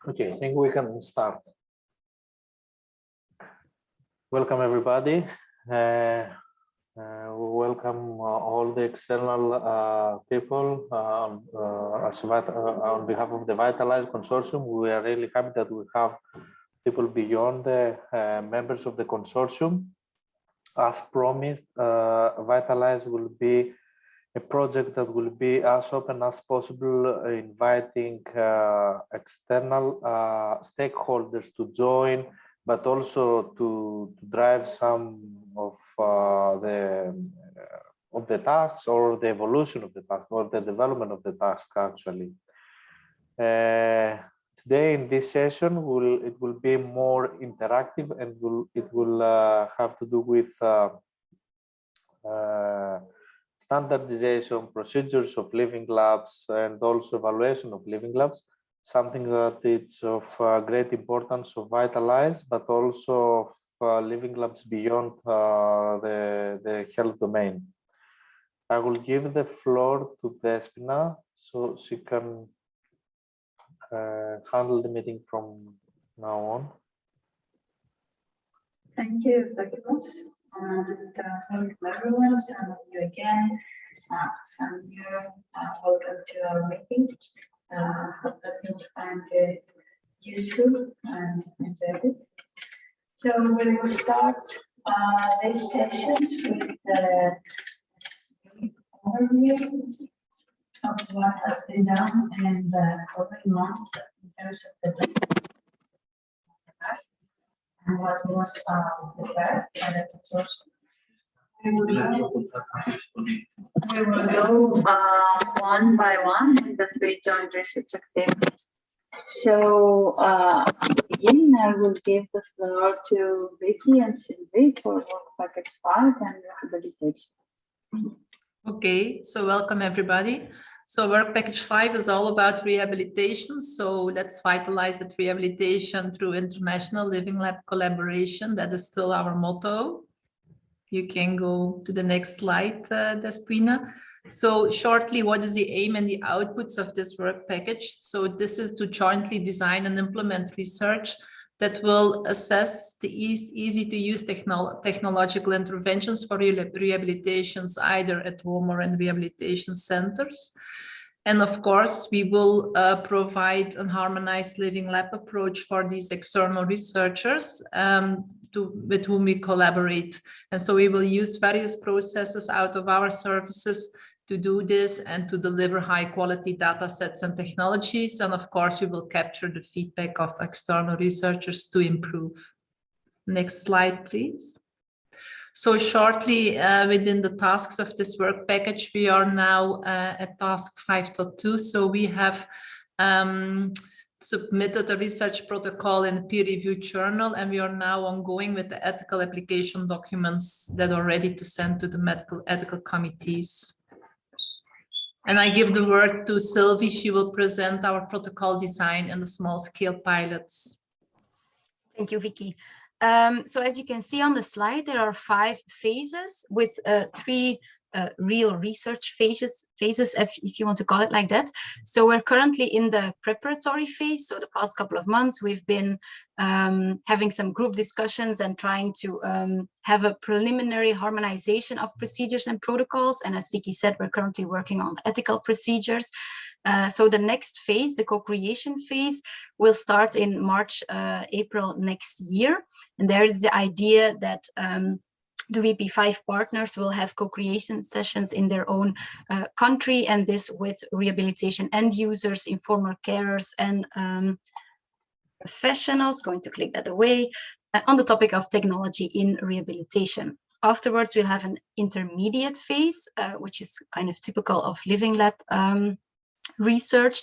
Okay, I think we can start. Welcome everybody. Welcome all the external people on behalf of the VITALISE consortium. We are really happy that we have people beyond the members of the consortium. As promised, VITALISE will be a project that will be as open as possible, inviting external stakeholders to join, but also to drive some of the tasks, or the evolution of the task, or the development of the task actually. Today in this session, it will be more interactive, and it will have to do with standardization, procedures of living labs, and also evaluation of living labs, something that it's of great importance of VITALISE, but also of living labs beyond the health domain. I will give the floor to Despoina so she can handle the meeting from now on. Thank you, Evdokimos. And welcome everyone, some of you again, some of you welcome to our meeting. Hope that you'll find it useful and enjoy it. So we will start this session with the overview of what has been done in the COVID months in terms of the past and what was prepared by the consortium. We will go one by one in the three joint research activities. So beginning, I will give the floor to Vicky and Sylvie for work package 5 and rehabilitation. Okay, so welcome everybody. So work package 5 is all about rehabilitation. So let's vitalize that rehabilitation through international living lab collaboration. That is still our motto. You can go to the next slide, Despoina. So shortly, what is the aim and the outputs of this work package? So this is to jointly design and implement research that will assess the easy to use technological interventions for rehabilitations, either at home or in rehabilitation centers. And of course, we will provide a harmonized living lab approach for these external researchers with whom we collaborate. And so we will use various processes out of our services to do this and to deliver high quality data sets and technologies. And of course, we will capture the feedback of external researchers to improve. Next slide, please. So shortly, within the tasks of this work package, we are now at task 5.2. So we have submitted a research protocol in a peer-reviewed journal, and we are now ongoing with the ethical application documents that are ready to send to the medical ethical committees. And I give the word to Sylvie. She will present our protocol design and the small-scale pilots. Thank you, Vicky. So as you can see on the slide, there are 5 phases with 3 real research phases, if you want to call it like that. So we're currently in the preparatory phase. So the past couple of months, we've been having some group discussions and trying to have a preliminary harmonization of procedures and protocols. And as Vicky said, we're currently working on the ethical procedures. So the next phase, the co-creation phase, will start in March, April next year. And there is the idea that the VP5 partners will have co-creation sessions in their own country, and this with rehabilitation end users, informal carers, and professionals. Going to click that away on the topic of technology in rehabilitation. Afterwards, we'll have an intermediate phase, which is kind of typical of living lab research,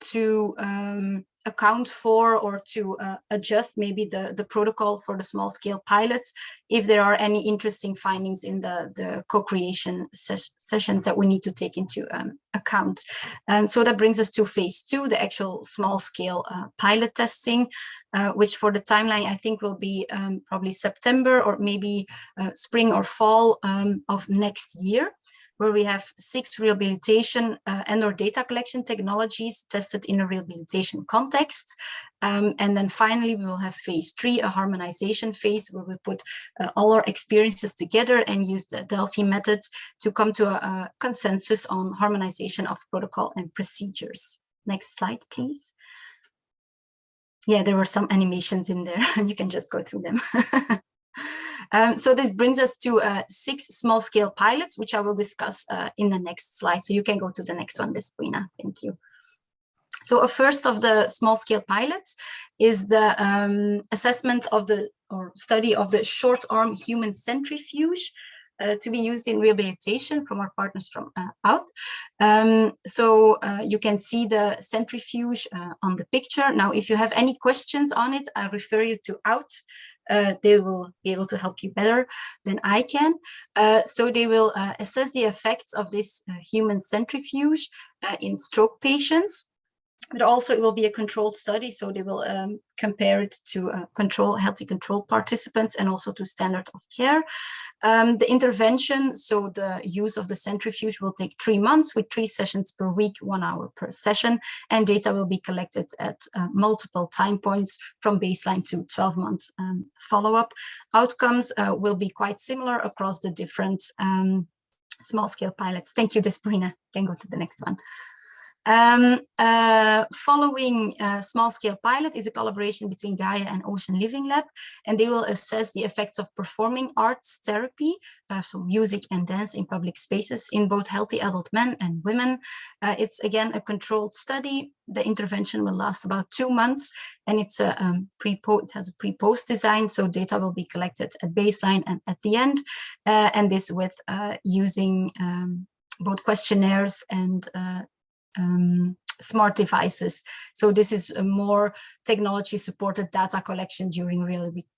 to account for or to adjust maybe the protocol for the small scale pilots if there are any interesting findings in the co-creation sessions that we need to take into account. And so that brings us to phase 2, the actual small scale pilot testing, which for the timeline I think will be probably September or maybe spring or fall of next year, where we have 6 rehabilitation and/or data collection technologies tested in a rehabilitation context. And then finally, we will have phase 3, a harmonization phase, where we put all our experiences together and use the Delphi methods to come to a consensus on harmonization of protocol and procedures. Next slide, please. Yeah, there were some animations in there. You can just go through them. So this brings us to 6 small-scale pilots, which I will discuss in the next slide. So you can go to the next one, Despoina. Thank you. So a first of the small-scale pilots is the assessment of the, or study of the short-arm human centrifuge to be used in rehabilitation from our partners from AUTH. You can see the centrifuge on the picture. Now, if you have any questions on it, I refer you to AUTH. They will be able to help you better than I can. So they will assess the effects of this human centrifuge in stroke patients. But also it will be a controlled study, so they will compare it to healthy control participants and also to standard of care. The intervention, so the use of the centrifuge, will take 3 months with 3 sessions per week, 1 hour per session, and data will be collected at multiple time points from baseline to 12-month follow-up. Outcomes will be quite similar across the different small-scale pilots. Thank you, Despoina. Can go to the next one. Following small-scale pilot is a collaboration between Gaia and Ocean Living Lab, and they will assess the effects of performing arts therapy, so music and dance in public spaces, in both healthy adult men and women. It's again a controlled study. The intervention will last about 2 months, and it's it has a pre-post design, so data will be collected at baseline and at the end, and this with using both questionnaires and smart devices. So this is a more technology-supported data collection during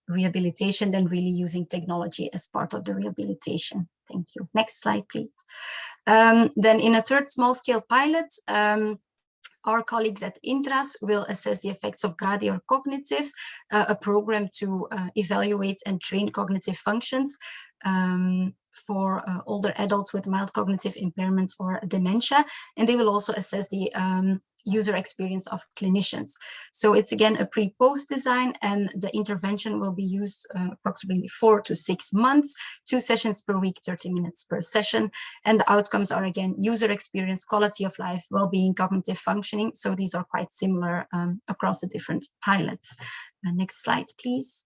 rehabilitation than really using technology as part of the rehabilitation. Thank you. Next slide, please. Then in a third small-scale pilot, our colleagues at Intras will assess the effects of GRADI or Cognitive, a program to evaluate and train cognitive functions for older adults with mild cognitive impairments or dementia, and they will also assess the user experience of clinicians. So it's again a pre-post design, and the intervention will be used approximately 4 to 6 months, 2 sessions per week, 30 minutes per session, and the outcomes are again user experience, quality of life, well-being, cognitive functioning. So these are quite similar across the different pilots. Next slide, please.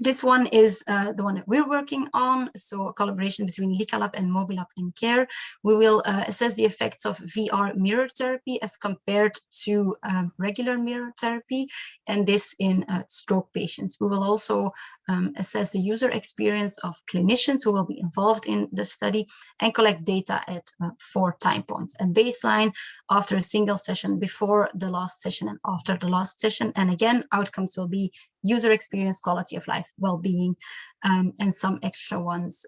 This one is the one that we're working on, so a collaboration between LICALab and Mobilab in Care. We will assess the effects of VR mirror therapy as compared to regular mirror therapy, and this in stroke patients. We will also assess the user experience of clinicians who will be involved in the study and collect data at 4 time points: at baseline, after a single session, before the last session, and after the last session. And again, outcomes will be user experience, quality of life, well-being, and some extra ones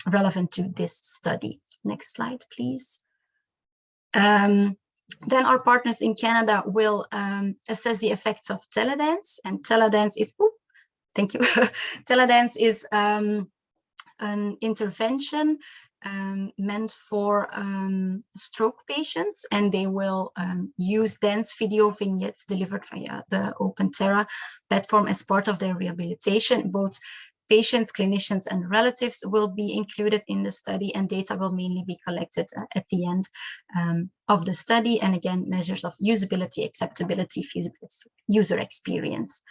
relevant to this study. Next slide, please. Then our partners in Canada will assess the effects of teledance, and teledance is, thank you. Teledance is an intervention meant for stroke patients, and they will use dance video vignettes delivered via the OpenTerra platform as part of their rehabilitation. Both patients, clinicians, and relatives will be included in the study, and data will mainly be collected at the end of the study. And again, measures of usability, acceptability, feasibility, user experience.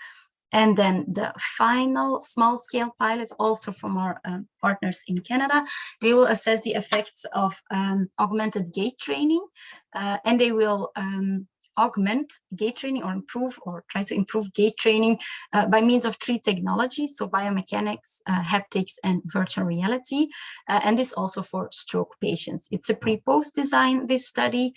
And then the final small-scale pilots, also from our partners in Canada, they will assess the effects of augmented gait training, and they will augment gait training or improve or try to improve gait training by means of 3 technologies, so biomechanics, haptics, and virtual reality, and this also for stroke patients. It's a pre-post design, this study.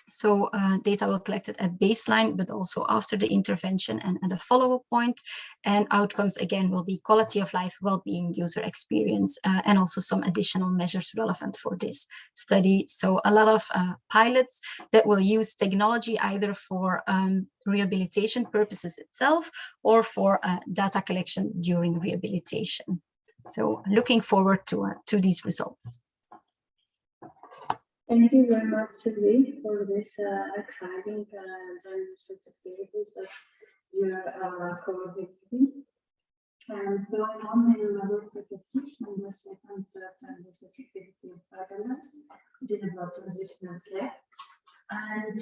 So data will collected at baseline, but also after the intervention and at a follow-up point. And outcomes, again, will be quality of life, well-being, user experience, and also some additional measures relevant for this study. So a lot of pilots that will use technology either for rehabilitation purposes itself or for data collection during rehabilitation. So looking forward to these results. Thank you very much, Sylvie, for this exciting such activities that you're coordinating. And going on in level 36, and the second research activity of VITALISE, did about transitional care. And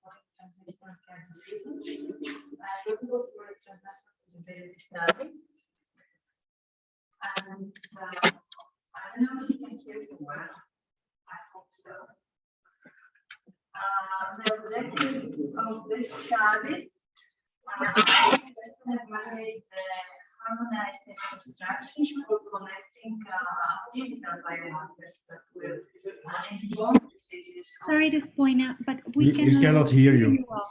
transitional care decisions. Notable for a transnational feasibility study. And I don't know if you can hear me well. I hope so. The objectives of this study are to evaluate the harmonized infrastructure for collecting digital biomarkers that will inform decisions. Sorry, Despoina, but we cannot hear you. well.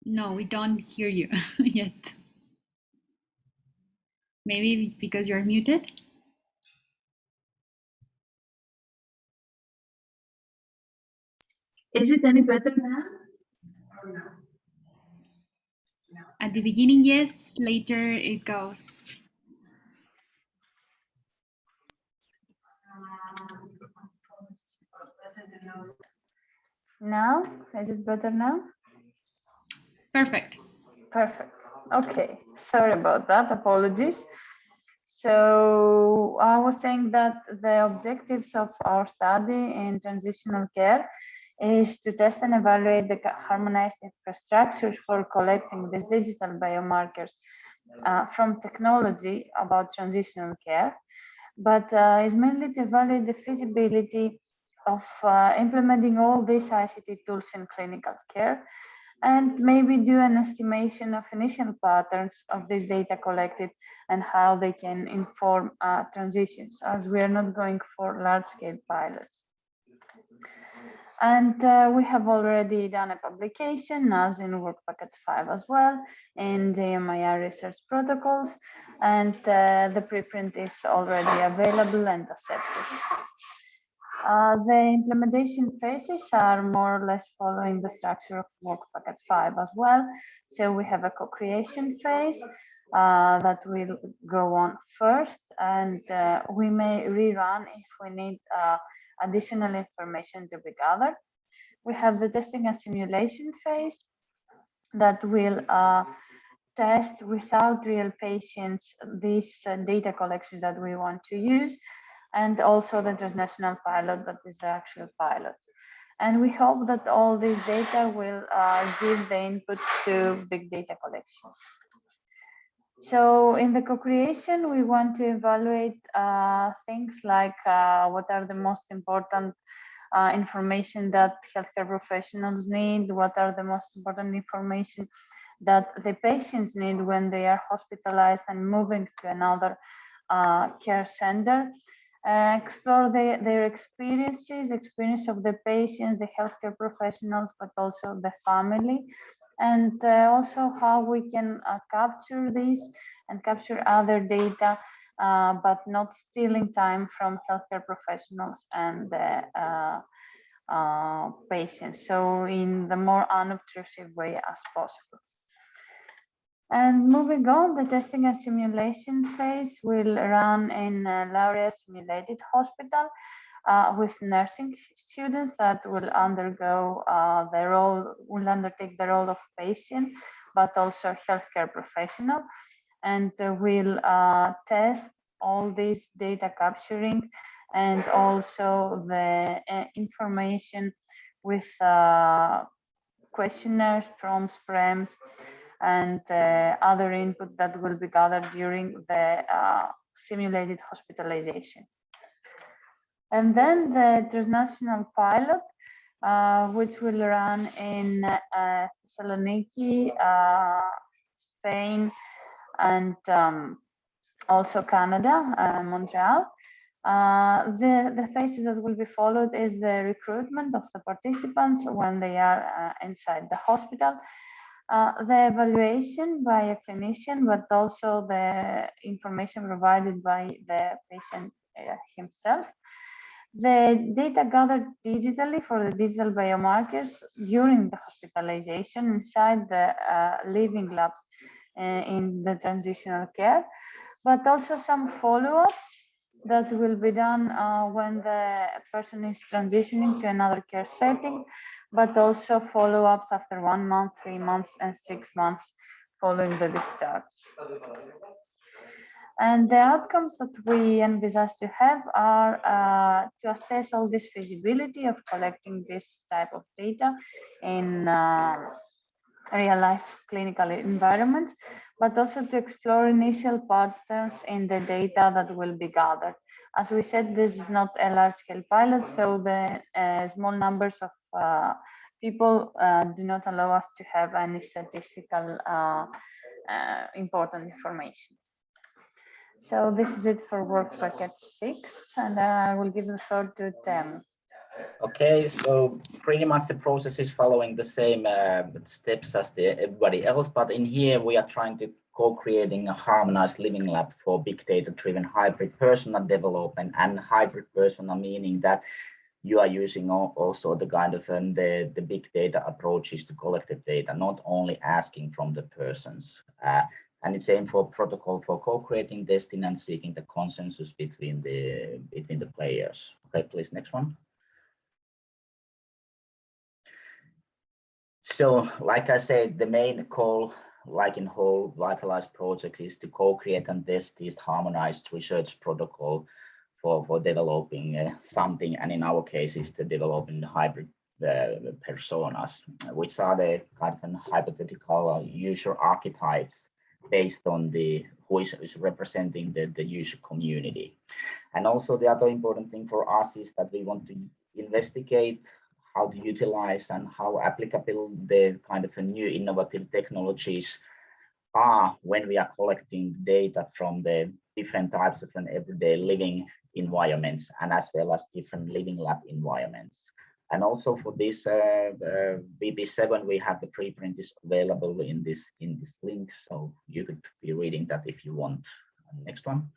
No, we don't hear you yet. Maybe because you're muted? Is it any better now? Or no? At the beginning, yes. Later, it goes. Now? Is it better now? Perfect. Perfect. Okay, sorry about that. Apologies. So I was saying that the objectives of our study in transitional care is to test and evaluate the harmonized infrastructure for collecting these digital biomarkers from technology about transitional care, but is mainly to evaluate the feasibility of implementing all these ICT tools in clinical care, and maybe do an estimation of initial patterns of this data collected and how they can inform transitions, as we are not going for large-scale pilots. And we have already done a publication, as in Work Package 5 as well, in the MIR research protocols, and the preprint is already available and accepted. The implementation phases are more or less following the structure of Work Package 5 as well. So we have a co-creation phase that will go on first, and we may rerun if we need additional information to be gathered. We have the testing and simulation phase that will test without real patients these data collections that we want to use, and also the transnational pilot that is the actual pilot. And we hope that all this data will give the input to big data collection. So in the co-creation, we want to evaluate things like what are the most important information that healthcare professionals need, what are the most important information that the patients need when they are hospitalized and moving to another care center. Explore their experiences, the experience of the patients, the healthcare professionals, but also the family, and also how we can capture this and capture other data, but not stealing time from healthcare professionals and the patients. So in the more unobtrusive way as possible. And moving on, the testing and simulation phase will run in Laurea Simulated Hospital with nursing students that will undergo undertake the role of patient, but also healthcare professional, and will test all this data capturing and also the information with questionnaires, prompts, prems, and other input that will be gathered during the simulated hospitalization. And then the transnational pilot, which will run in Thessaloniki, Spain, and also Canada, Montreal. The phases that will be followed is the recruitment of the participants when they are inside the hospital, the evaluation by a clinician, but also the information provided by the patient himself. The data gathered digitally for the digital biomarkers during the hospitalization inside the living labs in the transitional care, but also some follow-ups that will be done when the person is transitioning to another care setting, but also follow-ups after 1 month, 3 months, and 6 months following the discharge. And the outcomes that we envisage to have are to assess all this feasibility of collecting this type of data in real-life clinical environments, but also to explore initial patterns in the data that will be gathered. As we said, this is not a large-scale pilot, so the small numbers of people do not allow us to have any statistical important information. So this is it for work package 6, and I will give the floor to Tem. Okay, so pretty much the process is following the same steps as everybody else, but in here we are trying to co-creating a harmonized living lab for big data-driven hybrid personal development, and hybrid personal meaning that you are using also the kind of the big data approaches to collect the data, not only asking from the persons. And it's aimed for protocol for co-creating, testing, and seeking the consensus between the players. Okay, please, next one. So, like I said, the main goal, like in whole VITALISE project, is to co-create and test this harmonized research protocol for developing something, and in our case, is to developing the hybrid personas, which are the kind of hypothetical user archetypes based on who is representing the user community. And also the other important thing for us is that we want to investigate how to utilize and how applicable the kind of new innovative technologies are when we are collecting data from the different types of an everyday living environments, and as well as different living lab environments. And also for this BP7, we have the preprint is available in this link, so you could be reading that if you want. Next one.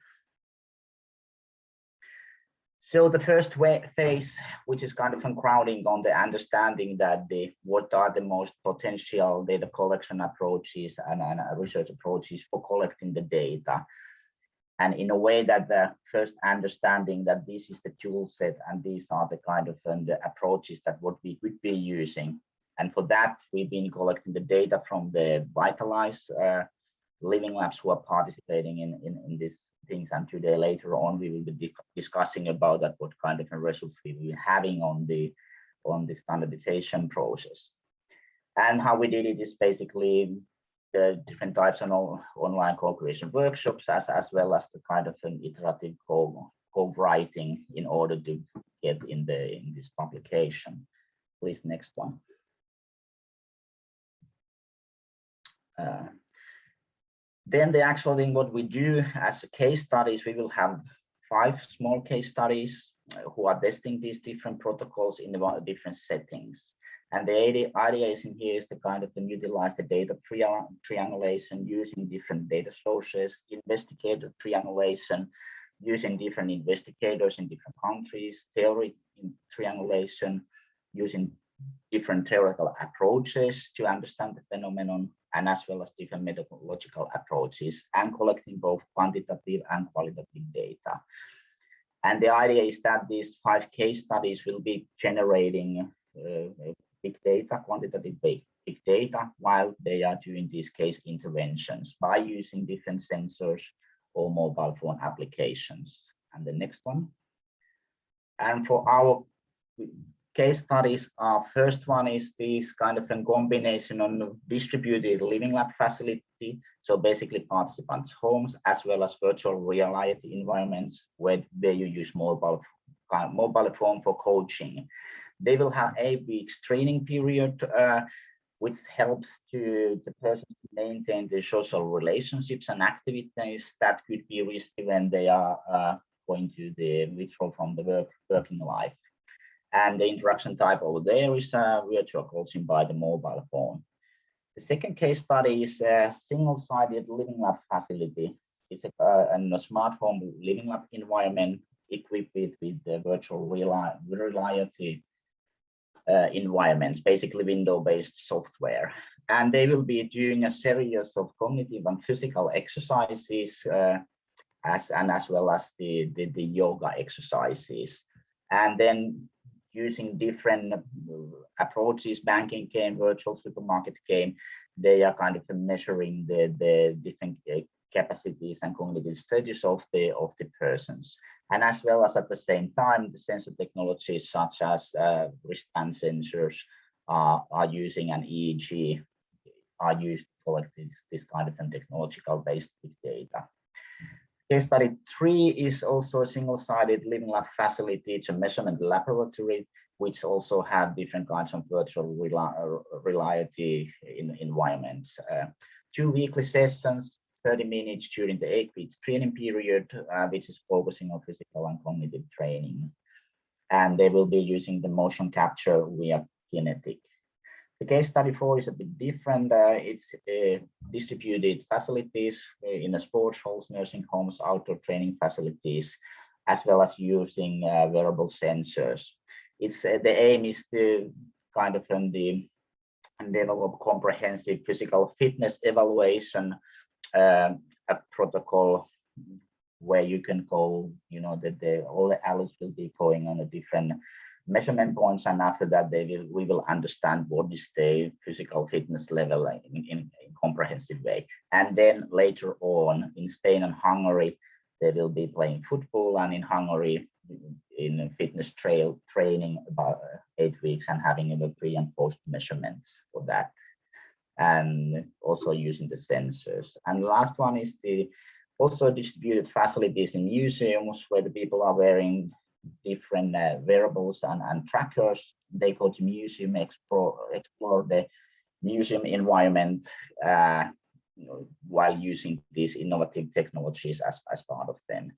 So the first phase, which is kind of grounding on the understanding that what are the most potential data collection approaches and research approaches for collecting the data. And in a way that the first understanding that this is the tool set and these are the kind of the approaches that what we could be using. And for that, we've been collecting the data from the VITALISE living labs who are participating in these things. And today, later on, we will be discussing about that, what kind of results we will be having on the standardization process. And how we did it is basically the different types of online co-creation workshops, as well as the kind of an iterative co-writing in order to get in this publication. Please, next one. Then the actual thing what we do as a case studies, we will have 5 small case studies who are testing these different protocols in the different settings. And the idea is in here is to kind of utilize the data triangulation using different data sources, investigator triangulation using different investigators in different countries, theory triangulation using different theoretical approaches to understand the phenomenon, and as well as different methodological approaches, and collecting both quantitative and qualitative data. And the idea is that these 5 case studies will be generating big data, quantitative big data, while they are doing these case interventions by using different sensors or mobile phone applications. And the next one. And for our case studies, our first one is this kind of a combination on distributed living lab facility. So basically participants' homes, as well as virtual reality environments where you use mobile phone for coaching. They will have a week's training period, which helps to the person to maintain the social relationships and activities that could be risky when they are going to the withdrawal from the working life. And the interaction type over there is virtual coaching by the mobile phone. The second case study is a single-sided living lab facility. It's a smart home living lab environment equipped with the virtual reality environments, basically window-based software. And they will be doing a series of cognitive and physical exercises as well as the yoga exercises. And then using different approaches, banking game, virtual supermarket game, they are kind of measuring the different capacities and cognitive status of the persons. And as well as at the same time, the sensor technologies such as wristband sensors are using an EEG, are used to collect this kind of technological based big data. Case study 3 is also a single-sided living lab facility. It's a measurement laboratory, which also have different kinds of virtual reality environments. 2 weekly sessions, 30 minutes during the 8 weeks training period, which is focusing on physical and cognitive training. And they will be using the motion capture via kinetic. The case study 4 is a bit different. It's distributed facilities in the sports halls, nursing homes, outdoor training facilities, as well as using wearable sensors. It's the aim is to kind of develop comprehensive physical fitness evaluation, a protocol where you can go, you know, that all the adults will be going on a different measurement points, and after that we will understand what is the physical fitness level in comprehensive way. And then later on in Spain and Hungary, they will be playing football, and in Hungary in fitness training about 8 weeks and having the pre and post measurements for that, and also using the sensors. And the last one is the also distributed facilities in museums where the people are wearing different wearables and trackers. They go to museum, explore the museum environment while using these innovative technologies as part of them.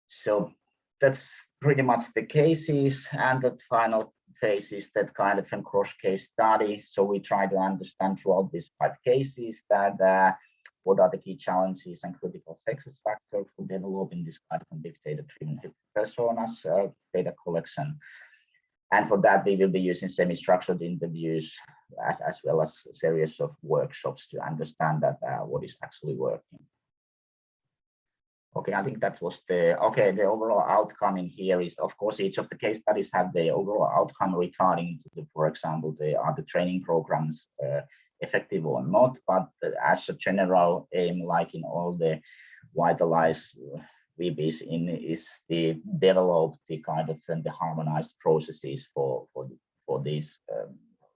So that's pretty much the cases, and the final phase is that kind of a cross-case study. So we try to understand throughout these 5 cases that what are the key challenges and critical success factors for developing this kind of big data-driven personas, data collection. And for that, we will be using semi-structured interviews as well as a series of workshops to understand that what is actually working. Okay, I think that was the overall outcome in here is, of course, each of the case studies have the overall outcome regarding to the, for example, are the training programs effective or not, but as a general aim, like in all the VITALISE VBs is the develop the kind of the harmonized processes for these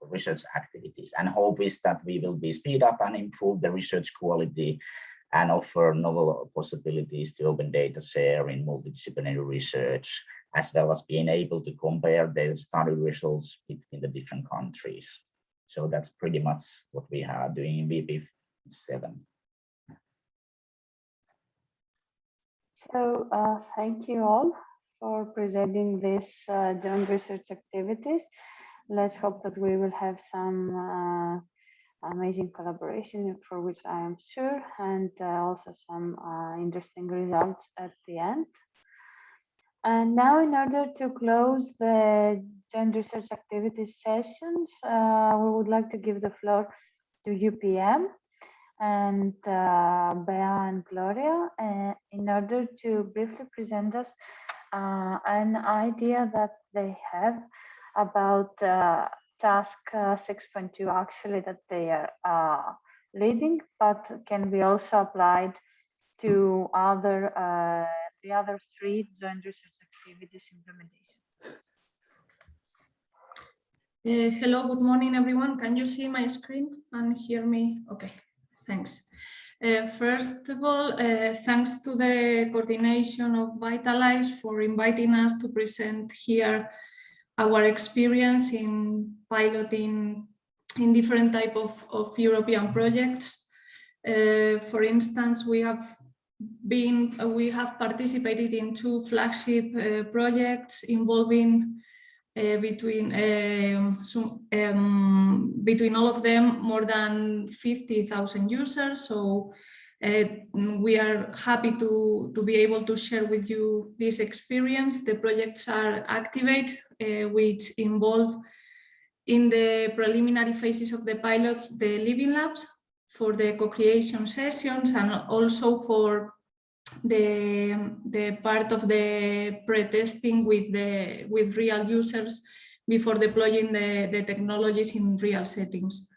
research activities. And hope is that we will be speed up and improve the research quality and offer novel possibilities to open data share in multidisciplinary research, as well as being able to compare the study results between the different countries. So that's pretty much what we are doing in VP7. So thank you all for presenting these joint research activities. Let's hope that we will have some amazing collaboration, for which I am sure, and also some interesting results at the end. And now, in order to close the joint research activities sessions, we would like to give the floor to UPM and Bea and Gloria in order to briefly present us an idea that they have about task 6.2 actually that they are leading, but can be also applied to other the other 3 joint research activities implementation. Hello, good morning, everyone. Can you see my screen and hear me? Okay, thanks. First of all, thanks to the coordination of VITALISE for inviting us to present here our experience in piloting in different type of European projects. For instance, we have we have participated in 2 flagship projects involving between all of them more than 50,000 users. So we are happy to be able to share with you this experience. The projects are Activate, which involve in the preliminary phases of the pilots, the living labs for the co-creation sessions, and also for the part of the pre-testing with real users before deploying the technologies in real settings.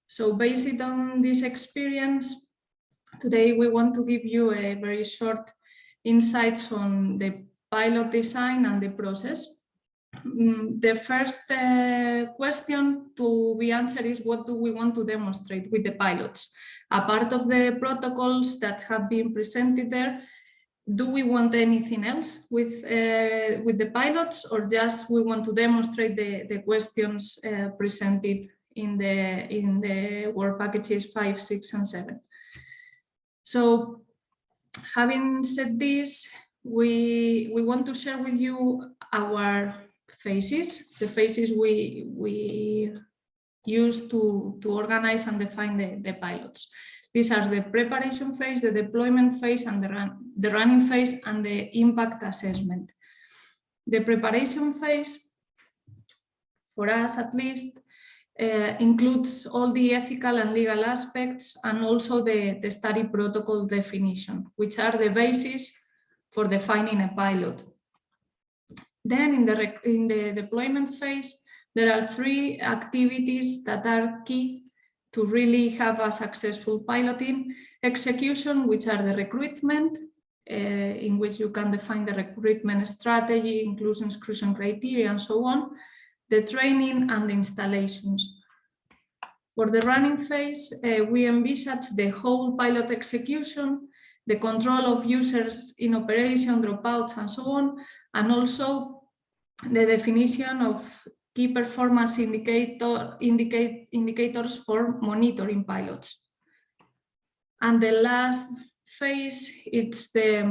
So based on this experience, today we want to give you a very short insights on the pilot design and the process. The first question to be answered is, what do we want to demonstrate with the pilots? A part of the protocols that have been presented there, do we want anything else with the pilots, or just we want to demonstrate the questions presented in the work packages 5, 6, and 7? So having said this, we want to share with you our phases, the phases we use to organize and define the pilots. These are the preparation phase, the deployment phase, and the running phase, and the impact assessment. The preparation phase, for us at least, includes all the ethical and legal aspects, and also the study protocol definition, which are the basis for defining a pilot. Then in the deployment phase, there are 3 activities that are key to really have a successful piloting execution, which are the recruitment, in which you can define the recruitment strategy, inclusion, exclusion criteria, and so on, the training, and the installations. For the running phase, we envisage the whole pilot execution, the control of users in operation, dropouts, and so on, and also the definition of key performance indicators for monitoring pilots. And the last phase, it's the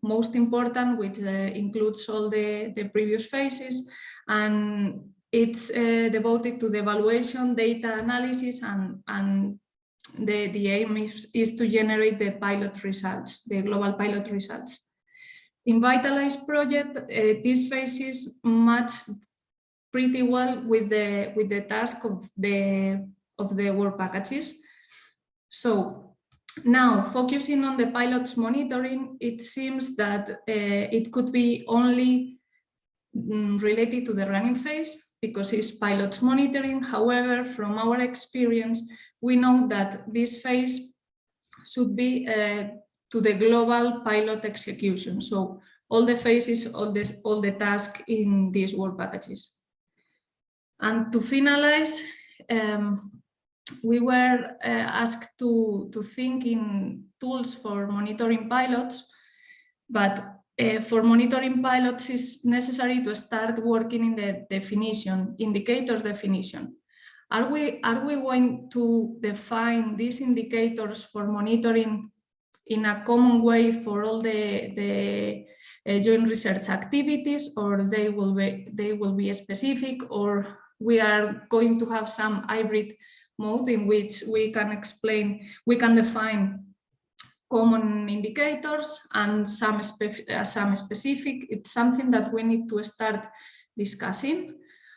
most important, which includes all the previous phases, and it's devoted to the evaluation, data analysis, and the aim is to generate the pilot results, the global pilot results. In VITALISE project, these phases match pretty well with the task of the work packages. So now, focusing on the pilots monitoring, it seems that it could be only related to the running phase, because it's pilots monitoring. However, from our experience, we know that this phase should be to the global pilot execution. So all the phases, all the tasks in these work packages. And to finalize, we were asked to think in tools for monitoring pilots, but for monitoring pilots, it's necessary to start working in the definition, indicators definition. Are we going to define these indicators for monitoring in a common way for all the joint research activities, or they will be specific, or we are going to have some hybrid mode in which we can define common indicators and some specific? It's something that we need to start discussing.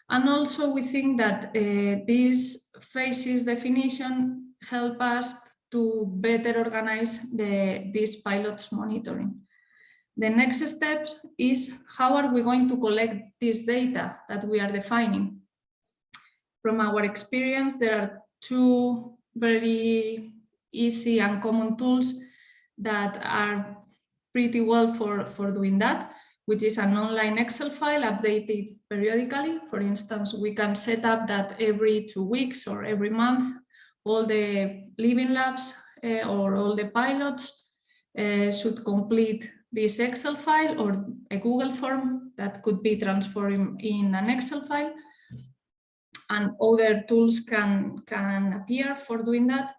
And also we think that this phases definition help us to better organize these pilots monitoring. The next step is, how are we going to collect this data that we are defining? From our experience, there are 2 very easy and common tools that are pretty well for doing that, which is an online Excel file updated periodically. For instance, we can set up that every 2 weeks or every month, all the living labs or all the pilots should complete this Excel file or a Google form that could be transformed in an Excel file. And other tools can appear for doing that.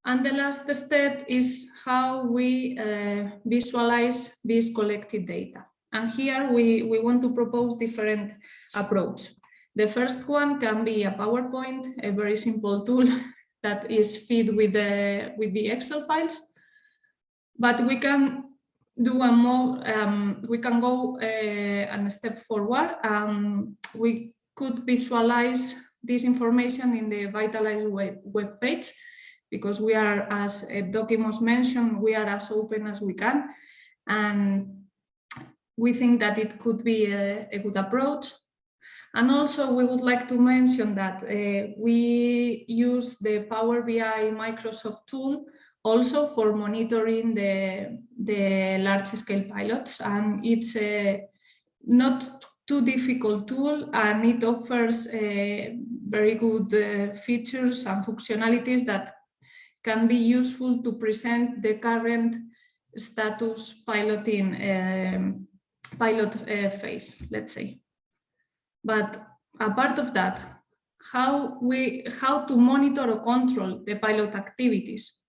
And the last step is how we visualize this collected data. And here we want to propose different approach. The first one can be a PowerPoint, a very simple tool that is fed with the Excel files. But we can do a more, we can go a step forward. We could visualize this information in the VITALISE web page, because we are, as Evdokimos mentioned, we are as open as we can. And we think that it could be a good approach. And also we would like to mention that we use the Power BI Microsoft tool also for monitoring the large scale pilots. And it's a not too difficult tool, and it offers very good features and functionalities that can be useful to present the current status piloting pilot phase, let's say. But apart of that, how to monitor or control the pilot activities.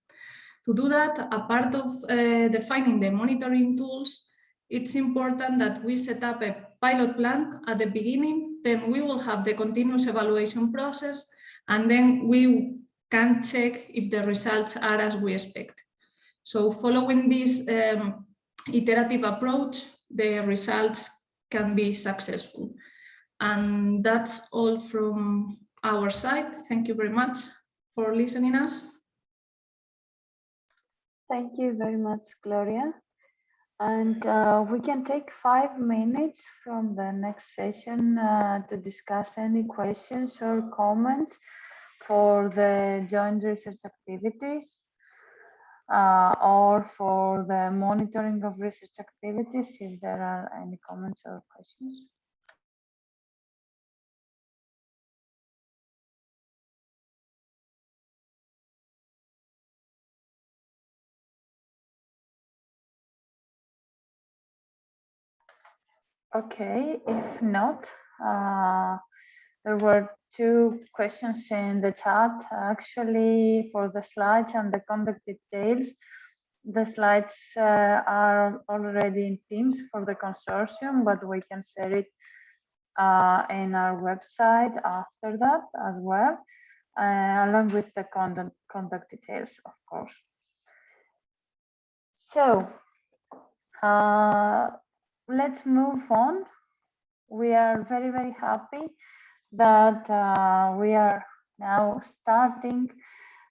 To do that, apart of defining the monitoring tools, it's important that we set up a pilot plan at the beginning. Then we will have the continuous evaluation process, and then we can check if the results are as we expect. So following this iterative approach, the results can be successful. And that's all from our side. Thank you very much for listening us. Thank you very much, Gloria. And we can take 5 minutes from the next session to discuss any questions or comments for the joint research activities or for the monitoring of research activities, if there are any comments or questions. Okay, if not, there were 2 questions in the chat, actually, for the slides and the contact details. The slides are already in Teams for the consortium, but we can share it in our website after that as well, along with the contact details, of course. So, let's move on. We are very, very happy that we are now starting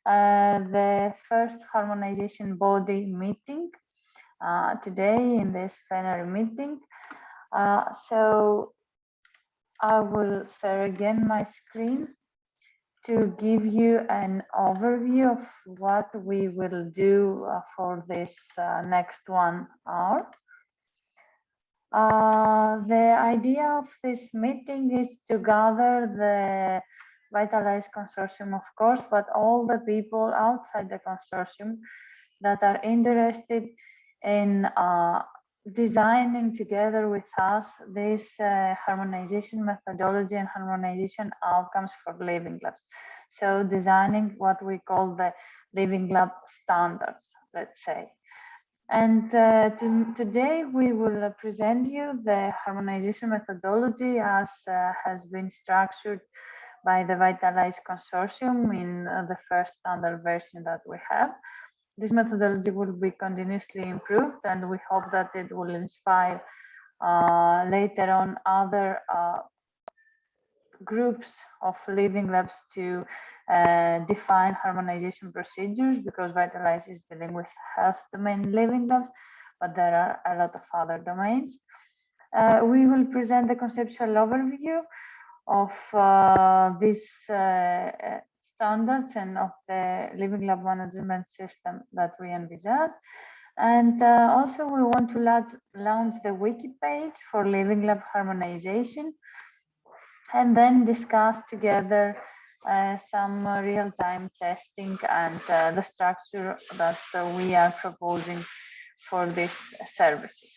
the first harmonization body meeting today in this plenary meeting. So I will share again my screen to give you an overview of what we will do for this next 1 hour. The idea of this meeting is to gather the VITALISE consortium, of course, but all the people outside the consortium that are interested in designing together with us this harmonization methodology and harmonization outcomes for living labs. So designing what we call the living lab standards, let's say. And today we will present you the harmonization methodology as has been structured by the VITALISE consortium in the first standard version that we have. This methodology will be continuously improved, and we hope that it will inspire later on other groups of living labs to define harmonization procedures, because VITALISE is dealing with health domain living labs, but there are a lot of other domains. We will present the conceptual overview of these standards and of the living lab management system that we envisage. And also we want to launch the wiki page for living lab harmonization, and then discuss together some real-time testing and the structure that we are proposing for these services.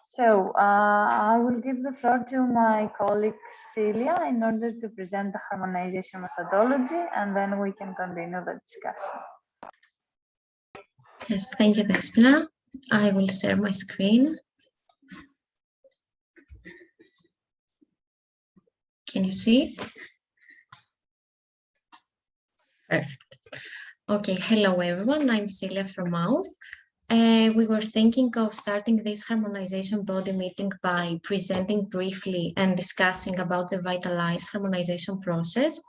So I will give the floor to my colleague Celia in order to present the harmonization methodology, and then we can continue the discussion. Yes, thank you, Despoina. I will share my screen. Can you see it? Perfect. Okay, hello everyone. I'm Celia from AUTH. We were thinking of starting this harmonization body meeting by presenting briefly and discussing about the VITALISE harmonization process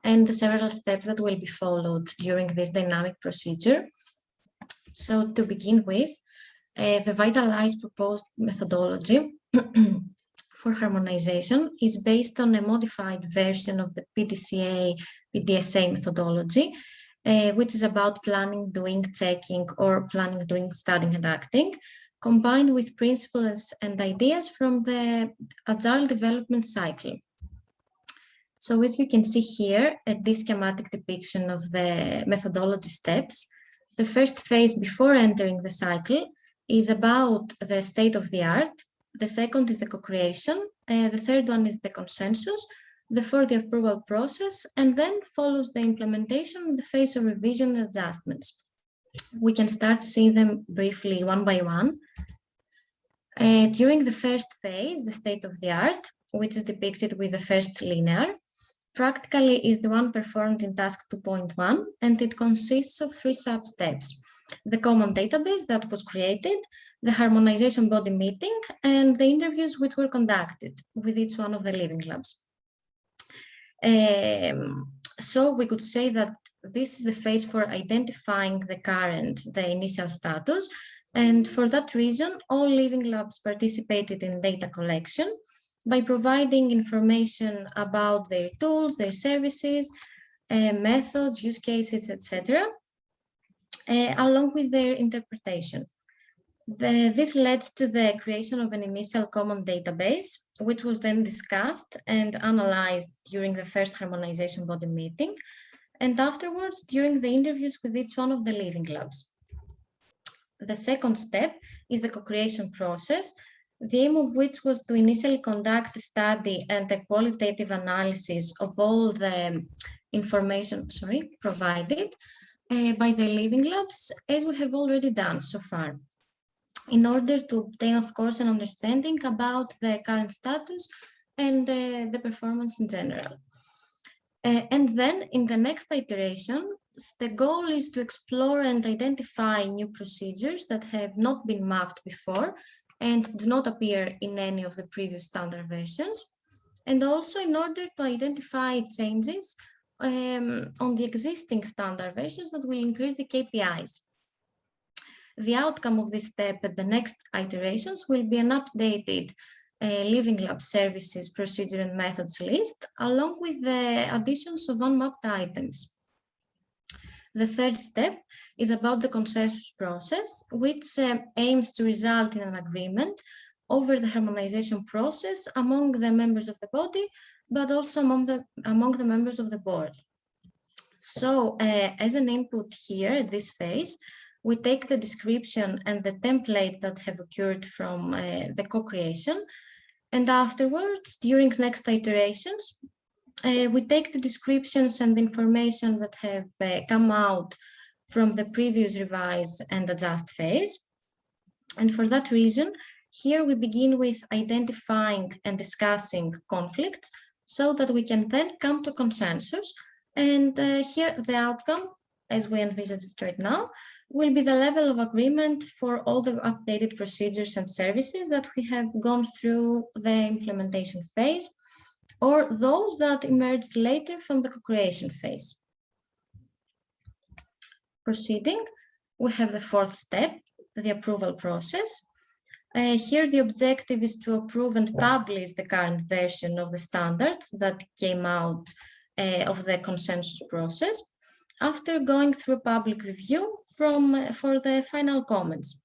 and the several steps that will be followed during this dynamic procedure. So to begin with, the VITALISE proposed methodology for harmonization is based on a modified version of the PDCA-PDSA methodology, which is about planning, doing, checking, or planning, doing, studying, and acting, combined with principles and ideas from the Agile development cycle. So as you can see here, at this schematic depiction of the methodology steps, the first phase before entering the cycle is about the state of the art. The second is the co-creation. The third one is the consensus. The fourth, the approval process, and then follows the implementation in the phase of revision and adjustments. We can start seeing them briefly one by one. During the first phase, the state of the art, which is depicted with the first linear, practically is the one performed in task 2.1, and it consists of 3 sub-steps: the common database that was created, the harmonization body meeting, and the interviews which were conducted with each one of the living labs. So we could say that this is the phase for identifying the initial status, and for that reason, all living labs participated in data collection by providing information about their tools, their services, methods, use cases, etc., along with their interpretation. This led to the creation of an initial common database, which was then discussed and analyzed during the first harmonization body meeting, and afterwards during the interviews with each one of the living labs. The second step is the co-creation process, the aim of which was to initially conduct a study and a qualitative analysis of all the information provided by the living labs, as we have already done so far, in order to obtain, of course, an understanding about the current status and the performance in general. And then in the next iteration, the goal is to explore and identify new procedures that have not been mapped before and do not appear in any of the previous standard versions, and also in order to identify changes on the existing standard versions that will increase the KPIs. The outcome of this step at the next iterations will be an updated living lab services, procedure and methods list, along with the additions of unmapped items. The third step is about the consensus process, which aims to result in an agreement over the harmonization process among the members of the body, but also among the members of the board. So as an input here at this phase, we take the description and the template that have occurred from the co-creation, and afterwards, during next iterations, we take the descriptions and the information that have come out from the previous revise and adjust phase. And for that reason, here we begin with identifying and discussing conflicts so that we can then come to consensus. And here the outcome, as we envisage it right now, will be the level of agreement for all the updated procedures and services that we have gone through the implementation phase, or those that emerged later from the co-creation phase. Proceeding, we have the fourth step, the approval process. Here the objective is to approve and publish the current version of the standard that came out of the consensus process, after going through a public review for the final comments.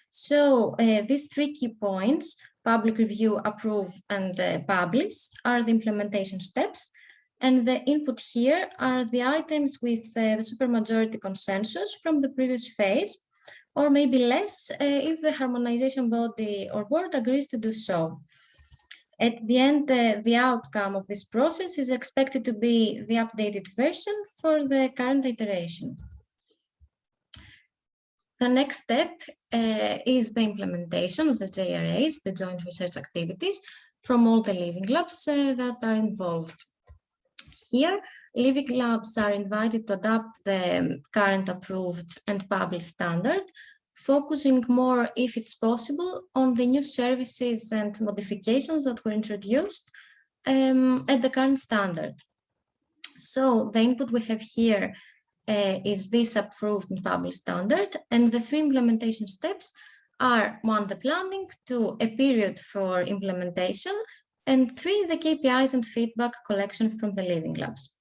So these 3 key points, public review, approve, and publish, are the implementation steps. And the input here are the items with the supermajority consensus from the previous phase, or maybe less if the harmonization body or board agrees to do so. At the end, the outcome of this process is expected to be the updated version for the current iteration. The next step is the implementation of the JRAs, the joint research activities, from all the living labs that are involved. Here, living labs are invited to adopt the current approved and published standard, focusing more, if it's possible, on the new services and modifications that were introduced at the current standard. So the input we have here is this approved and published standard, and the 3 implementation steps are 1, the planning, 2, a period for implementation, and 3, the KPIs and feedback collection from the living labs.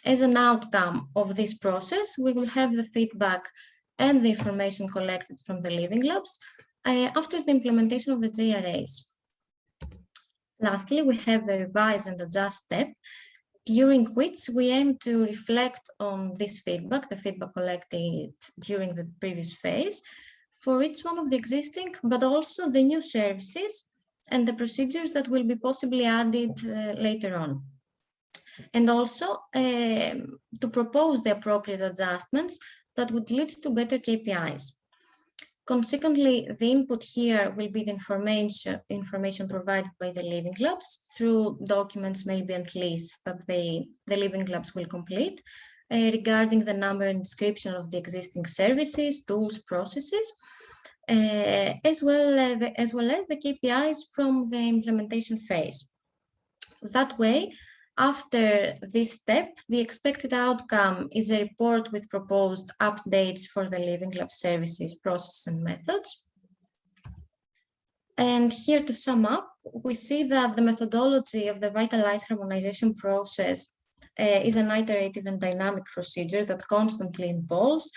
As an outcome of this process, we will have the feedback and the information collected from the living labs after the implementation of the JRAs. Lastly, we have the revise and adjust step, during which we aim to reflect on this feedback, the feedback collected during the previous phase, for each one of the existing, but also the new services and the procedures that will be possibly added later on. And also to propose the appropriate adjustments that would lead to better KPIs. Consequently, the input here will be the information provided by the living labs through documents, maybe and lists that the living labs will complete regarding the number and description of the existing services, tools, processes, as well as the KPIs from the implementation phase. That way, after this step, the expected outcome is a report with proposed updates for the living lab services, process and methods. And here to sum up, we see that the methodology of the VITALISE harmonization process is an iterative and dynamic procedure that constantly evolves.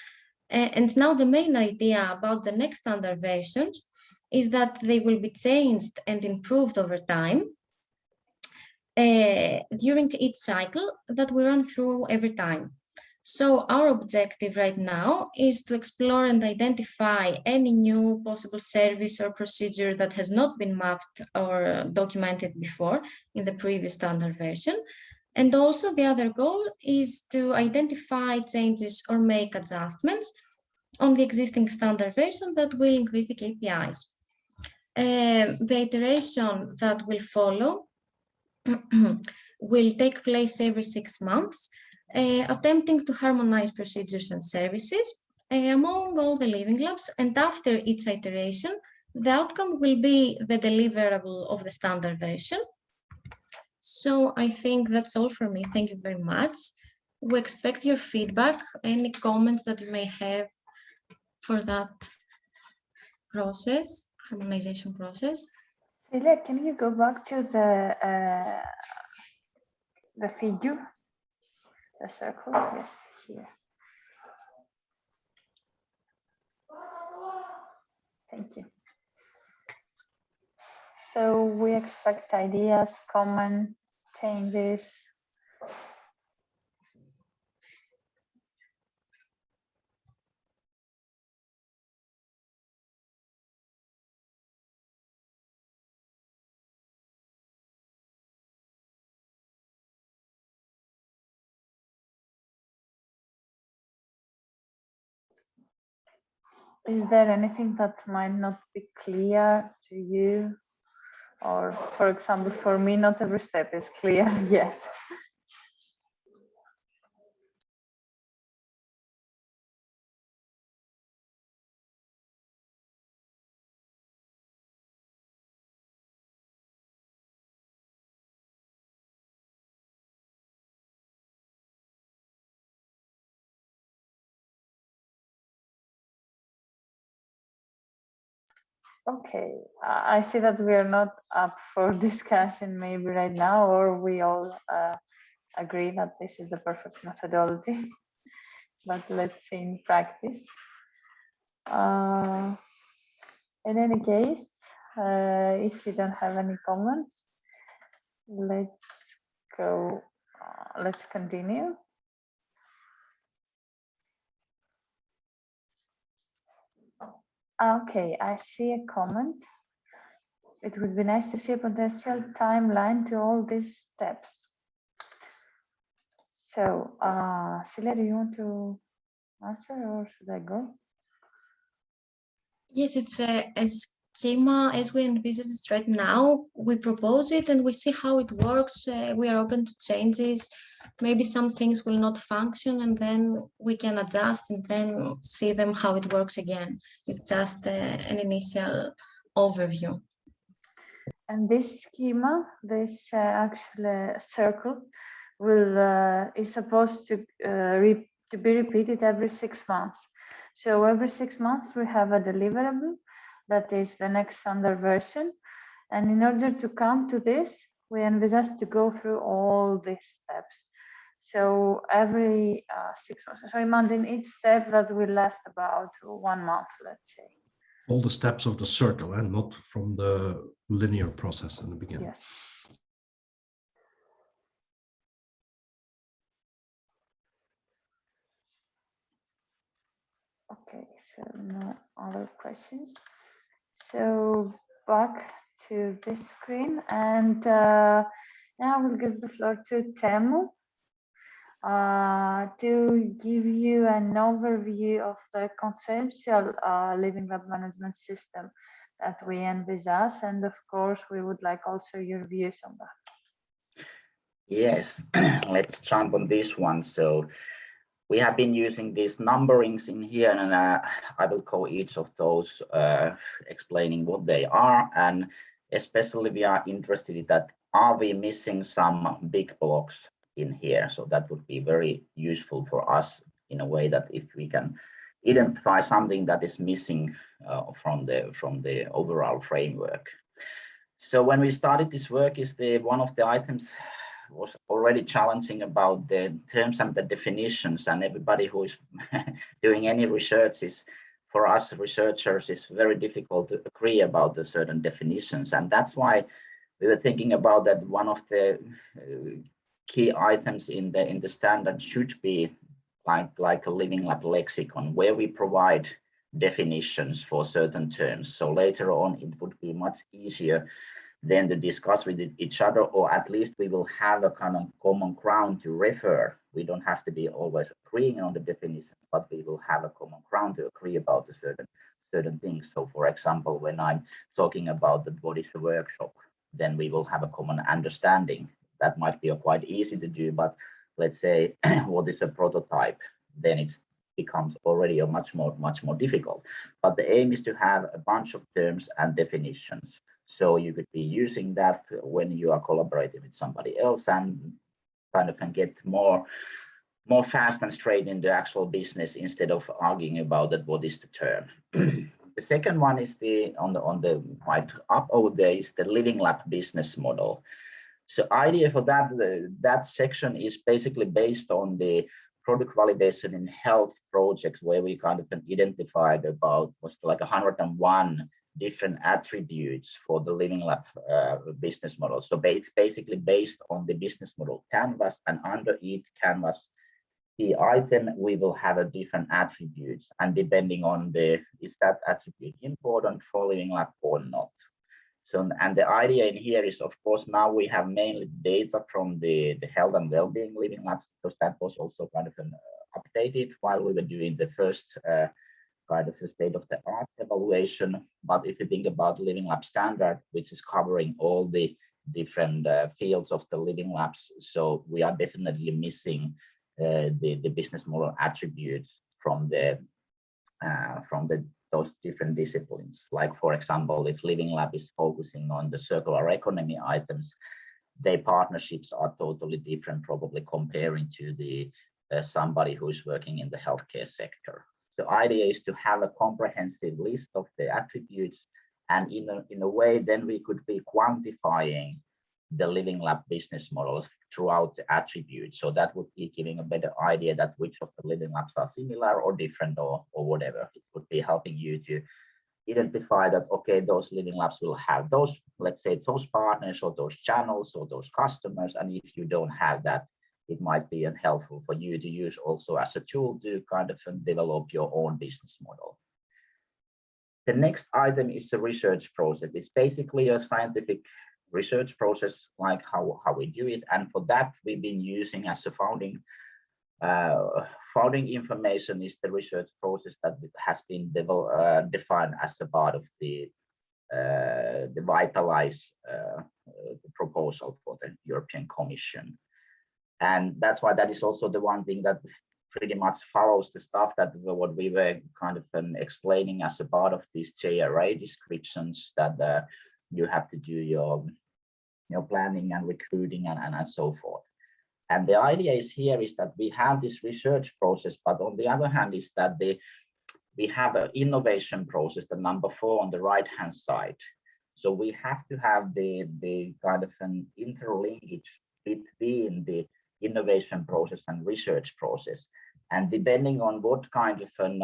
And now the main idea about the next standard versions is that they will be changed and improved over time during each cycle that we run through every time. So our objective right now is to explore and identify any new possible service or procedure that has not been mapped or documented before in the previous standard version. And also the other goal is to identify changes or make adjustments on the existing standard version that will increase the KPIs. The iteration that will follow will take place every 6 months, attempting to harmonize procedures and services among all the living labs, and after each iteration, the outcome will be the deliverable of the standard version. So I think that's all for me. Thank you very much. We expect your feedback, any comments that you may have for that process, harmonization process. Celia, can you go back to the figure, the circle? Yes, here. Thank you. So we expect ideas, comments, changes. Is there anything that might not be clear to you? Or, for example, for me, not every step is clear yet. Okay, I see that we are not up for discussion maybe right now, or we all agree that this is the perfect methodology, but let's see in practice. In any case, if you don't have any comments, let's go, let's continue. Okay, I see a comment. It would be nice to see a potential timeline to all these steps. So, Celia, do you want to answer or should I go? Yes, it's a schema as we envisage it right now. We propose it and we see how it works. We are open to changes. Maybe some things will not function and then we can adjust and then see them how it works again. It's just an initial overview. And this schema, this actually circle, is supposed to be repeated every 6 months. So every 6 months we have a deliverable that is the next standard version. And in order to come to this, we envisage to go through all these steps. So every 6 months. So imagine each step that will last about 1 month, let's say. All the steps of the circle and not from the linear process in the beginning. Yes. Okay, so no other questions. So back to this screen, and now I will give the floor to Teemu to give you an overview of the conceptual living lab management system that we envisage, and of course we would like also your views on that. Yes, let's jump on this one. So we have been using these numberings in here, and I will call each of those explaining what they are, and especially we are interested in that, are we missing some big blocks in here? So that would be very useful for us in a way that if we can identify something that is missing from the overall framework. So when we started this work, one of the items was already challenging about the terms and the definitions, and everybody who is doing any research is, for us researchers, is very difficult to agree about the certain definitions, and that's why we were thinking about that one of the key items in the standard should be like a living lab lexicon, where we provide definitions for certain terms. So later on it would be much easier then to discuss with each other, or at least we will have a kind of common ground to refer. We don't have to be always agreeing on the definitions, but we will have a common ground to agree about the certain things. So for example, when I'm talking about what is a workshop, then we will have a common understanding. That might be quite easy to do, but let's say what is a prototype, then it becomes already a much more difficult. But the aim is to have a bunch of terms and definitions. So you could be using that when you are collaborating with somebody else and kind of can get more fast and straight into actual business instead of arguing about that what is the term. The second one is on the right up over there is the living lab business model. So idea for that section is basically based on the product validation in health projects, where we kind of identified about like 101 different attributes for the living lab business model. So it's basically based on the business model canvas, and under each canvas key item we will have a different attributes, and depending on is that attribute important for living lab or not. So, and the idea in here is, of course, now we have mainly data from the health and well-being living labs, because that was also kind of updated while we were doing the first kind of the state-of-the-art evaluation. But if you think about living lab standard, which is covering all the different fields of the living labs, so we are definitely missing the business model attributes from those different disciplines. Like, for example, if living lab is focusing on the circular economy items, their partnerships are totally different, probably comparing to the somebody who is working in the healthcare sector. The idea is to have a comprehensive list of the attributes, and in a way then we could be quantifying the living lab business models throughout the attributes. So that would be giving a better idea that which of the living labs are similar or different or whatever. It would be helping you to identify that, okay, those living labs will have those, let's say, those partners or those channels or those customers. And if you don't have that, it might be unhelpful for you to use also as a tool to kind of develop your own business model. The next item is the research process. It's basically a scientific research process, like how we do it. And for that, we've been using as a founding Founding information is the research process that has been defined as a part of the VITALISE proposal for the European Commission. And that's why that is also the one thing that pretty much follows the stuff that what we were kind of explaining as a part of these JRA descriptions, that you have to do your planning and recruiting and so forth. And the idea is here is that we have this research process, but on the other hand is that we have an innovation process, the number 4 on the right hand side. So we have to have the kind of an interlinkage between the innovation process and research process. And depending on what kind of an,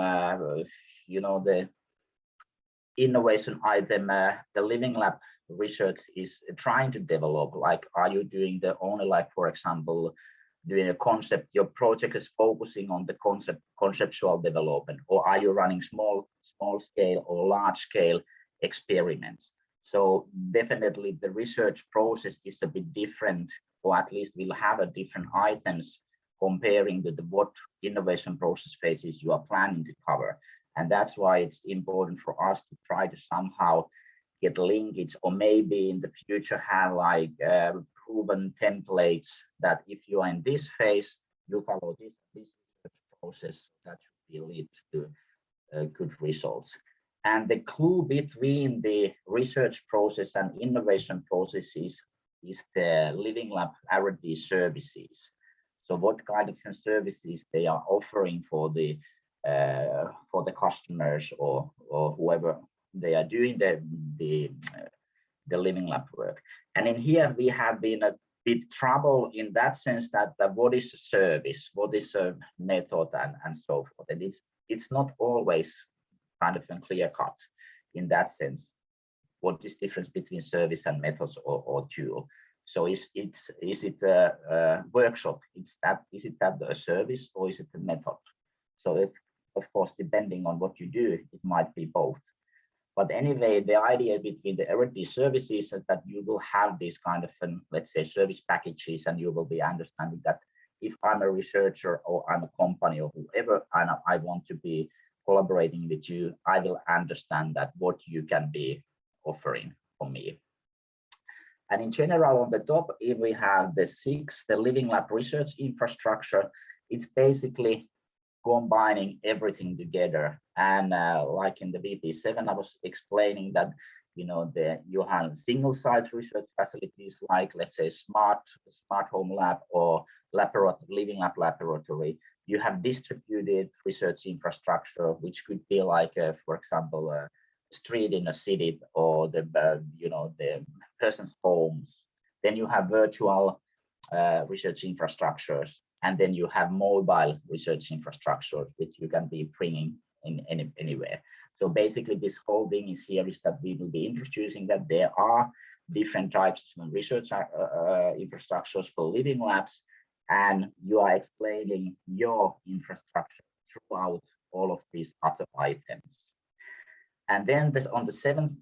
the innovation item the Living Lab research is trying to develop, like, are you doing the only, like, for example, doing a concept, your project is focusing on the conceptual development, or are you running small scale or large scale experiments? So definitely the research process is a bit different, or at least will have a different items comparing to what innovation process phases you are planning to cover. And that's why it's important for us to try to somehow get linkage, or maybe in the future have like proven templates that if you are in this phase, you follow this process, that should lead to good results. And the clue between the research process and innovation processes is the Living Lab R&D services. So what kind of services they are offering for the customers or whoever they are doing the Living Lab work. And in here we have been a bit trouble in that sense that what is a service, what is a method, and so forth. And it's not always kind of a clear cut in that sense. What is difference between service and methods or tool? So is it a workshop? Is it a service, or is it a method? So of course, depending on what you do, it might be both. But anyway, the idea between the R&D services is that you will have this kind of, let's say, service packages, and you will be understanding that if I'm a researcher or I'm a company or whoever, and I want to be collaborating with you, I will understand that what you can be offering for me. And in general, on the top, if we have the Living Lab research infrastructure, it's basically combining everything together. And like in the VP7, I was explaining that, you have single site research facilities, like, let's say, smart home lab or Living Lab laboratory. You have distributed research infrastructure, which could be like, for example, a street in a city, or the person's homes. Then you have virtual research infrastructures, and then you have mobile research infrastructures, which you can be bringing in anywhere. So basically, this whole thing is that we will be introducing that there are different types of research infrastructures for Living Labs, and you are explaining your infrastructure throughout all of these other items. And then on the 7th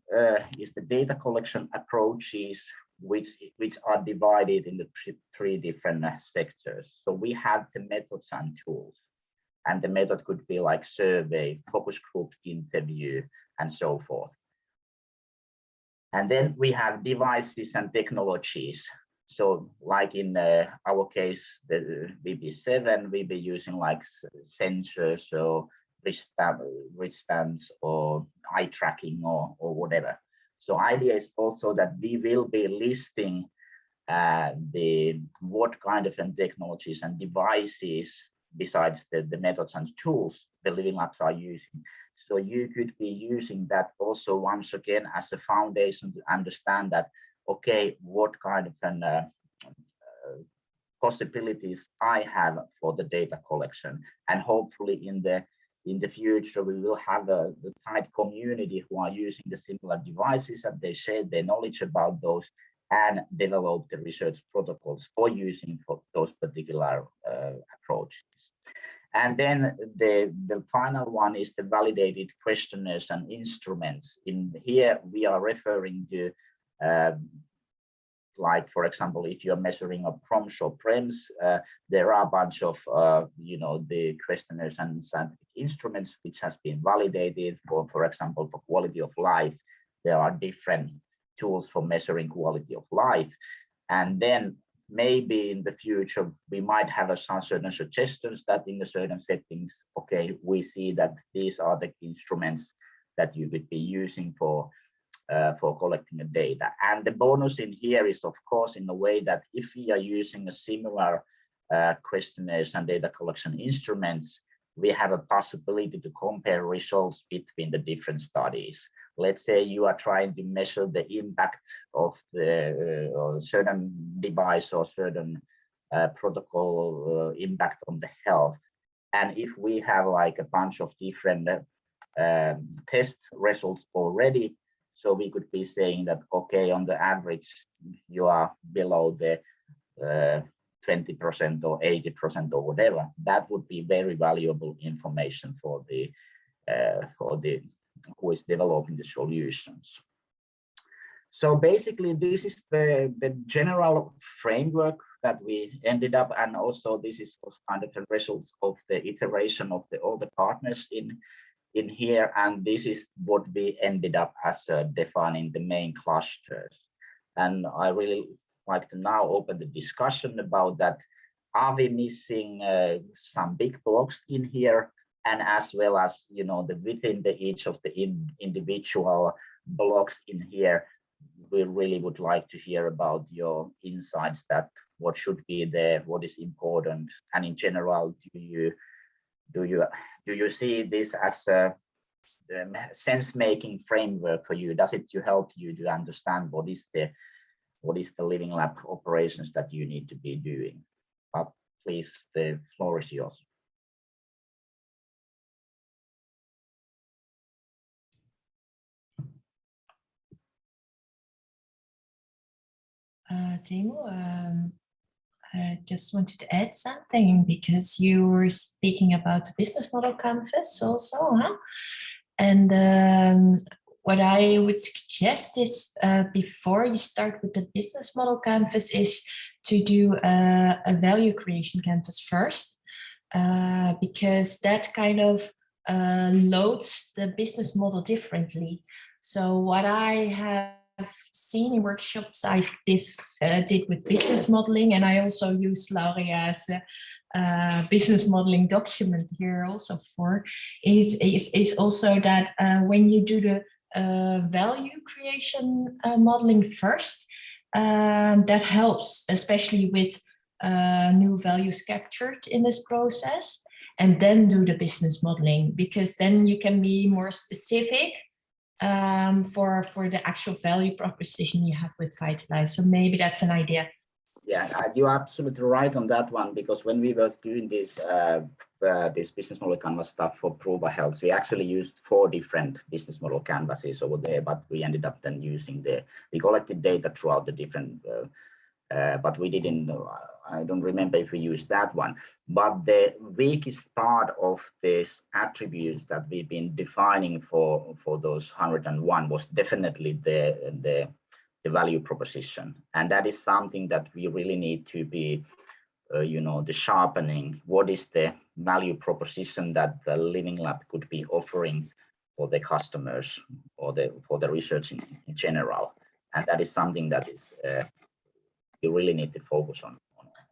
is the data collection approaches, which are divided in the three different sectors. So we have the methods and tools, and the method could be like survey, focus group, interview, and so forth. And then we have devices and technologies. So like in our case, the VP7, we'll be using like sensors or wristbands or eye tracking or whatever. So idea is also that we will be listing what kind of technologies and devices besides the methods and tools the Living Labs are using. So you could be using that also once again as a foundation to understand that, okay, what kind of possibilities I have for the data collection. And hopefully in the future, we will have the tight community who are using the similar devices, and they share their knowledge about those and develop the research protocols for using for those particular approaches. And then the final one is the validated questionnaires and instruments. In here, we are referring to like, for example, if you're measuring a PROMS or PREMS, there are a bunch of, the questionnaires and scientific instruments which has been validated for example, for quality of life. There are different tools for measuring quality of life. And then maybe in the future, we might have some certain suggestions that in the certain settings, okay, we see that these are the instruments that you could be using for collecting the data. And the bonus in here is, of course, in a way that if we are using a similar questionnaires and data collection instruments, we have a possibility to compare results between the different studies. Let's say you are trying to measure the impact of the certain device or certain protocol impact on the health. And if we have like a bunch of different test results already, so we could be saying that, okay, on the average, you are below the 20% or 80% or whatever. That would be very valuable information for the who is developing the solutions. So basically, this is the general framework that we ended up, and also this is kind of the results of the iteration of all the partners in here, and this is what we ended up as defining the main clusters. And I really like to now open the discussion about that. Are we missing some big blocks in here? And as well as, within each of the individual blocks in here, we really would like to hear about your insights, that what should be there, what is important, and in general, do you see this as a sense-making framework for you? Does it help you to understand what is the Living Lab operations that you need to be doing? But please, the floor is yours. Teemu, I just wanted to add something, because you were speaking about the business model canvas also, huh? And what I would suggest is before you start with the business model canvas is to do a value creation canvas first, because that kind of loads the business model differently. So what I have seen in workshops I did with business modeling, and I also used Lauria's business modeling document here also for, is also that when you do the value creation modeling first, that helps, especially with new values captured in this process, and then do the business modeling, because then you can be more specific for the actual value proposition you have with VITALISE. So maybe that's an idea. Yeah, you're absolutely right on that one, because when we was doing this this business model canvas stuff for Pruva Health, we actually used 4 different business model canvases over there, but we ended up then using we collected data throughout the different, but we didn't, I don't remember if we used that one. But the weakest part of this attributes that we've been defining for those 101 was definitely the value proposition, and that is something that we really need to be the sharpening. What is the value proposition that the Living Lab could be offering for the customers or for the research in general? And that is something that is you really need to focus on.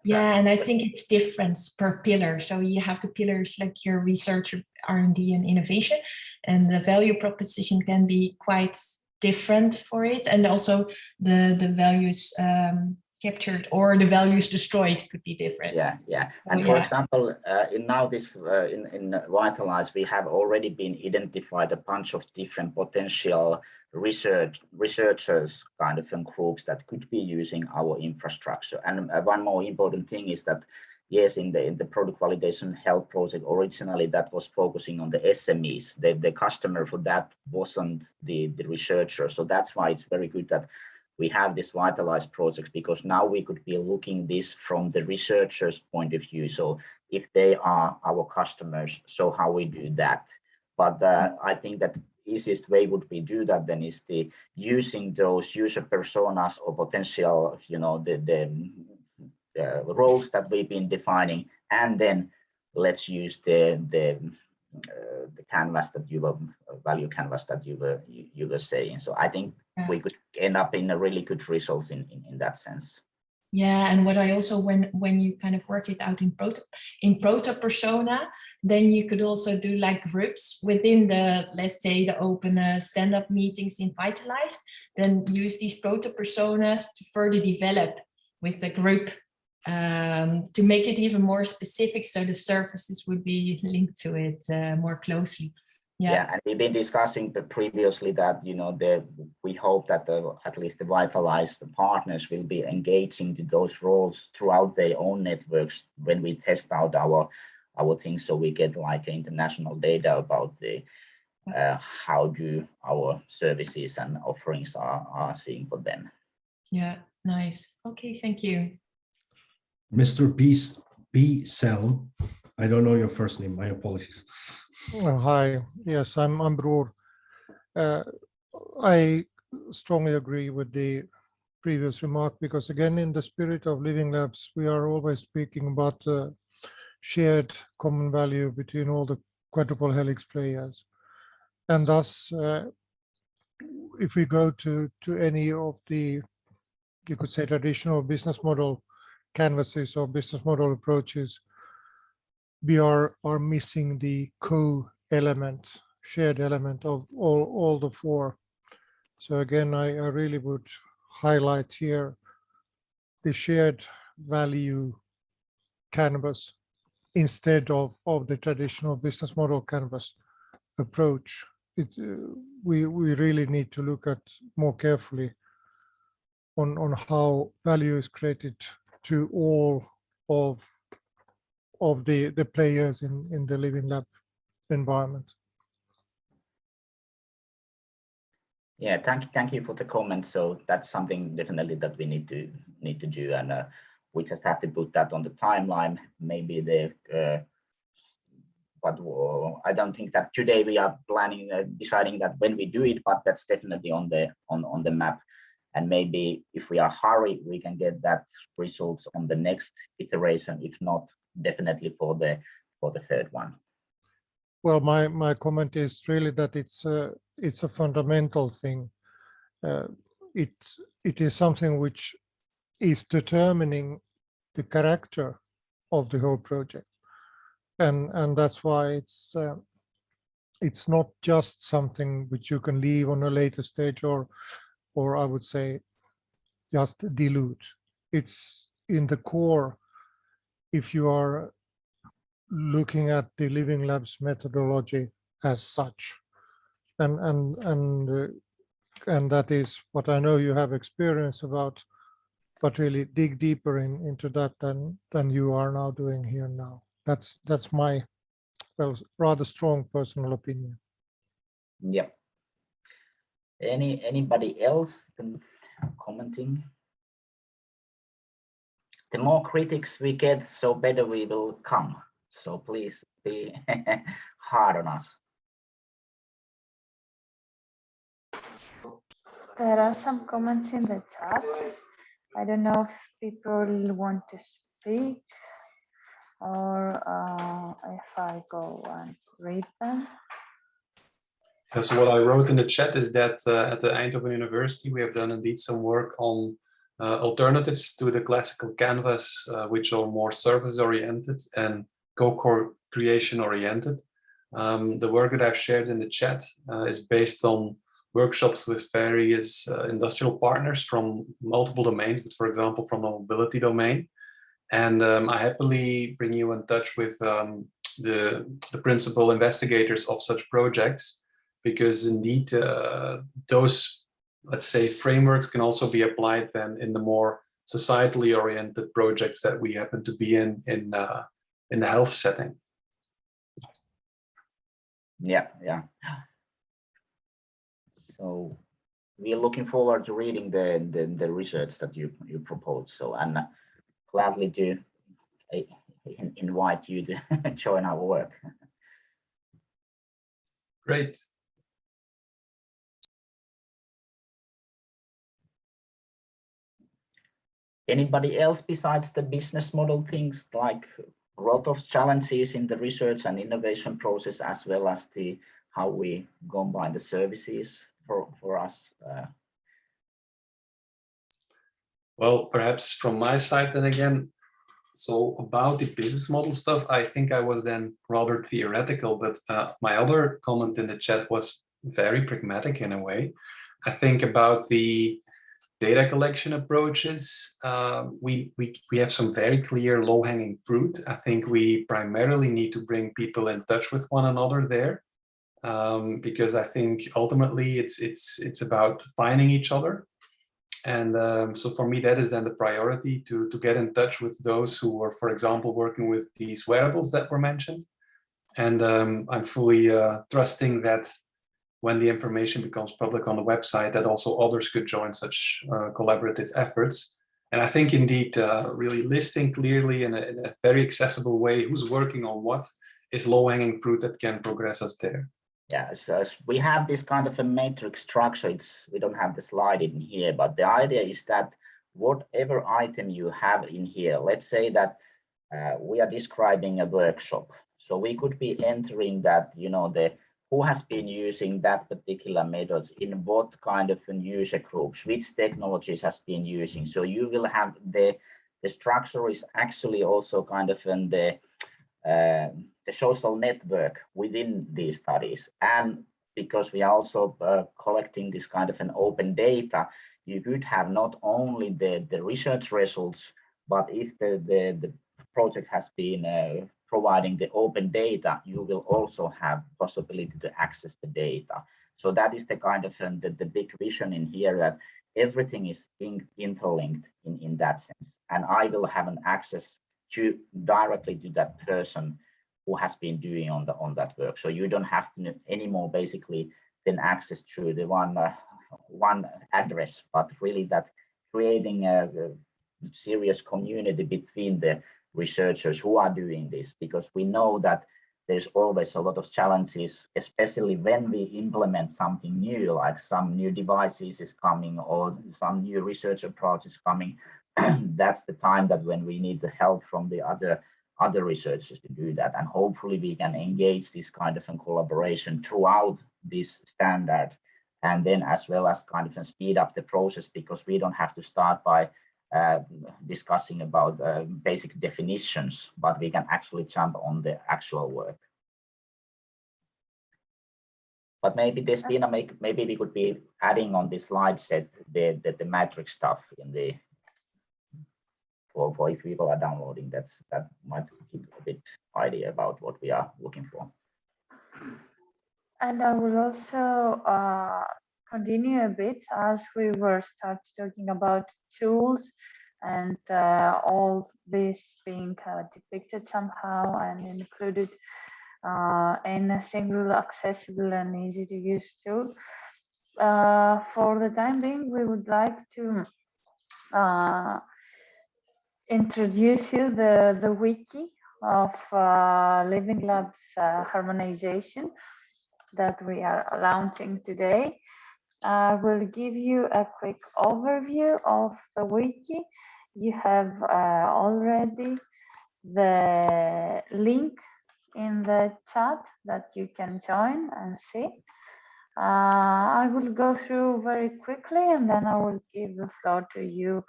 Yeah, and I think it's different per pillar. So you have the pillars like your research, R&D, and innovation, and the value proposition can be quite different for it, and also the values captured or the values destroyed could be different. Yeah. And for example, in VITALISE, we have already been identified a bunch of different potential researchers kind of groups that could be using our infrastructure. And one more important thing is that, yes, in the product validation health project, originally that was focusing on the SMEs. The customer for that wasn't the researcher. So that's why it's very good that we have this VITALISE project, because now we could be looking this from the researcher's point of view. So if they are our customers, so how we do that. But I think that easiest way would be do that then is the using those user personas or potential, you know, the roles that we've been defining, and then let's use the canvas that you were value canvas that you were saying. So I think we could end up in a really good results in that sense. Yeah, and what I also, when you kind of work it out in proto persona, then you could also do like groups within the, let's say, the open stand-up meetings in VITALISE, then use these proto personas to further develop with the group to make it even more specific, so the services would be linked to it more closely. Yeah, and we've been discussing previously that, you know, we hope that at least the VITALISE partners will be engaging to those roles throughout their own networks when we test out our things, so we get like international data about the how do our services and offerings are seeing for them. Yeah, nice. Okay, thank you. Mr. B. Selm, I don't know your first name, my apologies. Hi, yes, I'm Bror. I strongly agree with the previous remark, because again, in the spirit of Living Labs, we are always speaking about the shared common value between all the quadruple helix players. And thus, if we go to any of the, you could say, traditional business model canvases or business model approaches, we are missing the co-element, shared element of all the four. So again, I really would highlight here the shared value canvas instead of the traditional business model canvas approach. We really need to look at more carefully on how value is created to all of the players in the Living Lab environment. Yeah, thank you for the comment. So that's something definitely that we need to do, and we just have to put that on the timeline. Maybe but I don't think that today we are planning deciding that when we do it, but that's definitely on the map. And maybe if we are hurry, we can get that results on the next iteration. If not, definitely for the third one. Well, my comment is really that it's a fundamental thing. It is something which is determining the character of the whole project, and that's why it's not just something which you can leave on a later stage, or I would say just dilute. It's in the core. If you are looking at the Living Labs methodology as such, and that is what I know you have experience about, but really dig deeper into that than you are now doing here now. That's my, well, rather strong personal opinion. Yep. Anybody else commenting? The more critics we get, so better we will come. So please be hard on us. There are some comments in the chat. I don't know if people want to speak or if I go and read them. So what I wrote in the chat is that at the Eindhoven University, we have done indeed some work on alternatives to the classical canvas, which are more service-oriented and co-creation oriented. The work that I've shared in the chat is based on workshops with various industrial partners from multiple domains, but for example, from the mobility domain. And I happily bring you in touch with the principal investigators of such projects, because indeed those, let's say, frameworks can also be applied then in the more societally oriented projects that we happen to be in the health setting. Yeah. So we are looking forward to reading the research that you proposed. So, and gladly to invite you to join our work. Great. Anybody else besides the business model things, like a lot of challenges in the research and innovation process, as well as the how we combine the services for us? Well, perhaps from my side then again, so about the business model stuff, I think I was then rather theoretical, but my other comment in the chat was very pragmatic in a way. I think about the data collection approaches, we have some very clear low-hanging fruit. I think we primarily need to bring people in touch with one another there, because I think ultimately it's about finding each other. And so for me, that is then the priority, to get in touch with those who are, for example, working with these wearables that were mentioned. And I'm fully trusting that when the information becomes public on the website, that also others could join such collaborative efforts. And I think indeed, really listing clearly in a very accessible way who's working on what is low-hanging fruit that can progress us there. Yeah, so we have this kind of a matrix structure. We don't have the slide in here, but the idea is that whatever item you have in here, let's say that we are describing a workshop. So we could be entering that, you know, who has been using that particular methods in what kind of user groups, which technologies has been using. So you will have the structure is actually also kind of in the social network within these studies. And because we are also collecting this kind of an open data, you could have not only the research results, but if the project has been providing the open data, you will also have possibility to access the data. So that is the kind of the big vision in here, that everything is interlinked in that sense. And I will have an access directly to that person who has been doing on that work. So you don't have to anymore basically then access to the one address, but really that creating a serious community between the researchers who are doing this, because we know that there's always a lot of challenges, especially when we implement something new, like some new devices is coming or some new research approach is coming. That's the time that when we need the help from the other researchers to do that. And hopefully we can engage this kind of a collaboration throughout this standard, and then as well as kind of speed up the process, because we don't have to start by discussing about basic definitions, but we can actually jump on the actual work. But maybe Despoina, maybe we could be adding on this slide set the matrix stuff in the for if people are downloading, that might give a bit idea about what we are looking for. And I will also continue a bit as we were talking about tools and all this being depicted somehow and included in a single accessible and easy to use tool. For the time being, we would like to introduce you the wiki of Living Labs Harmonisation that we are launching today. I will give you a quick overview of the wiki. You have already the link in the chat that you can join and see. I will go through very quickly and then I will give the floor to you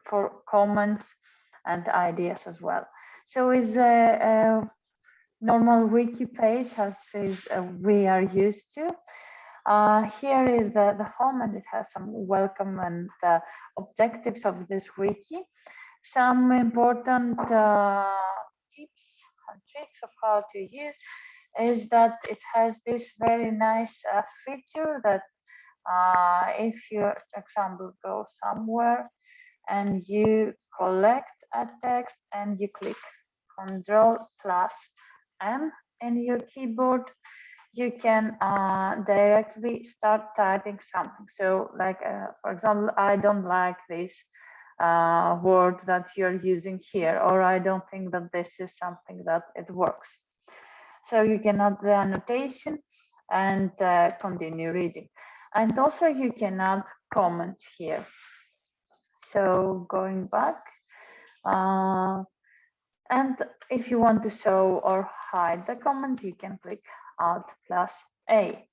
for comments and ideas as well. So is a normal wiki page as is we are used to. Here is the home, and it has some welcome and objectives of this wiki. Some important tips and tricks of how to use is that it has this very nice feature that if you, for example, go somewhere and you collect a text and you click Ctrl+N in your keyboard, you can directly start typing something. So like, for example, I don't like this word that you're using here, or I don't think that this is something that it works. So you can add the annotation and continue reading. And also you can add comments here. So going back, and if you want to show or hide the comments, you can click Alt+A.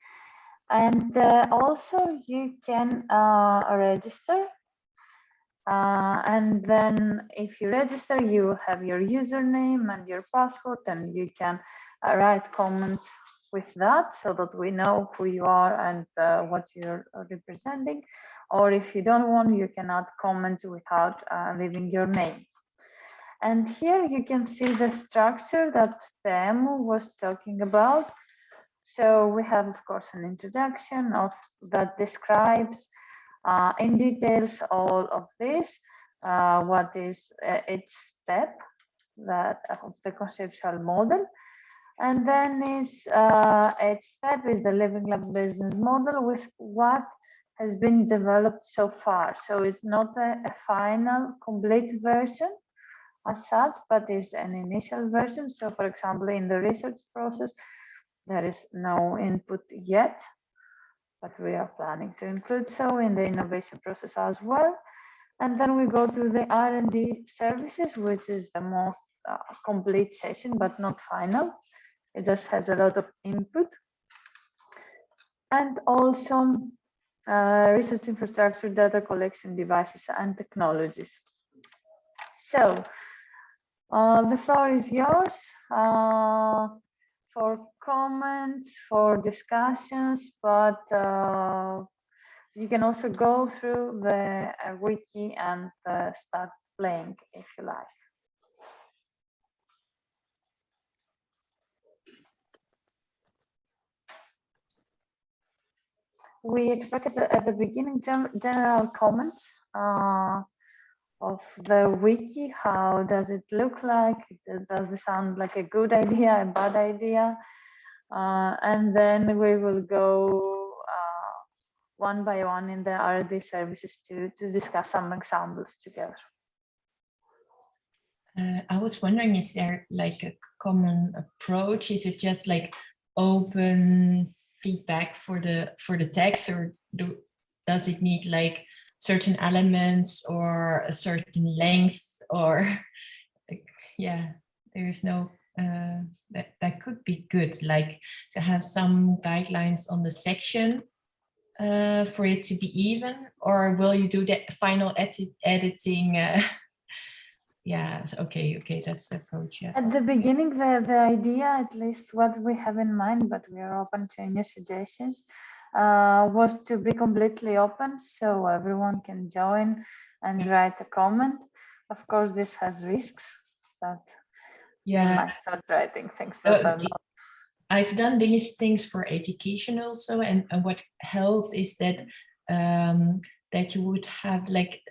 And also you can register. And then if you register, you have your username and your password, and you can write comments with that so that we know who you are and what you're representing. Or if you don't want, you can add comments without leaving your name. And here you can see the structure that Teemu was talking about. So we have, of course, an introduction that describes in details all of this, what is each step of the conceptual model. And then each step is the Living Lab business model with what has been developed so far. So it's not a final complete version as such, but is an initial version. So for example, in the research process, there is no input yet, but we are planning to include so in the innovation process as well. And then we go to the R&D services, which is the most complete session, but not final. It just has a lot of input. And also research infrastructure, data collection devices and technologies. So the floor is yours for comments, for discussions, but you can also go through the wiki and start playing if you like. We expect at the beginning general comments of the wiki. How does it look like? Does it sound like a good idea, a bad idea? And then we will go one by one in the R&D services to discuss some examples together. I was wondering, is there like a common approach? Is it just like open feedback for the text, or does it need like certain elements or a certain length, or yeah, there's no that could be good, like to have some guidelines on the section for it to be even, or will you do the final editing? Yeah, okay, that's the approach. Yeah. At the beginning, the idea, at least what we have in mind, but we are open to new suggestions, was to be completely open so everyone can join and write a comment. Of course, this has risks that they might start writing things that are not. I've done these things for education also, and what helped is that that you would have like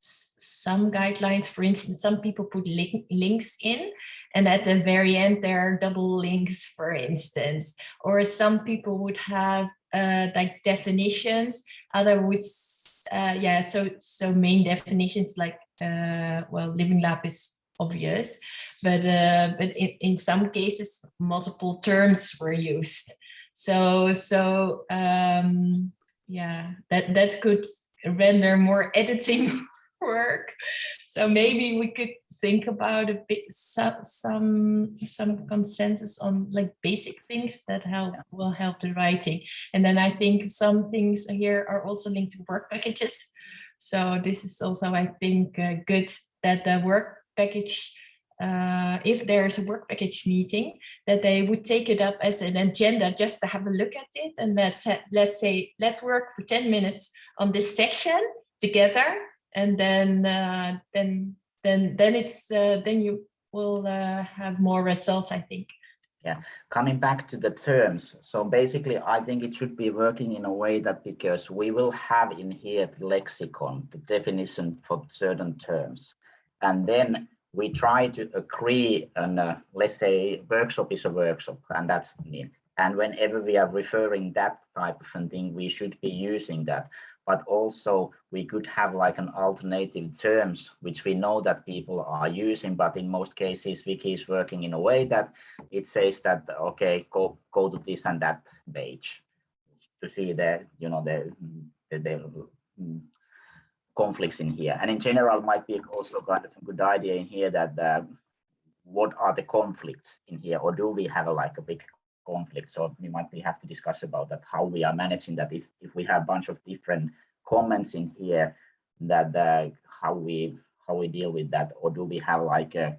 some guidelines. For instance, some people put links in, and at the very end there are double links, for instance. Or some people would have like definitions. Other would, so main definitions like well, Living Lab is obvious, but in some cases multiple terms were used. So yeah, that could render more editing work. So maybe we could think about a bit some consensus on like basic things that will help the writing. And then I think some things here are also linked to work packages. So this is also, I think, good that the work package, if there's a work package meeting, that they would take it up as an agenda just to have a look at it. And let's say, let's work for 10 minutes on this section together. And then you will have more results, I think. Yeah, coming back to the terms. So basically, I think it should be working in a way that, because we will have in here the lexicon, the definition for certain terms. And then we try to agree on, let's say, workshop is a workshop, and that's it. And whenever we are referring that type of thing, we should be using that. But also we could have like an alternative terms, which we know that people are using, but in most cases, Wiki is working in a way that it says that, okay, go to this and that page to see the, conflicts in here. And in general, might be also kind of a good idea in here that what are the conflicts in here, or do we have a big conflict? So we might have to discuss about that, how we are managing that. If we have a bunch of different comments in here, that how we deal with that, or do we have like a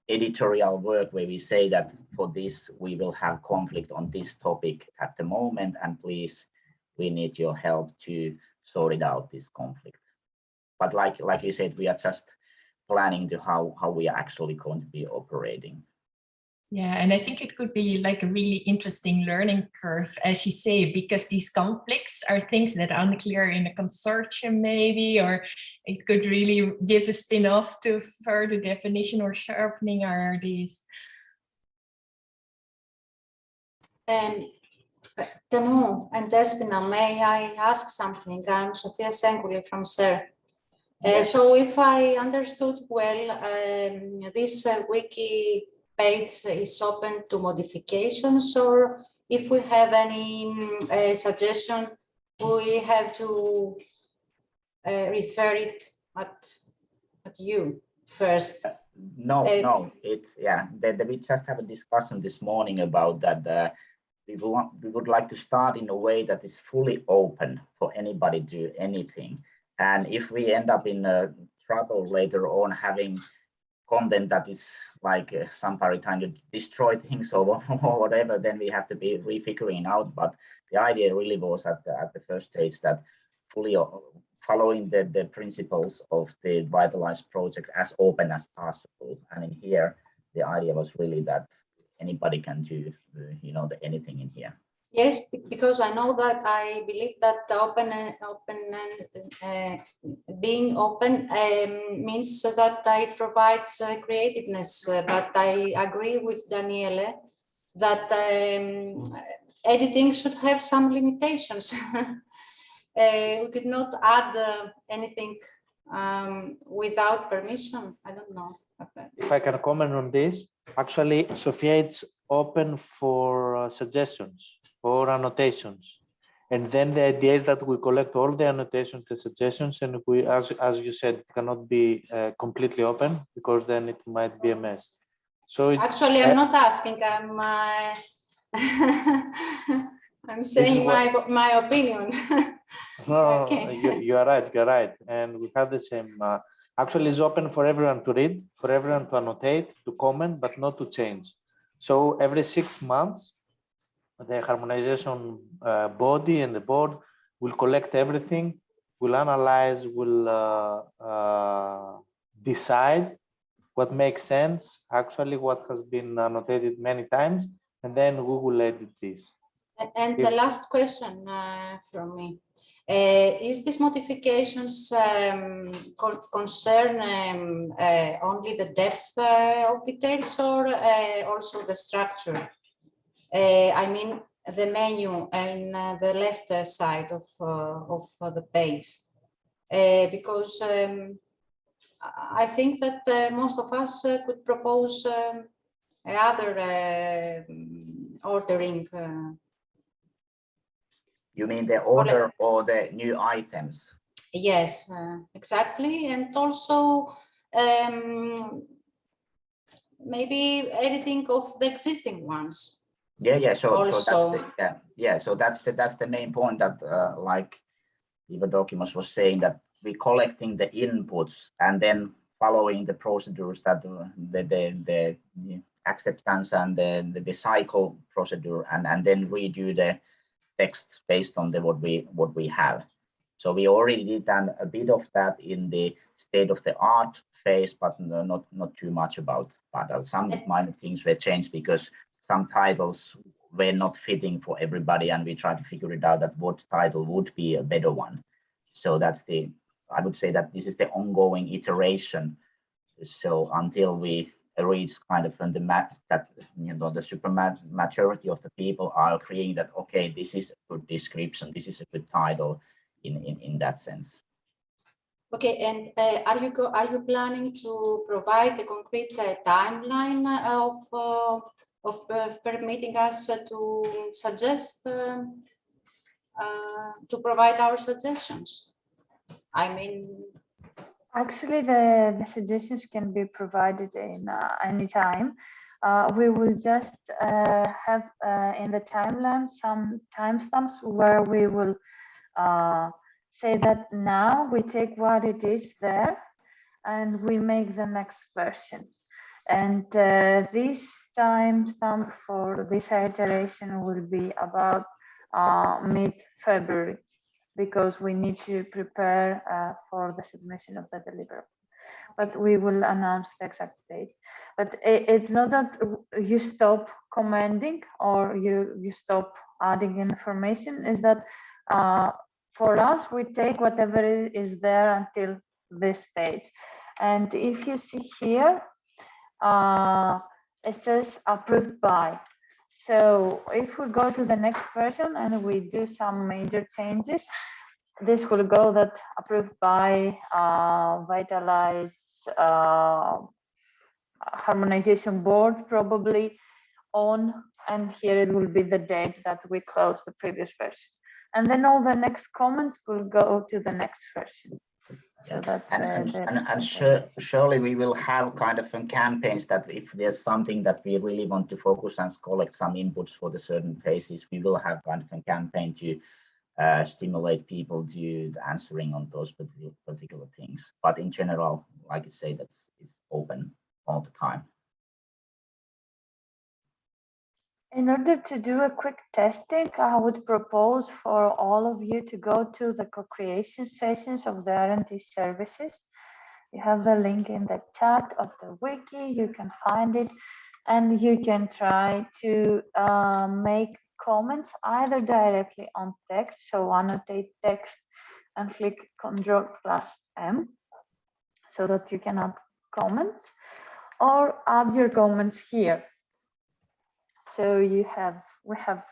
editorial work where we say that for this we will have conflict on this topic at the moment, and please, we need your help to sort it out, this conflict. But like you said, we are just planning to how we are actually going to be operating. Yeah, and I think it could be like a really interesting learning curve, as you say, because these conflicts are things that are unclear in a consortium maybe, or it could really give a spin-off to further definition or sharpening our ideas. Temu and Despoina, may I ask something? I'm Sofia Senguli from Servais. So if I understood well, this wiki page is open to modifications, or if we have any suggestion, we have to refer it at you first. No, it's we just have a discussion this morning about that. We would like to start in a way that is fully open for anybody to do anything. And if we end up in trouble later on having content that is like somebody trying to destroy things or whatever, then we have to be refiguring out. But the idea really was at the first stage that fully following the principles of the VITALISE project as open as possible. And in here, the idea was really that anybody can do, anything in here. Yes, because I know that I believe that being open means that it provides creativeness. But I agree with Daniele that editing should have some limitations. We could not add anything without permission. I don't know. If I can comment on this, actually, Sophia, it's open for suggestions or annotations. And then the idea is that we collect all the annotations, the suggestions, and we, as you said, it cannot be completely open because then it might be a mess. So actually, I'm not asking. I'm saying my opinion. No, okay. you are right. You're right, and we have the same. Actually, it's open for everyone to read, for everyone to annotate, to comment, but not to change. So every 6 months, the harmonization body and the board will collect everything, will analyze, will decide what makes sense, actually what has been annotated many times, and then we will edit this. And the last question from me. Is these modifications concern only the depth of details or also the structure? I mean, the menu and the left side of the page, because I think that most of us could propose other ordering. You mean the order or the new items? Yes, exactly. And also maybe editing of the existing ones. Yeah. So that's the main point that like Evdokimos was saying, that we're collecting the inputs and then following the procedures that the acceptance and the cycle procedure, and then redo the text based on what we have. So we already did a bit of that in the state of the art phase, but not too much about. But some minor things were changed because some titles were not fitting for everybody, and we tried to figure it out that what title would be a better one. So that's I would say that this is the ongoing iteration. So until we reach kind of the map that the super majority of the people are agreeing that okay, this is a good description, this is a good title in that sense. Okay, and are you planning to provide a concrete timeline of permitting us to suggest to provide our suggestions? I mean, actually, the suggestions can be provided in any time. We will just have in the timeline some timestamps where we will say that now we take what it is there and we make the next version. And this timestamp for this iteration will be about mid-February, because we need to prepare for the submission of the deliverable. But we will announce the exact date. But it's not that you stop commenting or you stop adding information, is that for us, we take whatever is there until this stage. And if you see here, it says approved by. So if we go to the next version and we do some major changes, this will go that approved by VITALISE Harmonization Board probably on, and here it will be the date that we close the previous version. And then all the next comments will go to the next version. So that's surely we will have kind of campaigns that if there's something that we really want to focus and collect some inputs for the certain phases, we will have kind of a campaign to stimulate people to answering on those particular things. But in general, like I say, it's open all the time. In order to do a quick testing, I would propose for all of you to go to the co-creation sessions of the R&D services. You have the link in the chat of the wiki, you can find it, and you can try to make comments either directly on text, so annotate text and click Ctrl+M so that you can add comments, or add your comments here. So we have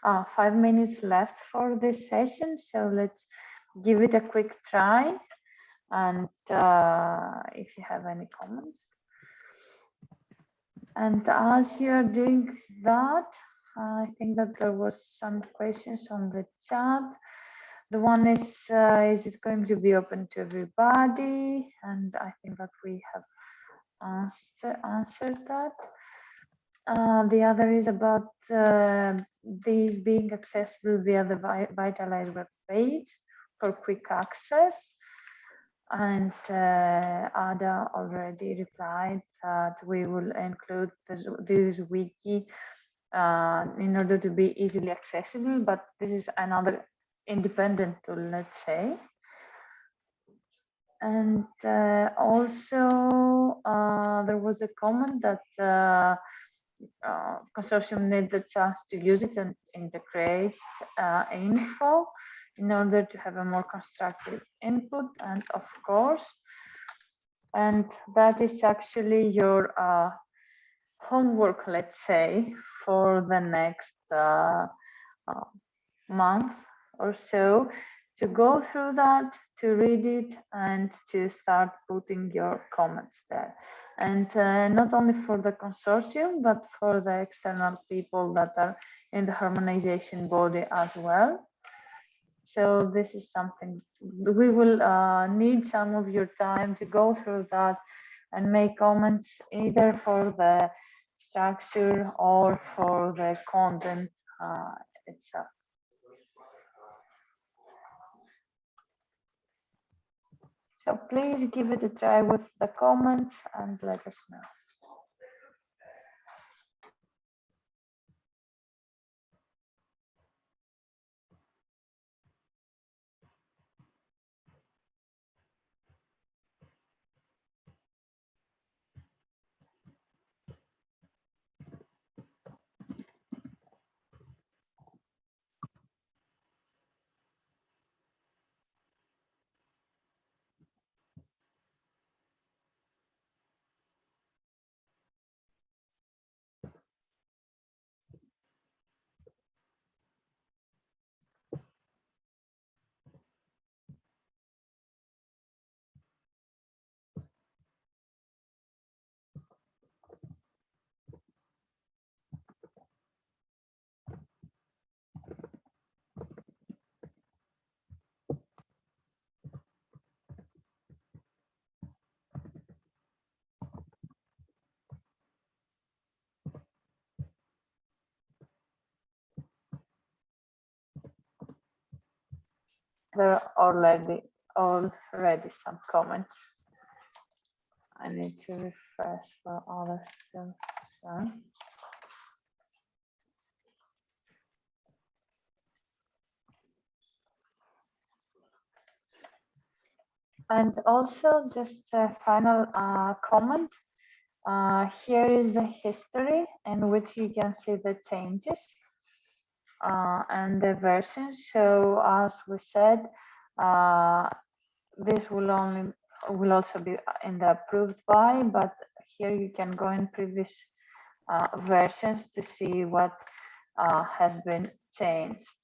5 minutes left for this session, so let's give it a quick try, and if you have any comments. And as you're doing that, I think that there was some questions on the chat. The one is it going to be open to everybody? And I think that we have answered that. The other is about these being accessible via the VITALISE web page for quick access. And Ada already replied that we will include this wiki in order to be easily accessible, but this is another independent tool, let's say. And also there was a comment that consortium need the chance to use it and integrate info in order to have a more constructive input, and of course, and that is actually your homework, let's say, for the next month or so, to go through that, to read it, and to start putting your comments there. And not only for the consortium, but for the external people that are in the harmonization body as well. So this is something we will need some of your time to go through that and make comments either for the structure or for the content itself. So please give it a try with the comments and let us know. There are already some comments. I need to refresh for others to show. And also just a final comment. Here is the history in which you can see the changes and the versions. So as we said, this will also be in the approved by, but here you can go in previous versions to see what has been changed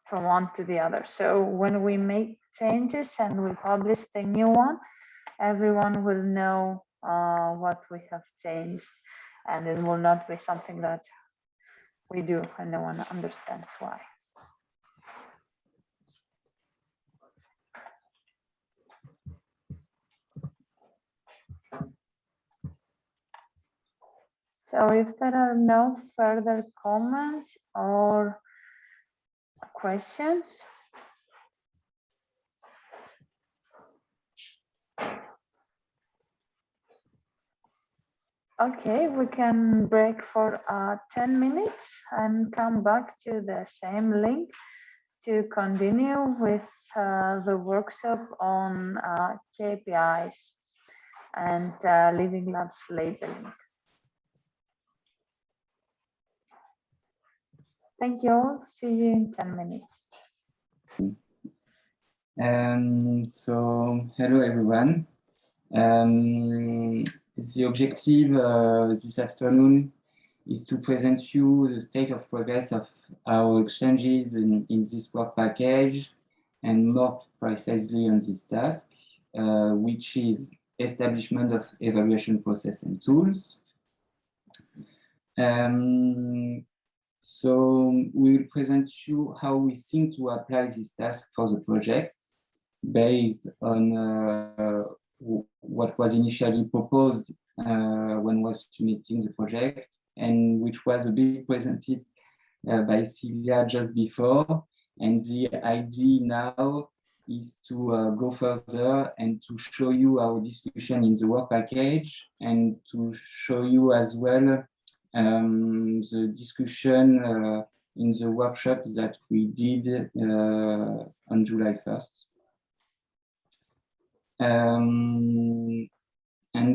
from one to the other. So when we make changes and we publish the new one, everyone will know what we have changed, and it will not be something that we do and no one understands why. So if there are no further comments or questions, okay, we can break for 10 minutes and come back to the same link to continue with the workshop on KPIs and Living Labs labeling. Thank you all. See you in 10 minutes. So, hello everyone. The objective this afternoon is to present you the state of progress of our exchanges in this work package, and more precisely on this task, which is establishment of evaluation process and tools. So we will present you how we think to apply this task for the project based on what was initially proposed when was submitting the project, and which was a bit presented by Celia just before. And the idea now is to go further and to show you our discussion in the work package, and to show you as well the discussion in the workshop that we did on July 1st. And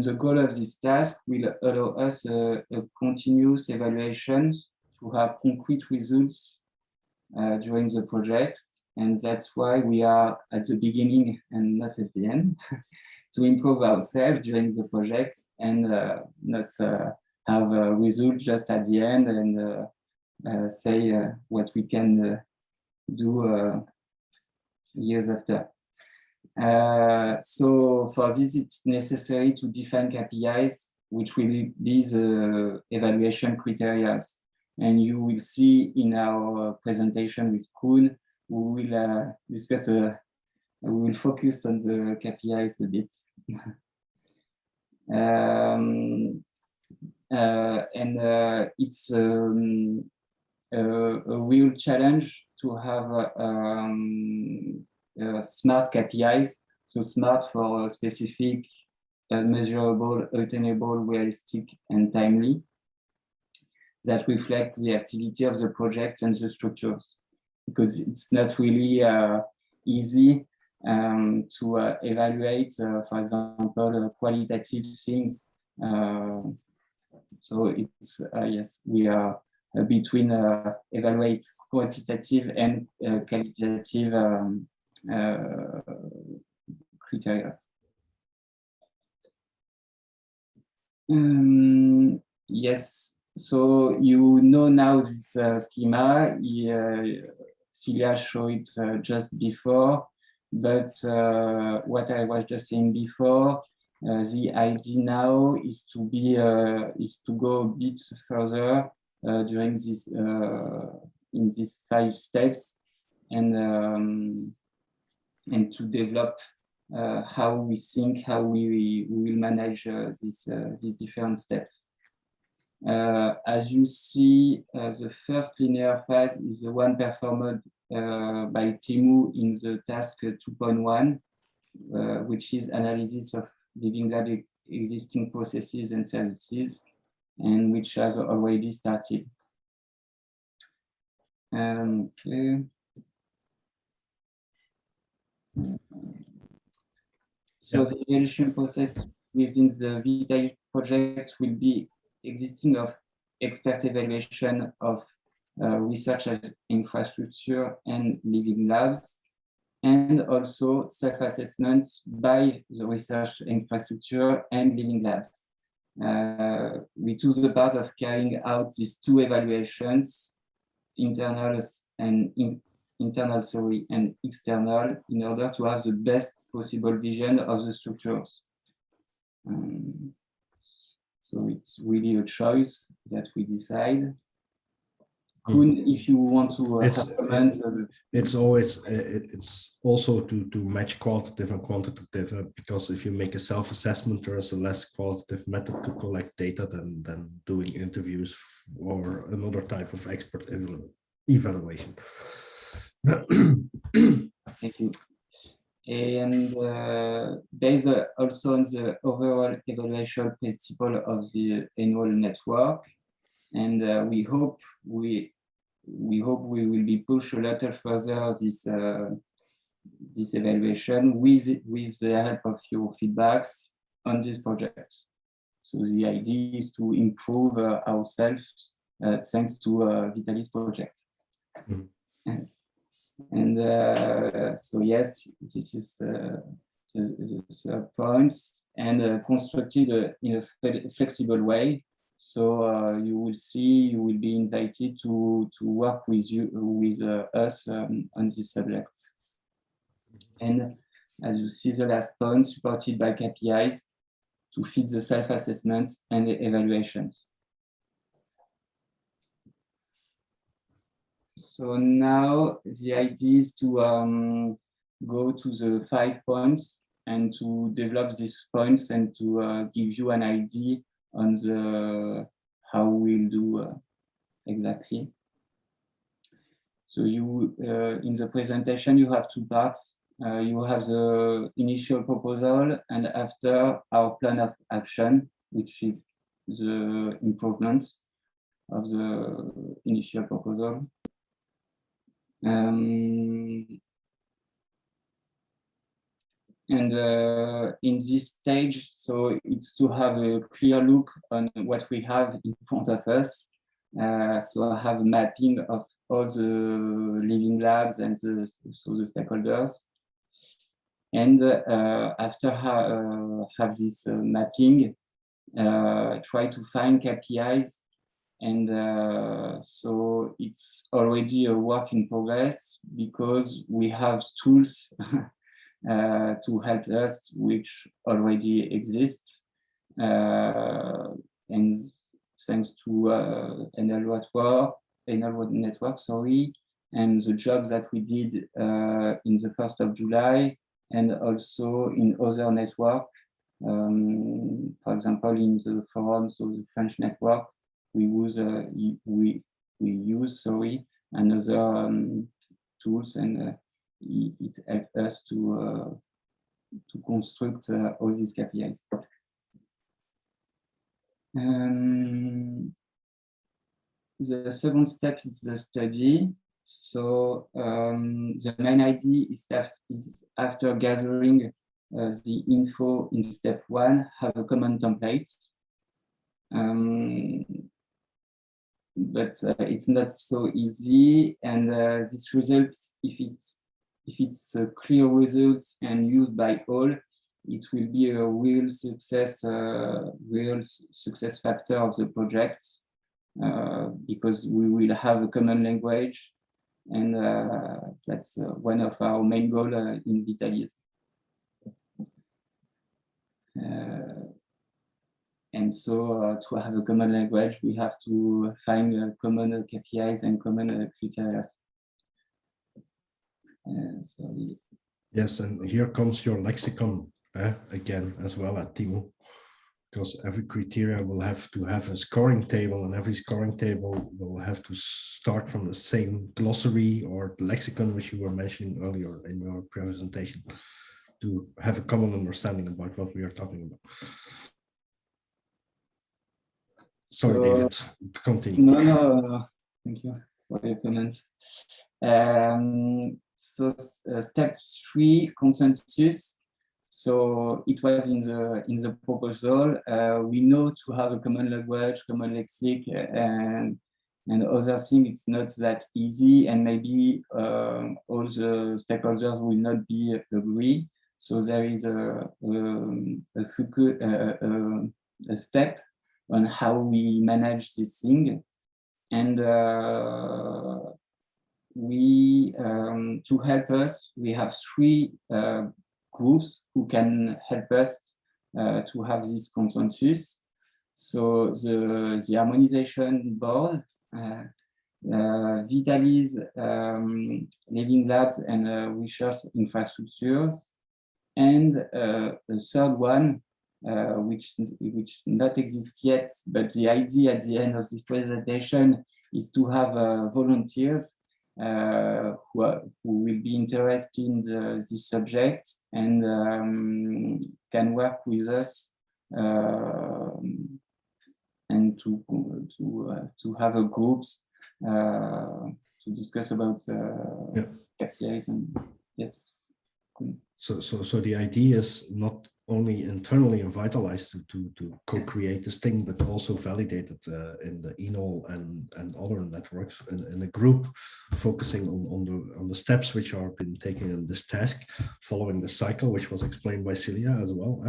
the goal of this task will allow us a continuous evaluation to have concrete results during the project, and that's why we are at the beginning and not at the end, to improve ourselves during the project and not have a result just at the end and say what we can do years after. So for this, it's necessary to define KPIs, which will be the evaluation criteria. And you will see in our presentation with Koen, we will discuss, we will focus on the KPIs a bit. It's a real challenge to have smart KPIs, so smart for specific, measurable, attainable, realistic, and timely, that reflect the activity of the project and the structures, because it's not really easy to evaluate, for example, qualitative things. So it's, yes, we are between evaluate quantitative and qualitative criteria. Yes, so you know now this schema. Celia showed it just before, but what I was just saying before, the idea now is to be is to go a bit further during this in these 5 steps, and to develop how we think, how we will manage these different steps. As you see, the first linear path is the one performed by Timu in the task 2.1, which is analysis of living lab existing processes and services, and which has already started. Okay. So the evaluation process within the VITALISE project will be existing of expert evaluation of research infrastructure and living labs, and also self-assessment by the research infrastructure and living labs. We took the part of carrying out these two evaluations, internal and external, in order to have the best possible vision of the structures. So it's really a choice that we decide. Koen, if you want to comment. It's always, it's also to match qualitative and quantitative, because if you make a self-assessment, there is a less qualitative method to collect data than doing interviews or another type of expert evaluation. Thank you. And based also on the overall evaluation principle of the ENoLL network, and we hope we will be pushed a little further this this evaluation with the help of your feedbacks on this project. So the idea is to improve ourselves thanks to VITALISE project. Mm. And so yes, this is the points, and constructed in a flexible way. So you will see, you will be invited to work with us on this subject. And as you see, the last point, supported by KPIs to fit the self-assessment and the evaluations. So now the idea is to go to the 5 points and to develop these points and to give you an idea on the how we'll do exactly. So you in the presentation you have 2 parts. You have the initial proposal, and after our plan of action, which is the improvements of the initial proposal. And in this stage, so it's to have a clear look on what we have in front of us. So I have a mapping of all the living labs and the stakeholders. And after have this mapping, try to find KPIs. And so it's already a work in progress, because we have tools to help us, which already exists. And thanks to ENoLL network, sorry, and the job that we did in the 1st of July, and also in other network. For example, in the forum, so the French network, we use another tools, and it helps us to construct all these KPIs. The second step is the study. So the main idea is that after gathering the info in step 1, have a common template. But it's not so easy, and this results, if it's a clear result and used by all, it will be a real success factor of the project, because we will have a common language, and that's one of our main goals in VITALISE. And so to have a common language, we have to find common KPIs and common criteria. Yes, and here comes your lexicon again as well at Timo, because every criteria will have to have a scoring table, and every scoring table will have to start from the same glossary or lexicon, which you were mentioning earlier in your presentation, to have a common understanding about what we are talking about. Sorry, David, continue. No, thank you for your comments. So step 3, consensus. So it was in the proposal. We know to have a common language, common lexic, and other things. It's not that easy, and maybe all the stakeholders will not be agree. So there is a step on how we manage this thing, and we to help us, we have 3 groups who can help us to have this consensus. So the harmonization board, VITALISE Living Labs and research infrastructures, and a third one, which not exists yet, but the idea at the end of this presentation is to have volunteers who will be interested in this subject and can work with us and to have a groups to discuss about KPIs and yes. So the idea is not only internally in VITALISE to co-create this thing, but also validate it in the ENoLL and other networks in a group, focusing on the steps which are been taken in this task, following the cycle, which was explained by Celia as well.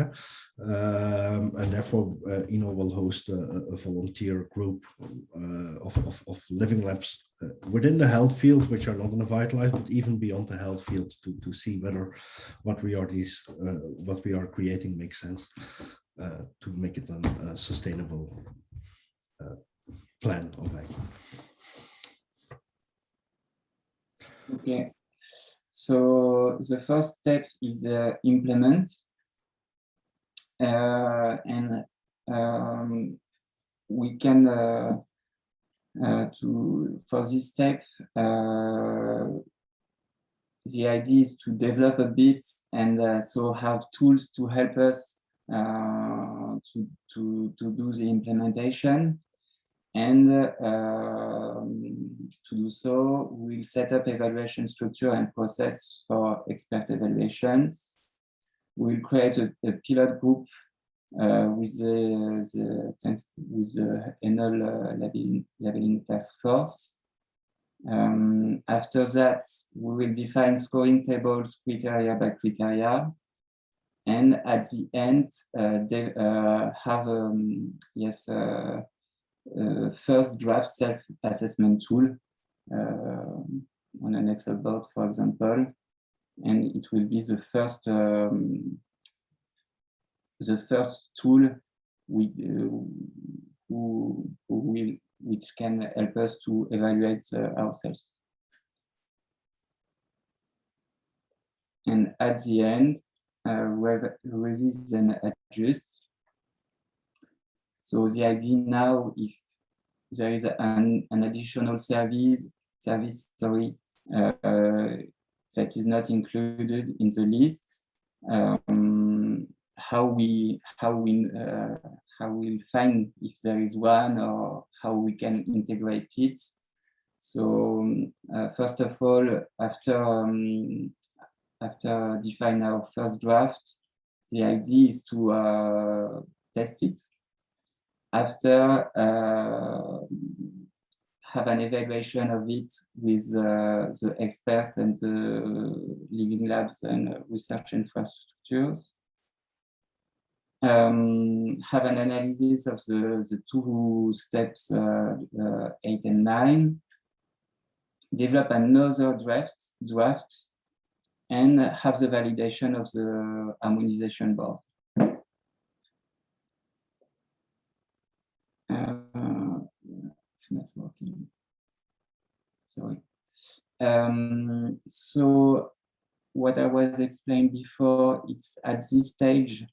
And therefore, ENoLL will host a volunteer group of living labs within the health field, which are not in the VITALISE, but even beyond the health field, to see whether what we are creating makes sense to make it a sustainable plan of action. Okay, so the first step is implement, and we can for this step, the idea is to develop a bit and so have tools to help us to do the implementation. And to do so, we'll set up evaluation structure and process for expert evaluations. We'll create a pilot group with the ENoLL labeling task force. After that, we will define scoring tables, criteria by criteria, and at the end, they have first draft self-assessment tool on an Excel board, for example, and it will be the first tool which can help us to evaluate ourselves. And at the end, revise and adjust. So the idea now, if there is an additional service that is not included in the list, how we'll find if there is one or how we can integrate it. So first of all, after define our first draft, the idea is to test it. After have an evaluation of it with the experts and the living labs and research infrastructures. Have an analysis of the 2 steps 8 and 9. Develop another draft and have the validation of the harmonization board. It's not working. Sorry. So what I was explaining before, it's at this stage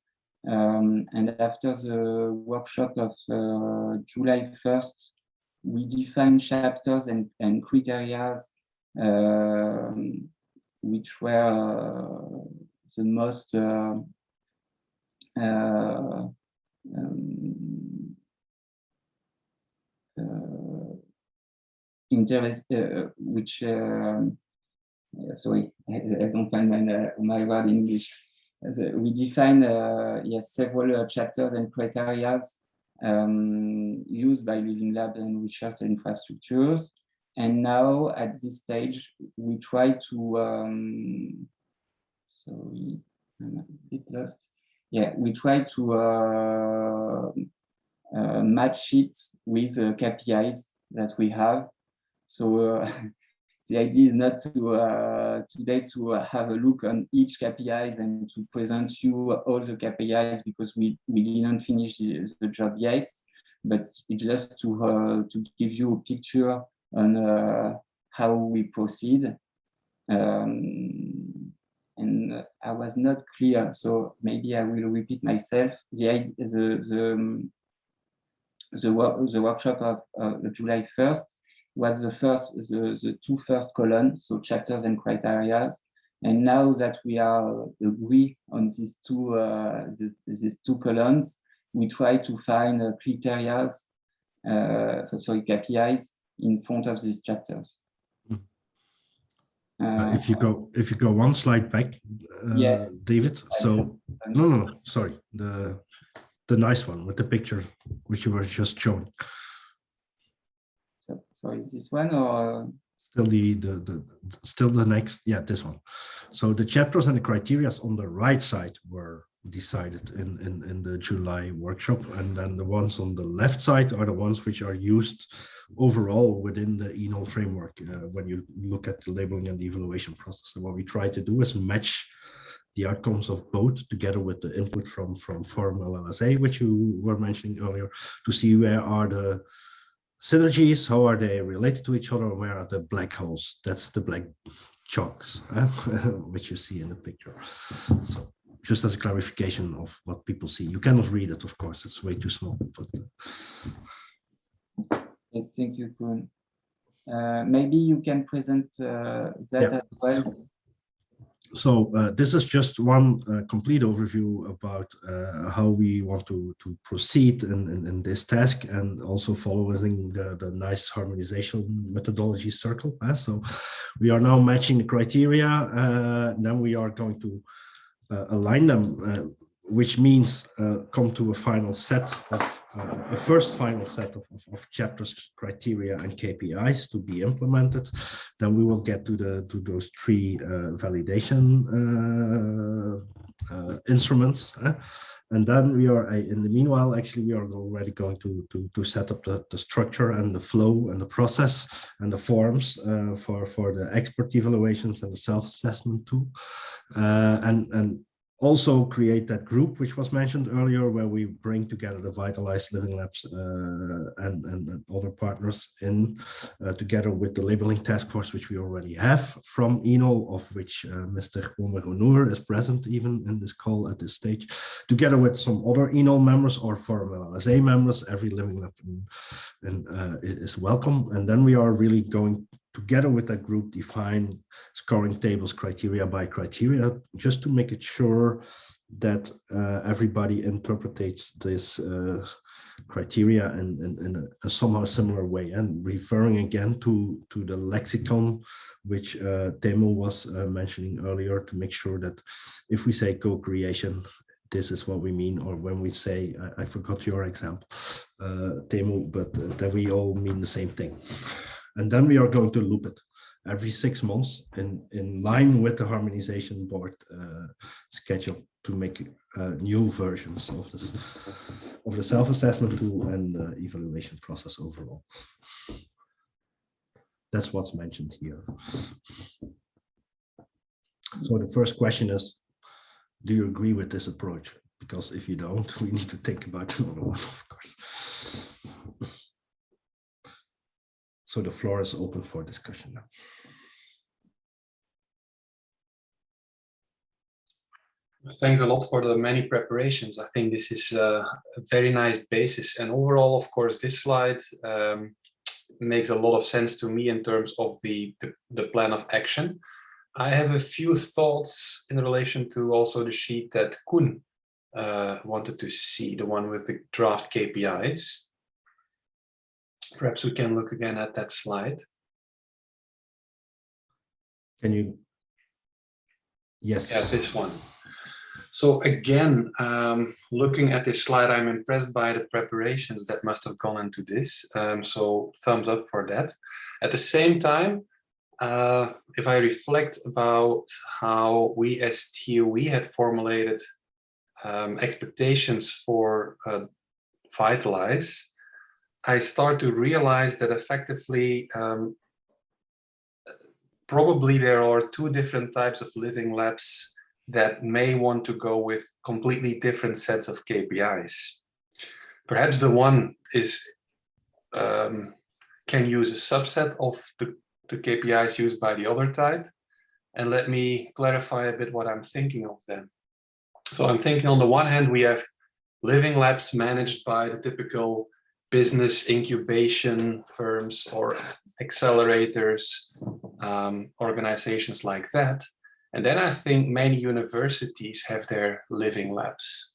And after the workshop of July 1st, we defined chapters and criteria which were the most interest, which sorry, I don't find my word in English. We define yes, several chapters and criteria used by Living Lab and research infrastructures. And now at this stage, we try to, sorry, I'm a bit lost. Yeah, we try to match it with KPIs that we have. So the idea is not to today to have a look on each KPIs and to present you all the KPIs because we didn't finish the job yet, but it's just to give you a picture on how we proceed. And I was not clear, so maybe I will repeat myself. The workshop of July 1st was the two first columns, so chapters and criteria. And now that we are agree on these two columns, we try to find criteria, KPIs in front of these chapters. If you go one slide back, yes, David. So no, sorry, the nice one with the picture which you were just showing. So is this one or still the next? Yeah, this one. So the chapters and the criteria on the right side were decided in the July workshop, and then the ones on the left side are the ones which are used overall within the ENoLL framework when you look at the labeling and the evaluation process. And what we try to do is match the outcomes of both together with the input from Forum LLSA, which you were mentioning earlier, to see where are the synergies, how are they related to each other, and where are the black holes. That's the black chunks, which you see in the picture. So just as a clarification of what people see. You cannot read it, of course, it's way too small. But yes, thank you, Koen. Maybe you can present that as well. So this is just one complete overview about how we want to proceed in this task, and also following the nice harmonization methodology circle. So we are now matching the criteria, then we are going to align them, which means come to a final set of a first final set of chapters, criteria, and KPIs to be implemented. Then we will get to those three validation instruments, and then we are in the meanwhile. Actually, we are already going to set up the structure and the flow and the process and the forms for the expert evaluations and the self-assessment too, and also create that group which was mentioned earlier, where we bring together the VITALISE Living Labs and other partners in together with the labeling task force, which we already have from ENoLL, of which Mr. Omer Onur is present even in this call at this stage, together with some other ENoLL members or Forum LLSA members. Every Living Lab is welcome. And then we are really going together with that group define scoring tables criteria by criteria, just to make it sure that everybody interprets this criteria in a somehow similar way, and referring again to the lexicon which Temo was mentioning earlier, to make sure that if we say co-creation, this is what we mean, or when we say, I forgot your example, Temo, but that we all mean the same thing. And then we are going to loop it every 6 months in line with the harmonization board schedule to make new versions of this, of the self-assessment tool and the evaluation process overall. That's what's mentioned here. So the first question is, do you agree with this approach? Because if you don't, we need to think about another one, of course. So the floor is open for discussion now. Thanks a lot for the many preparations. I think this is a very nice basis. And overall, of course, this slide makes a lot of sense to me in terms of the plan of action. I have a few thoughts in relation to also the sheet that Koen wanted to see, the one with the draft KPIs. Perhaps we can look again at that slide. Can you? Yes. Yeah, this one. So again, looking at this slide, I'm impressed by the preparations that must have gone into this. So thumbs up for that. At the same time, if I reflect about how we as TUE had formulated expectations for VITALISE, I start to realize that effectively, probably there are two different types of living labs that may want to go with completely different sets of KPIs. Perhaps the one is can use a subset of the KPIs used by the other type. And let me clarify a bit what I'm thinking of then. So I'm thinking on the one hand, we have living labs managed by the typical business incubation firms or accelerators, organizations like that. And then I think many universities have their living labs.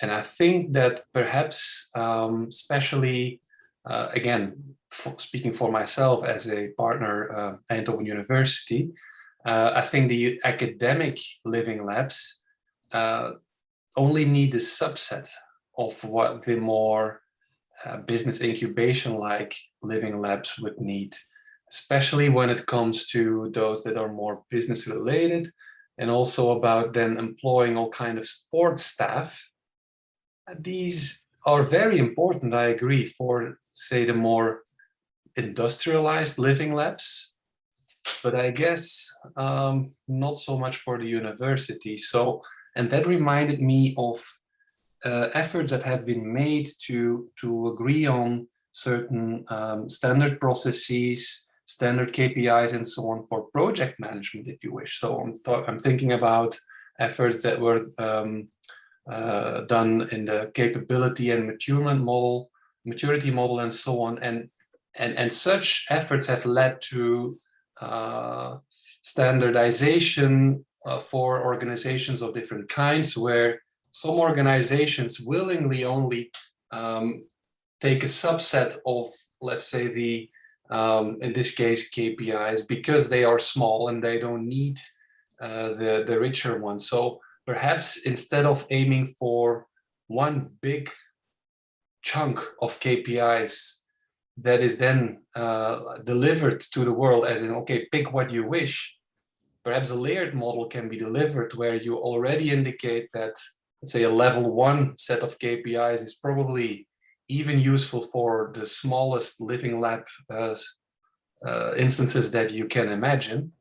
And I think that perhaps, especially, again, speaking for myself as a partner at Eindhoven University, I think the academic living labs only need a subset of what the more business incubation-like living labs would need, especially when it comes to those that are more business related, and also about then employing all kind of support staff. These are very important, I agree, for, say, the more industrialized living labs, but I guess not so much for the university. So, and that reminded me of efforts that have been made to agree on certain standard processes, standard KPIs, and so on for project management, if you wish. So I'm thinking about efforts that were done in the capability and maturity model, and so on. And such efforts have led to standardization for organizations of different kinds, where some organizations willingly only take a subset of, let's say, the in this case KPIs, because they are small and they don't need the richer ones. So perhaps instead of aiming for one big chunk of KPIs that is then delivered to the world as in, okay, pick what you wish, perhaps a layered model can be delivered where you already indicate that, let's say, a level 1 set of KPIs is probably even useful for the smallest living lab instances that you can imagine,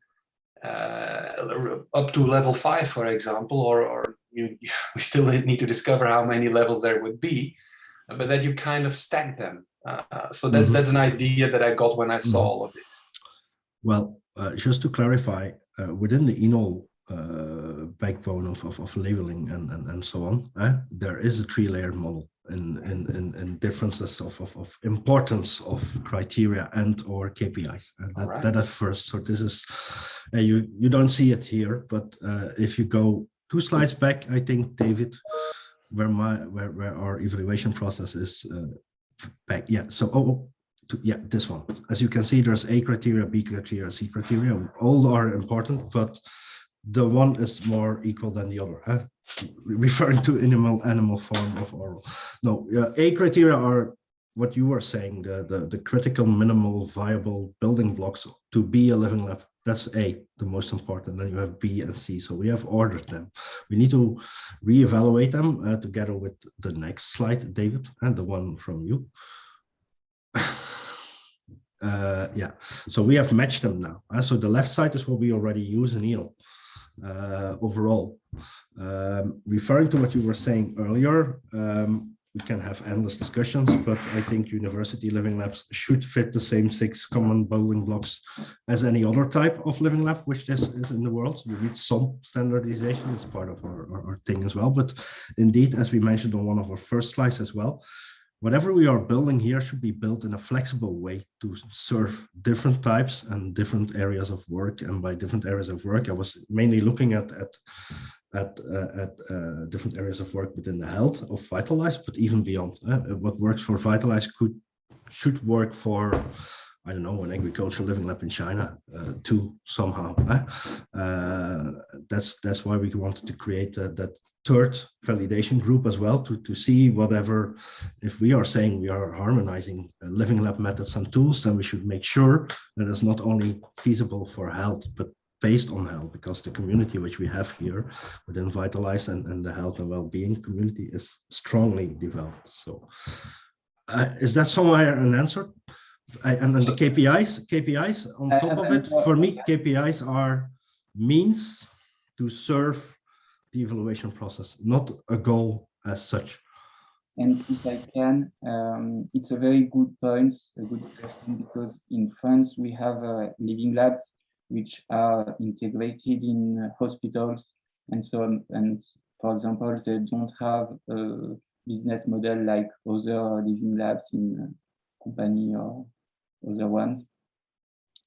up to level 5, for example, or we still need to discover how many levels there would be, but that you kind of stack them. So that's an idea that I got when I saw all of this. Well, just to clarify, within the ENoLL backbone of labeling and so on, there is a 3-layered model in differences of importance of criteria and or KPIs. That at first. So this is you don't see it here, but if you go 2 slides back, I think, David, where our evaluation process is back. Yeah. So yeah, this one. As you can see, there's A criteria, B criteria, C criteria. All are important, but the one is more equal than the other. Referring to animal form of oral. No, A criteria are what you were saying, the critical minimal viable building blocks to be a living lab. That's A, the most important. Then you have B and C. So we have ordered them. We need to reevaluate them together with the next slide, David, and the one from you. Yeah, so we have matched them now. So the left side is what we already use in ENoLL. Overall, referring to what you were saying earlier, we can have endless discussions, but I think university living labs should fit the same 6 common building blocks as any other type of living lab, which this is in the world. You need some standardization, it's part of our thing as well. But indeed, as we mentioned on one of our first slides as well, whatever we are building here should be built in a flexible way to serve different types and different areas of work. And by different areas of work, I was mainly looking at different areas of work within the health of VITALISE, but even beyond. What works for VITALISE should work for, I don't know, an agricultural living lab in China too somehow. That's why we wanted to create that third validation group as well, to see whatever, if we are saying we are harmonizing living lab methods and tools, then we should make sure that it's not only feasible for health, but based on health, because the community which we have here within VITALISE and the health and well-being community is strongly developed. So is that somewhere an answer? And then the KPIs on top of it, for me, KPIs are means to serve the evaluation process, not a goal as such. And if I can, it's a very good point, a good question, because in France we have living labs which are integrated in hospitals and so on. And for example, they don't have a business model like other living labs in company or other ones.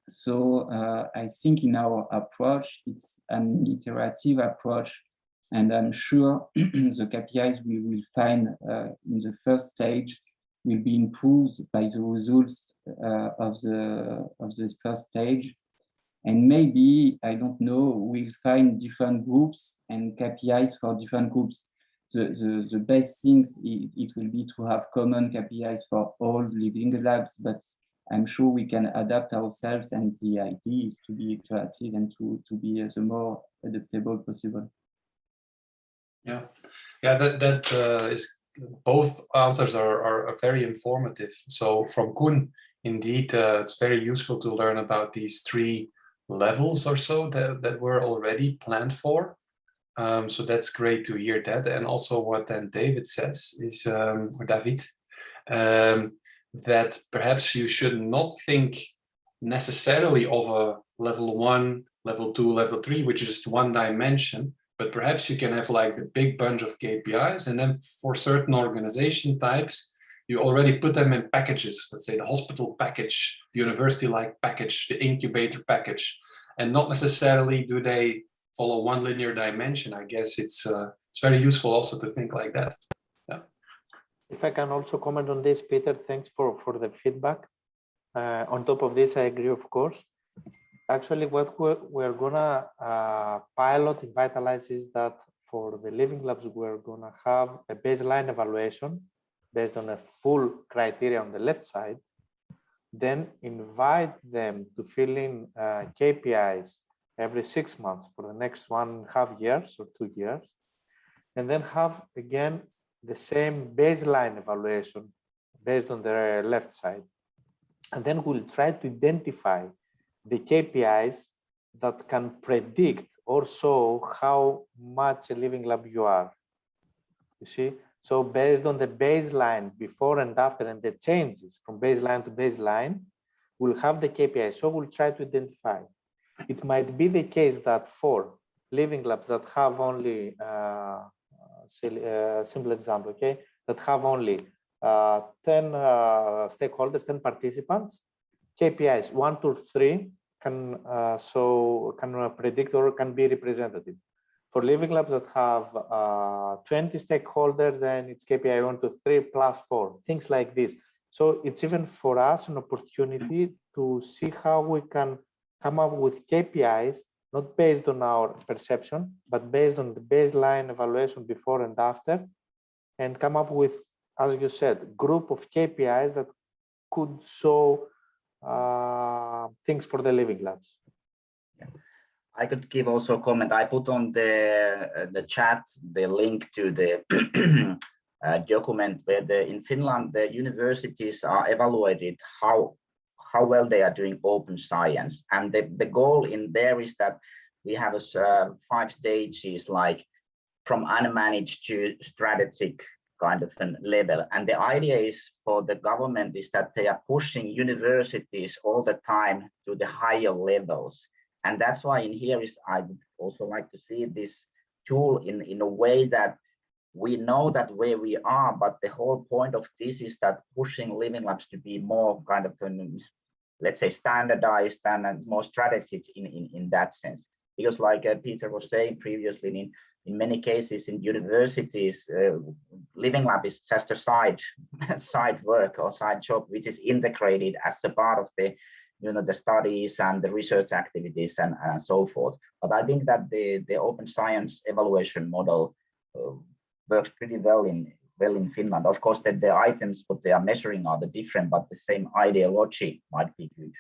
So I think in our approach, it's an iterative approach, and I'm sure the KPIs we will find in the first stage will be improved by the results of the first stage. And maybe, I don't know, we'll find different groups and KPIs for different groups. The best things, it will be to have common KPIs for all living labs, but I'm sure we can adapt ourselves, and the idea is to be iterative and to be the more adaptable possible. Yeah, that is, both answers are very informative. So from Koen, indeed, it's very useful to learn about these 3 levels or so that were already planned for. So that's great to hear that. And also what then David says is, or David, that perhaps you should not think necessarily of a level 1, level 2, level 3, which is just one dimension, but perhaps you can have like a big bunch of KPIs, and then for certain organization types, you already put them in packages. Let's say the hospital package, the university-like package, the incubator package, and not necessarily do they follow one linear dimension. I guess it's very useful also to think like that. Yeah. If I can also comment on this, Peter, thanks for the feedback. On top of this, I agree, of course. Actually, what we're gonna pilot in VITALISE is that for the living labs, we're gonna have a baseline evaluation based on a full criteria on the left side, then invite them to fill in KPIs every 6 months for the next 1.5 years or 2 years, and then have again the same baseline evaluation based on the left side. And then we'll try to identify the KPIs that can predict or show how much a living lab you are. You see? So based on the baseline before and after and the changes from baseline to baseline, we'll have the KPIs. So we'll try to identify. It might be the case that for living labs that have only, simple example, okay, that have only 10 stakeholders, 10 participants, KPIs 1 to 3 can predict or can be representative. For living labs that have 20 stakeholders, then it's KPI 1 to 3 plus 4, things like this. So it's even for us an opportunity to see how we can come up with KPIs, not based on our perception, but based on the baseline evaluation before and after, and come up with, as you said, group of KPIs that could show things for the living labs. I could give also a comment. I put on the chat the link to the document where in Finland the universities are evaluated how well they are doing open science, and the goal in there is that we have a 5 stages, like from unmanaged to strategic kind of a level. And the idea is for the government is that they are pushing universities all the time to the higher levels. And that's why in here is, I would also like to see this tool in a way that we know that where we are, but the whole point of this is that pushing living labs to be more kind of, let's say, standardized and more strategies in that sense. Because like Peter was saying previously, in many cases in universities, living lab is just a side work or side job, which is integrated as a part of the, the studies and the research activities and so forth. But I think that the open science evaluation model works pretty well in Finland. Of course, that the items what they are measuring are the different, but the same ideology might be good.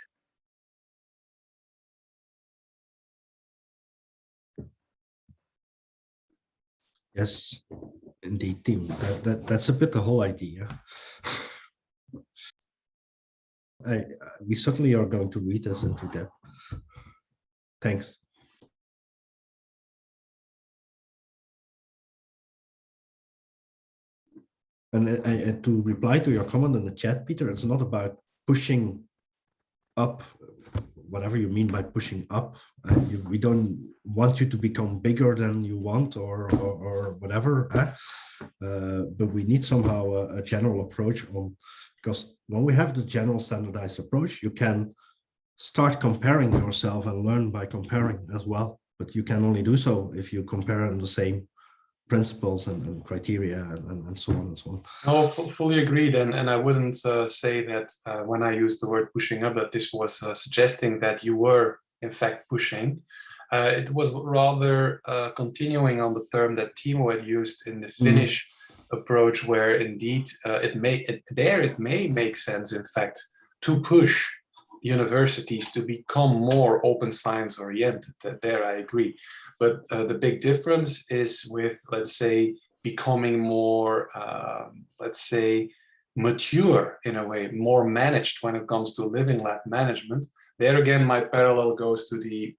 Yes, indeed, Tim. That's a bit the whole idea. We certainly are going to read this into depth. Thanks. And to reply to your comment in the chat, Peter, it's not about pushing up, whatever you mean by pushing up. We don't want you to become bigger than you want or whatever. But we need somehow a general approach on, because when we have the general standardized approach, you can start comparing yourself and learn by comparing as well. But you can only do so if you compare on the same principles and criteria and so on and so on. No, fully agreed. And I wouldn't say that when I used the word pushing up, that this was suggesting that you were in fact pushing. It was rather continuing on the term that Timo had used in the Finnish approach, where indeed it may make sense, in fact, to push universities to become more open science oriented. There I agree. But the big difference is with, let's say, becoming more, let's say, mature in a way, more managed when it comes to living lab management. There again, my parallel goes to the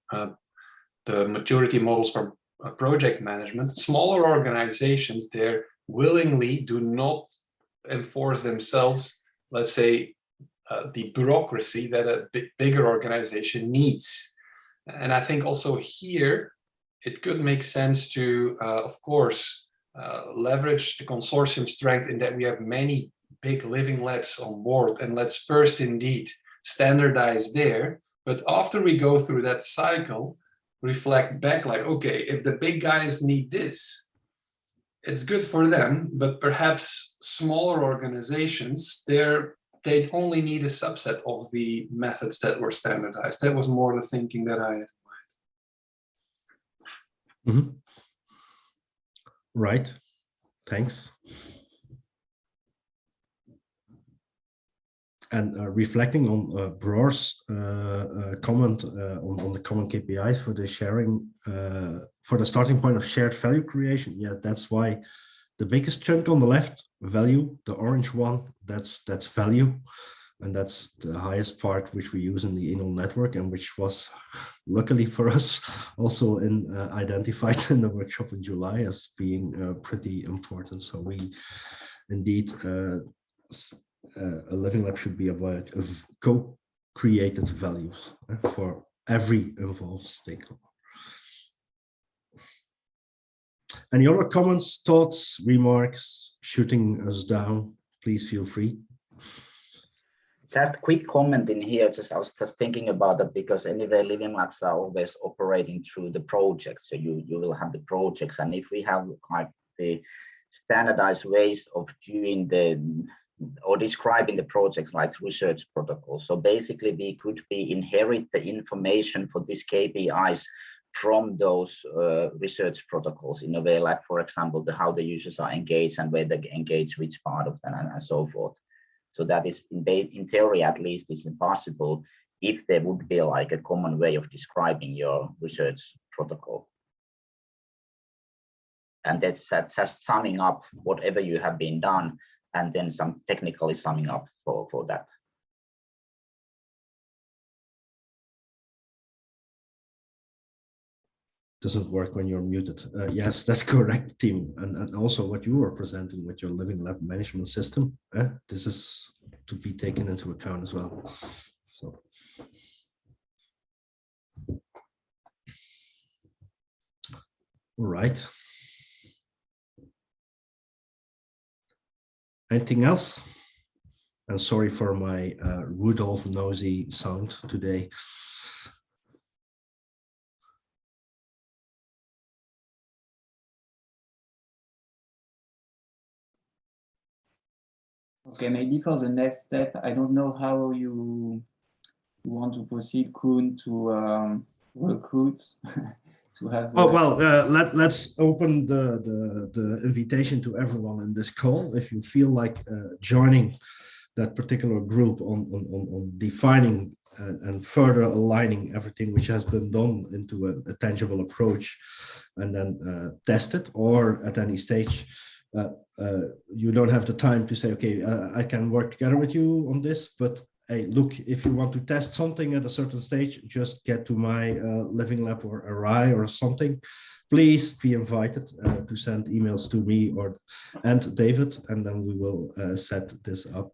maturity models for project management. Smaller organizations there willingly do not enforce themselves, let's say, the bureaucracy that a bigger organization needs. And I think also here, it could make sense to, of course, leverage the consortium strength in that we have many big living labs on board, and let's first indeed standardize there. But after we go through that cycle, reflect back like, okay, if the big guys need this, it's good for them, but perhaps smaller organizations, they only need a subset of the methods that were standardized. That was more the thinking that I had. Right, thanks. And reflecting on Broer's comment on the common KPIs for the sharing, for the starting point of shared value creation, yeah, that's why the biggest chunk on the left, value, the orange one, that's value. And that's the highest part which we use in the ENoLL network, and which was luckily for us also identified in the workshop in July as being pretty important. So we indeed, a living lab should be about co-created values for every involved stakeholder. Any other comments, thoughts, remarks, shooting us down? Please feel free. Just a quick comment in here. I was just thinking about that, because anyway, living labs are always operating through the projects. So you will have the projects, and if we have like the standardized ways of doing or describing the projects like research protocols. So basically, we could inherit the information for these KPIs from those research protocols in a way, like for example, how the users are engaged and where they engage which part of them and so forth. So that is, in theory at least, is impossible if there would be like a common way of describing your research protocol. And that's just summing up whatever you have been done, and then some technically summing up for that. doesn't work when you're muted. Yes, that's correct, Tim. And also what you were presenting with your living lab management system, this is to be taken into account as well. So. All right. Anything else? And sorry for my Rudolph nosy sound today. Okay, maybe for the next step, I don't know how you want to proceed, Koen, to recruit. To have the... Oh, well, let's open the invitation to everyone in this call. If you feel like joining that particular group on defining and further aligning everything which has been done into a tangible approach and then test it, or at any stage, you don't have the time to say, okay, I can work together with you on this, but hey, look, if you want to test something at a certain stage, just get to my Living Lab or Array or something. Please be invited to send emails to me and David, and then we will set this up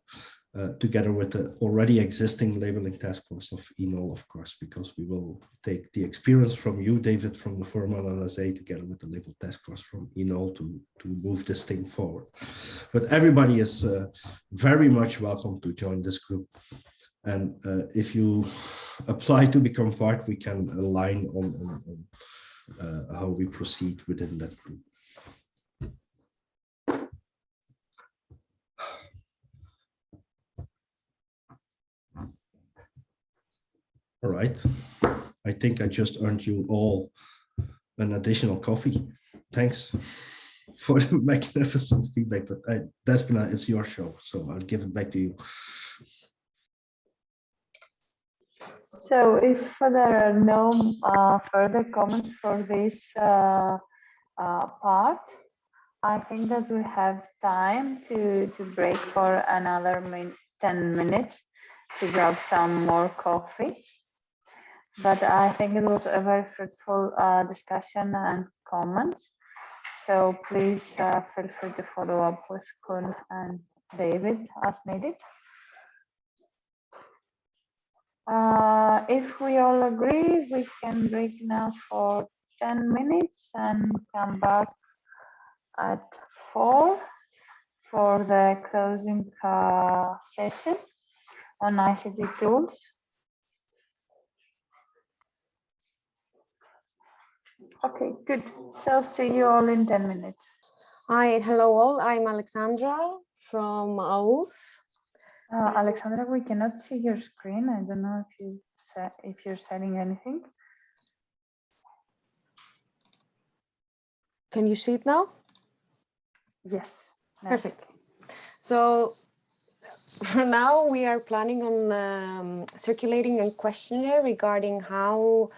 together with the already existing labeling task force of ENoLL, of course, because we will take the experience from you, David, from the former LLSA, together with the label task force from ENoLL to move this thing forward. But everybody is very much welcome to join this group. And if you apply to become part, we can align on how we proceed within that group. All right. I think I just earned you all an additional coffee. Thanks for the magnificent feedback. But Despoina, it's your show, so I'll give it back to you. So if there are no further comments for this part, I think that we have time to break for another 10 minutes to grab some more coffee. But I think it was a very fruitful discussion and comments. So please feel free to follow up with Koen and David as needed. If we all agree, we can break now for 10 minutes and come back at 4 for the closing session on ICT tools. Okay, good. So see you all in 10 minutes. Hi, hello all. I'm Alexandra from AUTH. Alexandra, we cannot see your screen. I don't know if you're saying anything. Can you see it now? Yes. Perfect. So for now, we are planning on circulating a questionnaire regarding how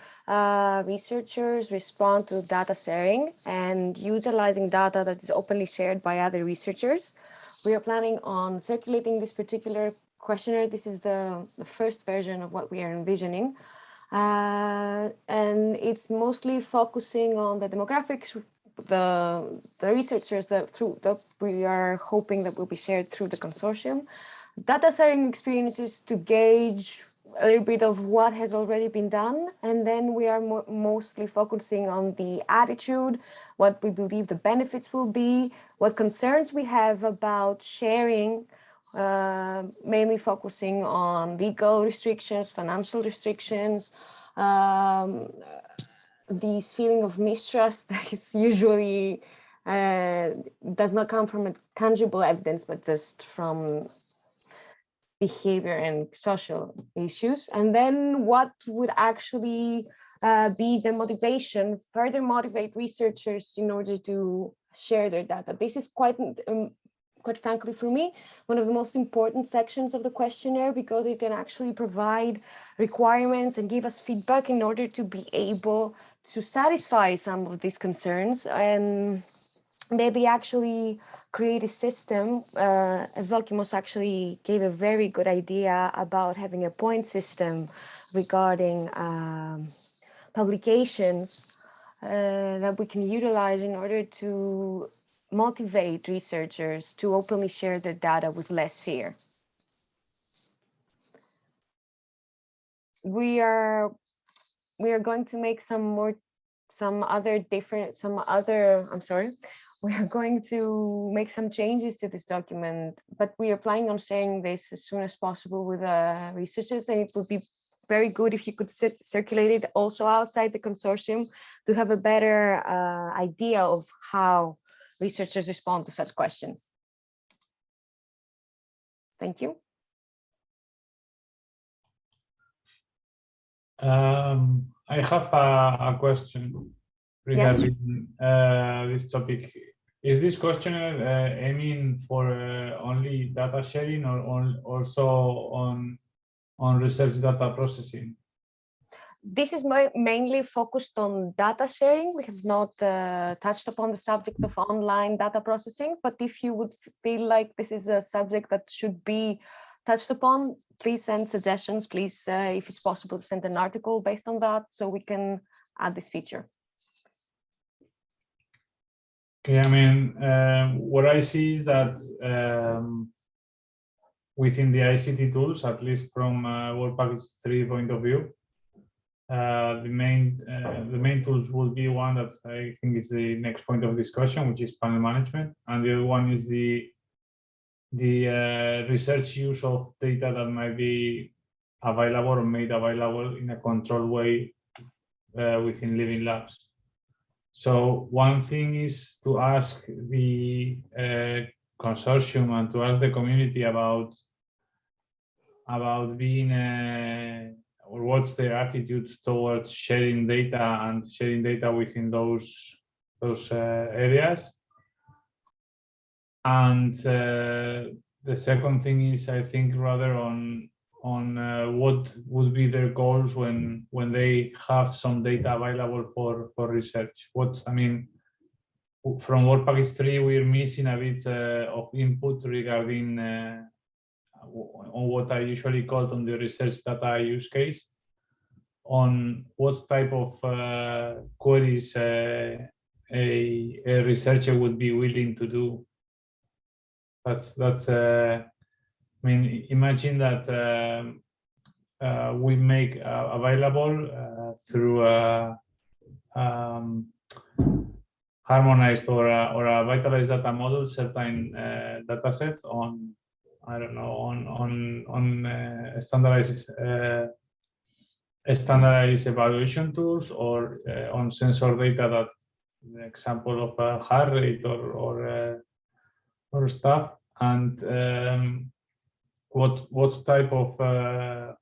researchers respond to data sharing and utilizing data that is openly shared by other researchers. We are planning on circulating this particular questionnaire. This is the first version of what we are envisioning. And it's mostly focusing on the demographics, the researchers that we are hoping that will be shared through the consortium. Data sharing experiences to gauge a little bit of what has already been done, and then we are mostly focusing on the attitude, what we believe the benefits will be, what concerns we have about sharing, mainly focusing on legal restrictions, financial restrictions, this feeling of mistrust that is usually does not come from a tangible evidence, but just from behavior and social issues. And then what would actually be the motivation, further motivate researchers in order to share their data. This is quite frankly for me, one of the most important sections of the questionnaire, because it can actually provide requirements and give us feedback in order to be able to satisfy some of these concerns and maybe actually create a system. Evdokimos actually gave a very good idea about having a point system regarding publications that we can utilize in order to motivate researchers to openly share their data with less fear. We are going to make we are going to make some changes to this document, but we are planning on sharing this as soon as possible with researchers, and it would be very good if you could circulate it also outside the consortium to have a better idea of how researchers respond to such questions. Thank you. I have a question regarding this topic. Is this questionnaire aiming for only data sharing or also on research data processing? This is mainly focused on data sharing. We have not touched upon the subject of online data processing, but if you would feel like this is a subject that should be touched upon, please send suggestions. Please, if it's possible, to send an article based on that so we can add this feature. Okay, I mean, what I see is that within the ICT tools, at least from Work Package 3 point of view, the main tools will be one that I think is the next point of discussion, which is panel management, and the other one is the research use of data that might be available or made available in a controlled way within living labs. So one thing is to ask the consortium and to ask the community about being or what's their attitude towards sharing data and sharing data within those areas. And the second thing is, I think, rather on what would be their goals when they have some data available for research. What I mean, from Work Package 3, we're missing a bit of input regarding on what I usually call on the research data use case, on what type of queries a researcher would be willing to do. That's I mean, imagine that we make available through harmonized or a vitalized data model certain datasets on, I don't know, on standardized evaluation tools or on sensor data, that the example of heart rate or stuff, and what type of I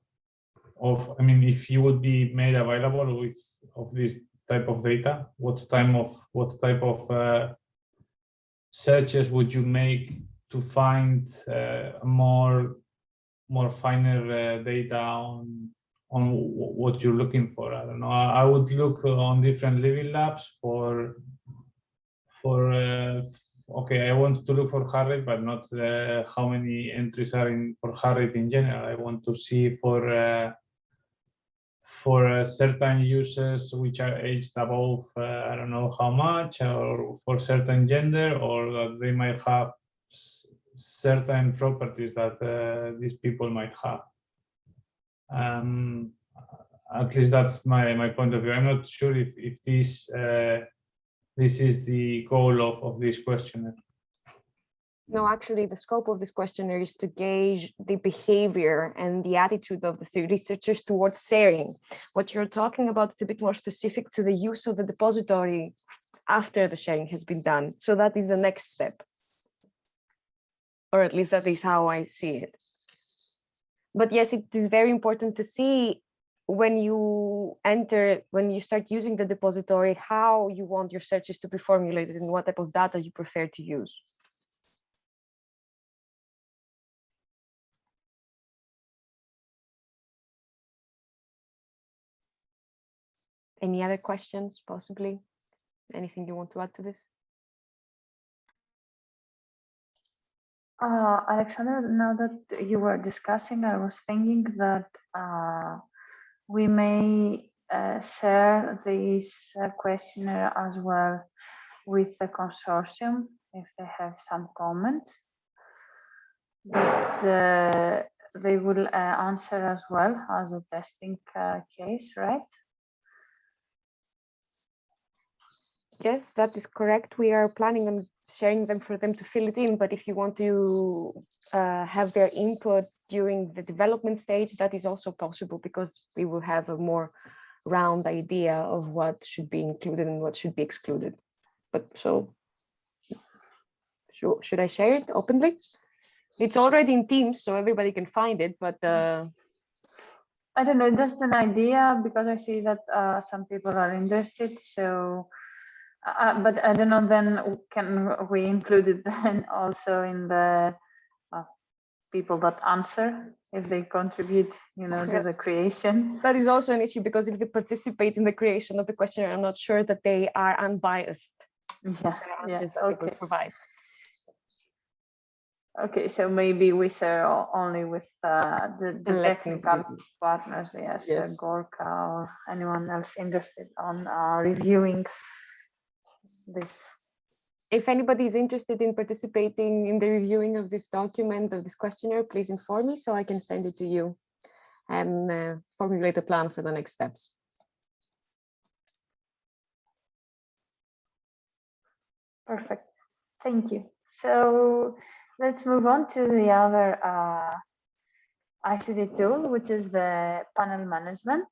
mean, if you would be made available of this type of data, what type of searches would you make to find more finer data on what you're looking for? I don't know. I would look on different living labs for okay, I want to look for heart rate, but not how many entries are in for heart rate in general. I want to see for certain users which are aged above I don't know how much, or for certain gender, or that they might have certain properties that these people might have. At least that's my point of view. I'm not sure if this is the goal of this questionnaire. No, actually, the scope of this questionnaire is to gauge the behavior and the attitude of the researchers towards sharing. What you're talking about is a bit more specific to the use of the depository after the sharing has been done. So that is the next step. Or at least that is how I see it. But yes, it is very important to see when you start using the depository, how you want your searches to be formulated and what type of data you prefer to use. Any other questions, possibly? Anything you want to add to this? Alexandra, now that you were discussing, I was thinking that we may share this questionnaire as well with the consortium if they have some comments. But they will answer as well as a testing case, right? Yes, that is correct. We are planning on sharing them for them to fill it in, but if you want to have their input during the development stage, that is also possible because we will have a more round idea of what should be included and what should be excluded. But so, should I share it openly? It's already in Teams, so everybody can find it, but I don't know, just an idea, because I see that some people are interested, so but I don't know, then can we include it then also in the people that answer, if they contribute, you know, to the creation? That is also an issue, because if they participate in the creation of the questionnaire, I'm not sure that they are unbiased. Yeah, answers that they will provide. Okay, so maybe we share only with the technical partners, yes, Gorka or anyone else interested on reviewing this. If anybody is interested in participating in the reviewing of this document, of this questionnaire, please inform me so I can send it to you and formulate a plan for the next steps. Perfect, thank you. So let's move on to the other ICT tool, which is the panel management.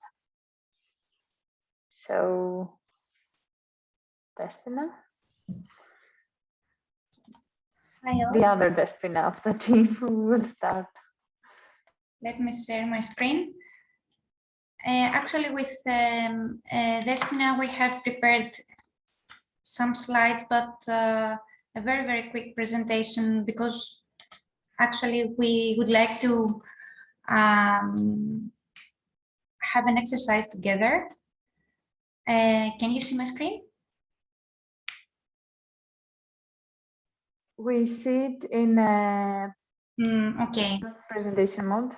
So, Despoina. The other Despoina of the team who will start. Let me share my screen. Actually, with Despoina, we have prepared some slides, but a very, very quick presentation, because actually we would like to have an exercise together. Can you see my screen? We see it in okay. Presentation mode.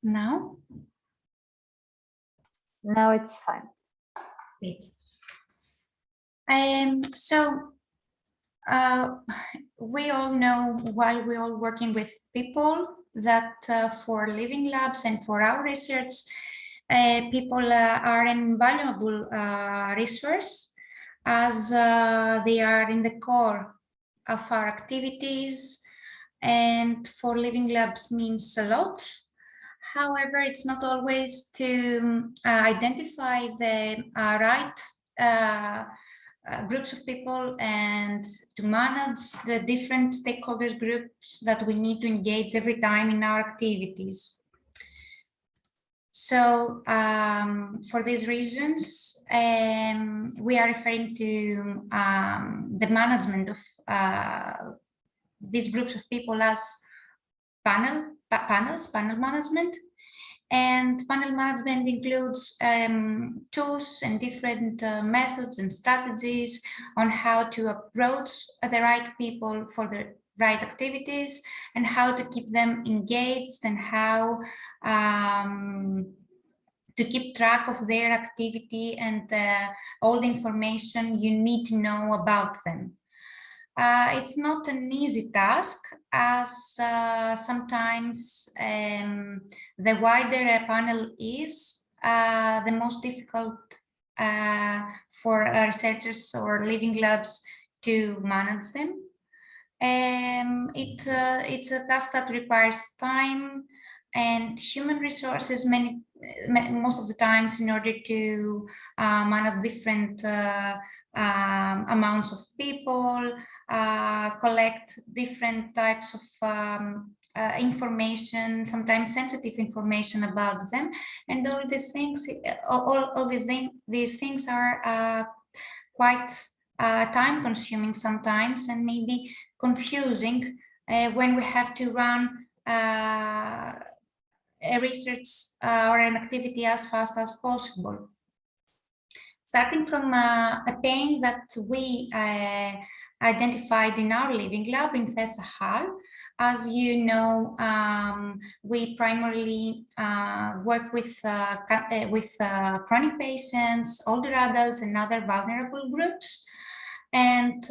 Now? Now it's fine. Great. So we all know, while we're all working with people, that for living labs and for our research, people are an invaluable resource, as they are in the core of our activities, and for living labs means a lot. However, it's not always to identify the right groups of people and to manage the different stakeholders groups that we need to engage every time in our activities. So for these reasons, we are referring to the management of these groups of people as panel management. And panel management includes tools and different methods and strategies on how to approach the right people for the right activities, and how to keep them engaged, and how to keep track of their activity and all the information you need to know about them. It's not an easy task, as sometimes the wider a panel is, the most difficult for researchers or living labs to manage them. It's a task that requires time and human resources most of the times, in order to manage different amounts of people, collect different types of information, sometimes sensitive information about them, and all these things. These things are quite time-consuming sometimes, and maybe confusing when we have to run a research or an activity as fast as possible. Starting from a pain that we identified in our living lab in Thessa Hall, As you know, we primarily work with chronic patients, older adults, and other vulnerable groups. And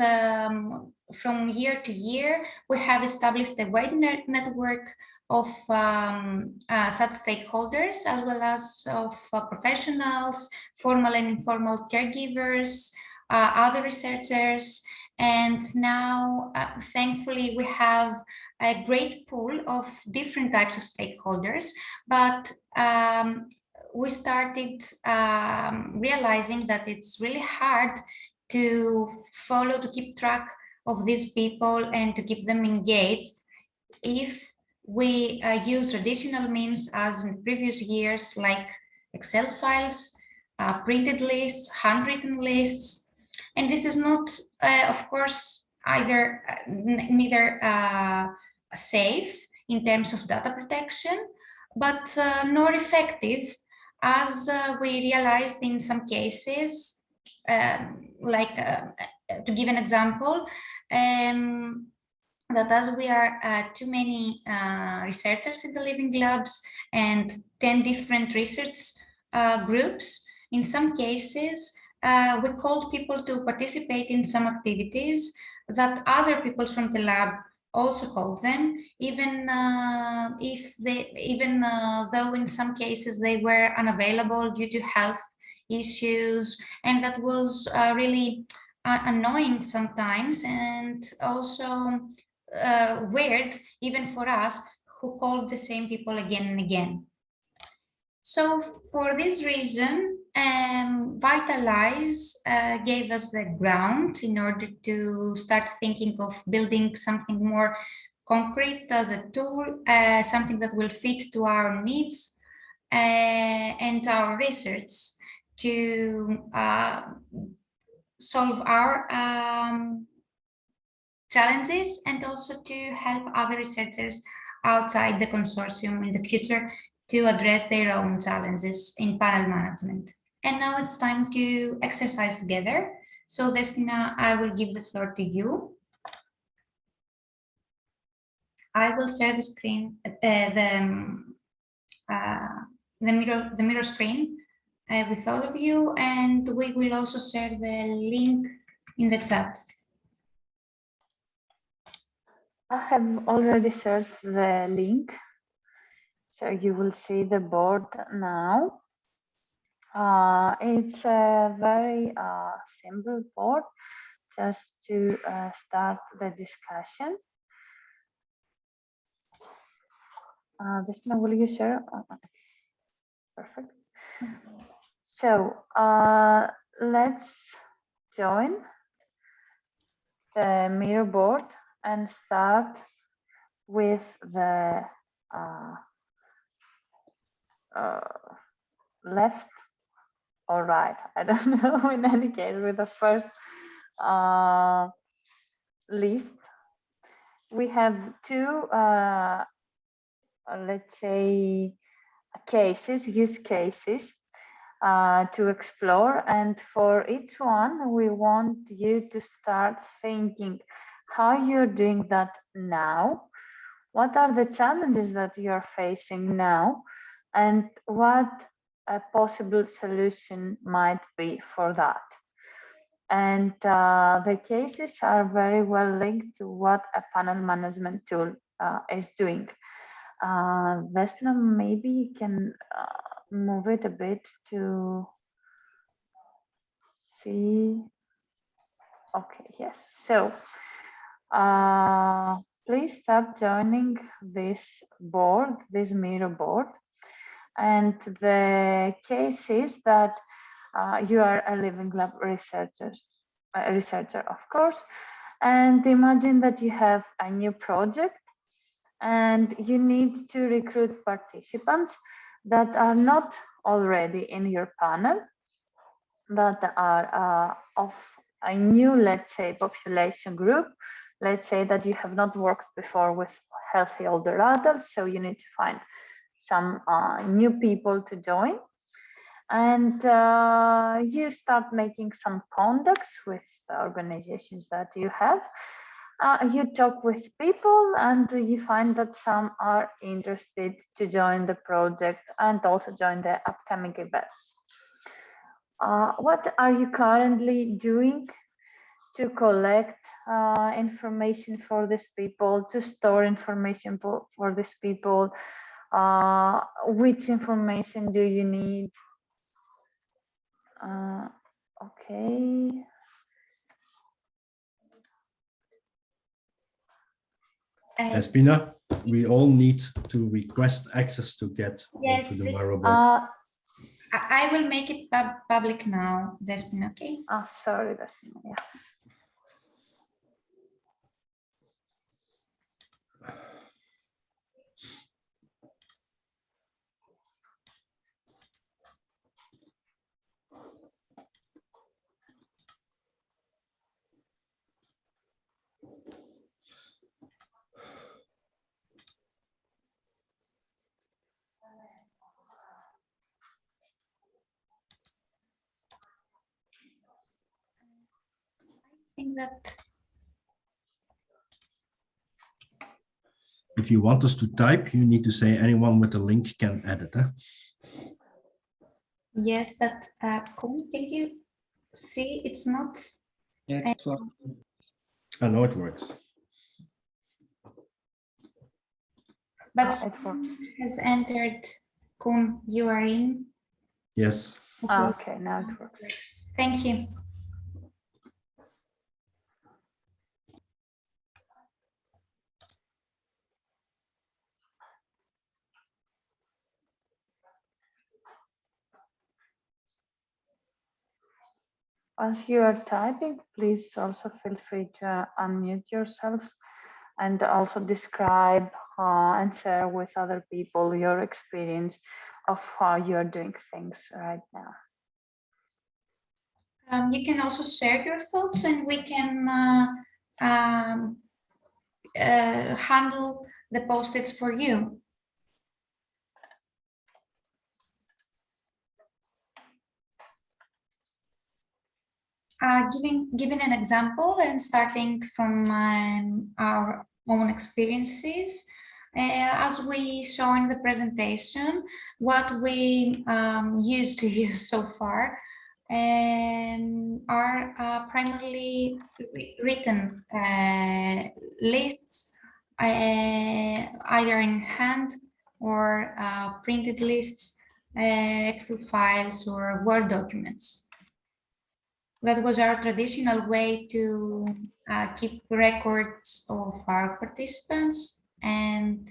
from year to year, we have established a wide network of such stakeholders, as well as of professionals, formal and informal caregivers, other researchers. And now, thankfully, we have a great pool of different types of stakeholders, but we started realizing that it's really hard to follow, to keep track of these people and to keep them engaged if we use traditional means as in previous years, like Excel files, printed lists, handwritten lists. And this is not, of course, neither safe in terms of data protection, but nor effective, as we realized in some cases, to give an example, that as we are too many researchers in the living labs and 10 different research groups, in some cases, we called people to participate in some activities that other people from the lab also called them, even though in some cases they were unavailable due to health issues, and that was really annoying sometimes, and also weird even for us who called the same people again and again. So for this reason, VITALISE gave us the ground in order to start thinking of building something more concrete as a tool, something that will fit to our needs and our research to solve our challenges, and also to help other researchers outside the consortium in the future to address their own challenges in panel management. And now it's time to exercise together. So Despoina, I will give the floor to you. I will share the screen, the mirror screen with all of you, and we will also share the link in the chat. I have already shared the link, so you will see the board now. It's a very simple board, just to start the discussion. Despoina, will you share? Perfect. So let's join the mirror board and start with the left or right, I don't know, in any case, with the first list. We have two, let's say, use cases to explore, and for each one we want you to start thinking how you're doing that now, what are the challenges that you're facing now, and what a possible solution might be for that. And the cases are very well linked to what a panel management tool is doing. Despoina, maybe you can move it a bit to see. Okay, yes. So please start joining this board, this mirror board. And the case is that you are a living lab researcher, of course, and imagine that you have a new project and you need to recruit participants that are not already in your panel, that are of a new, let's say, population group. Let's say that you have not worked before with healthy older adults, so you need to find some new people to join. And you start making some contacts with the organizations that you have. You talk with people and you find that some are interested to join the project and also join the upcoming events. What are you currently doing to collect information for these people, to store information for these people? Which information do you need? Okay. Despoina, we all need to request access to get yes, onto the this, Vervoort. I will make it public now, Despoina, okay? Sorry, Despoina, yeah. Think that If you want us to type, you need to say anyone with a link can edit. Huh? yes, but can you see it's not? Yeah, I know it works. But it works. Has entered. Koen, you are in. Yes. Okay, now it works. Thank you. As you are typing, please also feel free to unmute yourselves and also describe and share with other people your experience of how you are doing things right now. You can also share your thoughts and we can handle the post-its for you. Giving an example and starting from our own experiences, as we saw in the presentation, what we used to use so far are primarily written lists, either in hand or printed lists, Excel files or Word documents. That was our traditional way to keep records of our participants and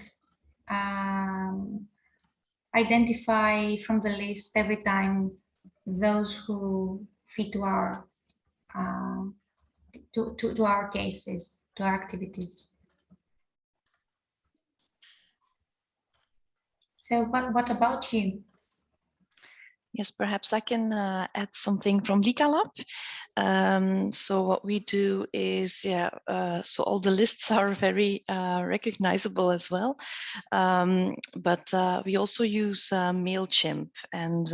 identify from the list every time those who fit to our to our cases, to our activities. So what about you? Yes, perhaps I can add something from LicaLab. So what we do is, so all the lists are very recognizable as well. But we also use MailChimp, and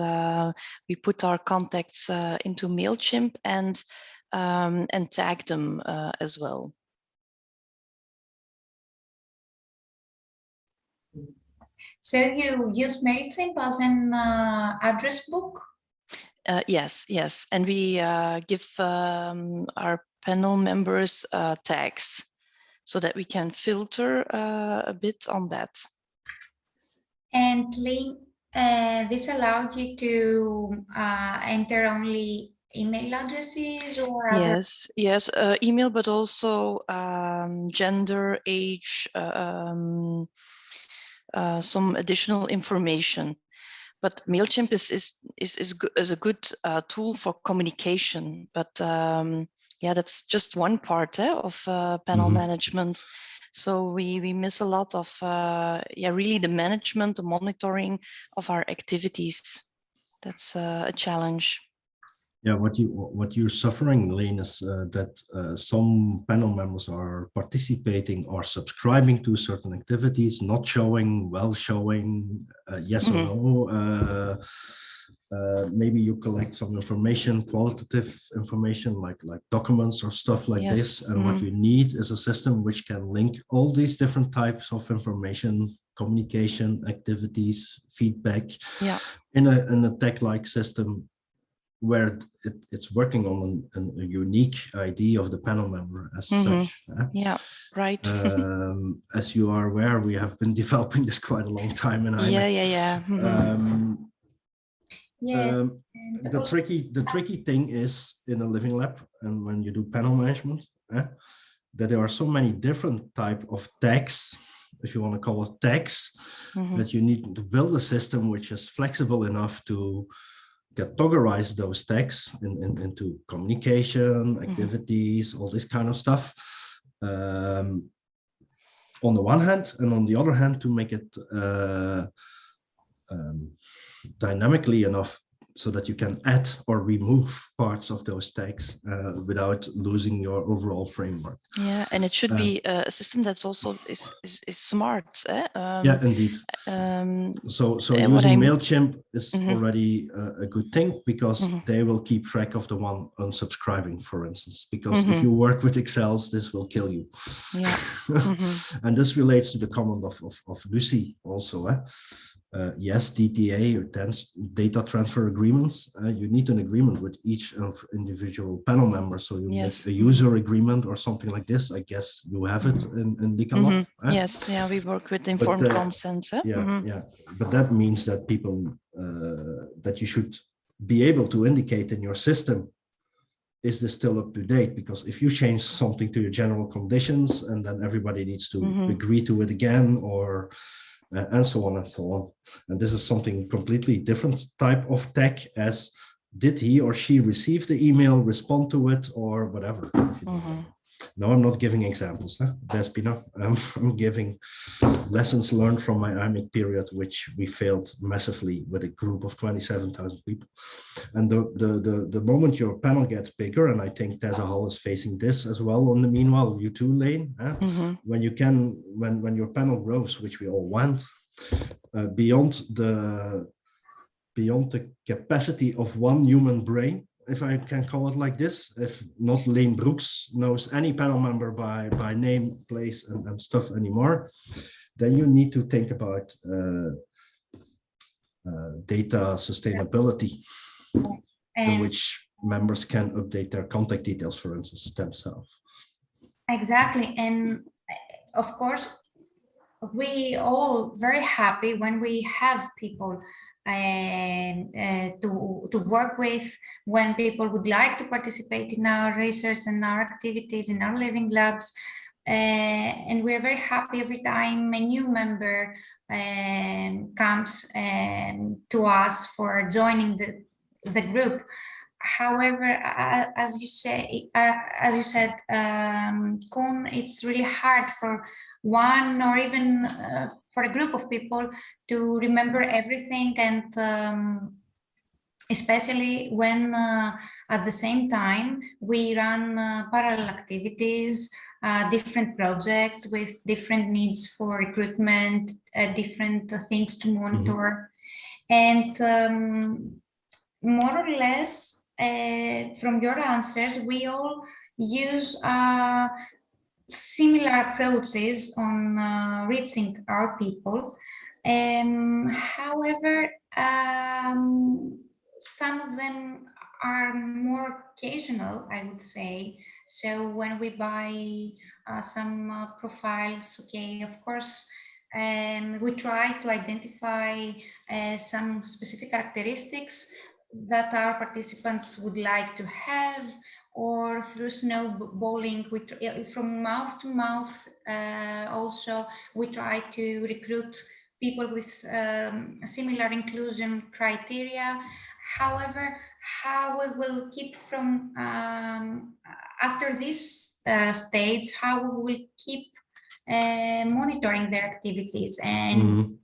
we put our contacts into MailChimp and tag them as well. So you use MailChimp as an address book? Yes, and we give our panel members tags so that we can filter a bit on that. And this allowed you to enter only email addresses or yes, email, but also gender, age, some additional information. But MailChimp is a good tool for communication. But that's just one part of panel management. So we miss a lot of really the management, the monitoring of our activities. That's a challenge. Yeah, what you're suffering, Lane, is that some panel members are participating or subscribing to certain activities, not showing, well showing, yes or no. Maybe you collect some information, qualitative information like documents or stuff like this. And what you need is a system which can link all these different types of information, communication, activities, feedback in a tech-like system where it's working on a unique ID of the panel member as such. Yeah, right. As you are aware, we have been developing this quite a long time. And the tricky thing is in a living lab, and when you do panel management, that there are so many different type of tags, if you want to call it tags, that you need to build a system which is flexible enough to categorize those tags into communication, activities, all this kind of stuff. On the one hand, and on the other hand, to make it dynamically enough so that you can add or remove parts of those tags without losing your overall framework. Yeah, and it should be a system that's also is smart. Yeah, indeed. So using MailChimp is already a good thing, because they will keep track of the one unsubscribing, for instance, because if you work with Excels, this will kill you. Yeah. And this relates to the comment of Lucy also. Yes, DTA or data transfer agreements. You need an agreement with each of individual panel members. So you make a user agreement or something like this. I guess you have it in VITALISE. Yes, yeah, we work with informed consent. Yeah. But that means that people that you should be able to indicate in your system, is this still up to date? Because if you change something to your general conditions and then everybody needs to agree to it again, or and so on and so on. And this is something completely different type of tech as did he or she receive the email, respond to it, or whatever. No, I'm not giving examples, Despoina. I'm giving lessons learned from my IMIC period, which we failed massively with a group of 27,000 people. And the moment your panel gets bigger, and I think Tessa Hall is facing this as well on the meanwhile U2 lane, when your panel grows, which we all want, beyond the capacity of one human brain, if I can call it like this, if not Lane Brooks knows any panel member by name, place, and stuff anymore, then you need to think about data sustainability, in which members can update their contact details, for instance, themselves. Exactly. And of course, we all very happy when we have people to work with, when people would like to participate in our research and our activities in our living labs, and we're very happy every time a new member comes to us for joining the group. However, as you said, Koen, it's really hard for one or even for a group of people to remember everything, and especially when at the same time we run parallel activities, different projects with different needs for recruitment, different things to monitor, and more or less from your answers, we all use similar approaches on reaching our people. However, some of them are more occasional, I would say. So when we buy some profiles, okay, of course, we try to identify some specific characteristics that our participants would like to have, or through snowballing, from mouth to mouth. Also, we try to recruit people with similar inclusion criteria. However, how we will keep from, after this stage, how we will keep monitoring their activities and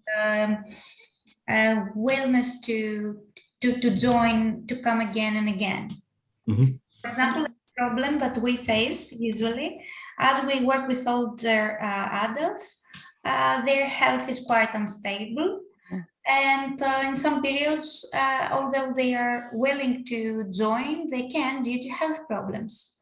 willingness to join, to come again and again. For example, a problem that we face usually, as we work with older adults, their health is quite unstable. And in some periods, although they are willing to join, they can due to health problems.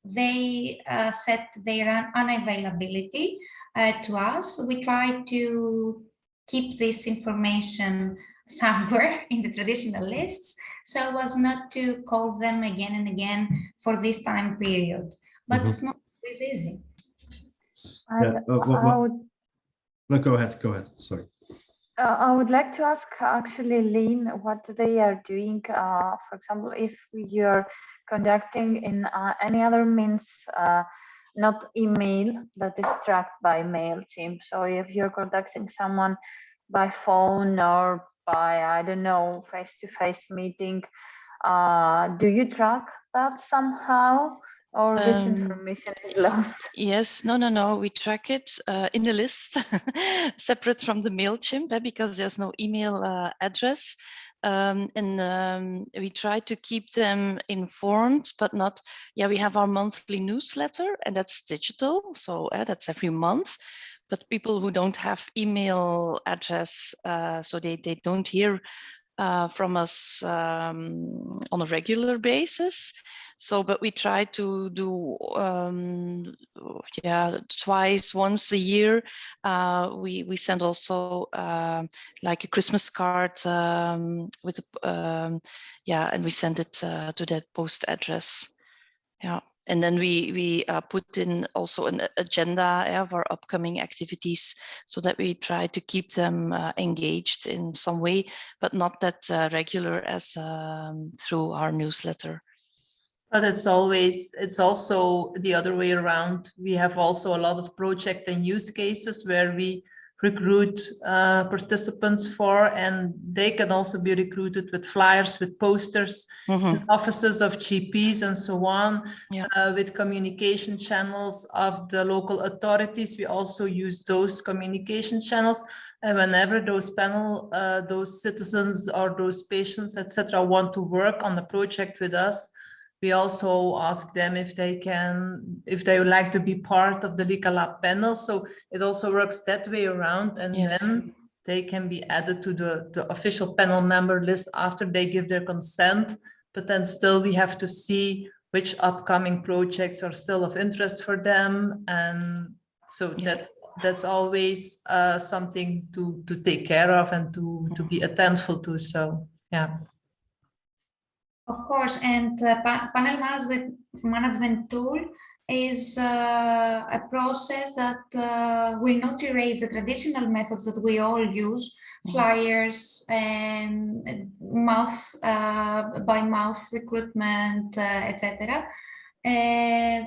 They set their unavailability to us. We try to keep this information somewhere in the traditional lists, so as not to call them again and again for this time period. But it's not always easy. Yeah, no, go ahead, sorry. I would like to ask actually Lynn what they are doing. For example, if you're conducting in any other means, not email, that is tracked by MailChimp. So if you're contacting someone by phone or by, I don't know, face-to-face meeting, do you track that somehow? Or this information is lost? Yes, no, we track it in the list, separate from the MailChimp, because there's no email address. We try to keep them informed, but not, we have our monthly newsletter, and that's digital, so that's every month. But people who don't have email address, so they don't hear from us on a regular basis. So, but we try to do, once a year, we send also like a Christmas card with, and we send it to that post address. Yeah. And then we put in also an agenda of our upcoming activities, so that we try to keep them engaged in some way, but not that regular as through our newsletter. But it's also the other way around. We have also a lot of project and use cases where we recruit participants for, and they can also be recruited with flyers, with posters, in offices of GPs and so on, with communication channels of the local authorities. We also use those communication channels, and whenever those citizens or those patients, etc., want to work on the project with us, we also ask them if they would like to be part of the LICA panel. So it also works that way around, and then they can be added to the official panel member list after they give their consent. But then still we have to see which upcoming projects are still of interest for them. And so that's always something to take care of and to be attentive to. So, yeah. Of course, and panel management tool is a process that will not erase the traditional methods that we all use, flyers, and mouth-by-mouth recruitment, etc.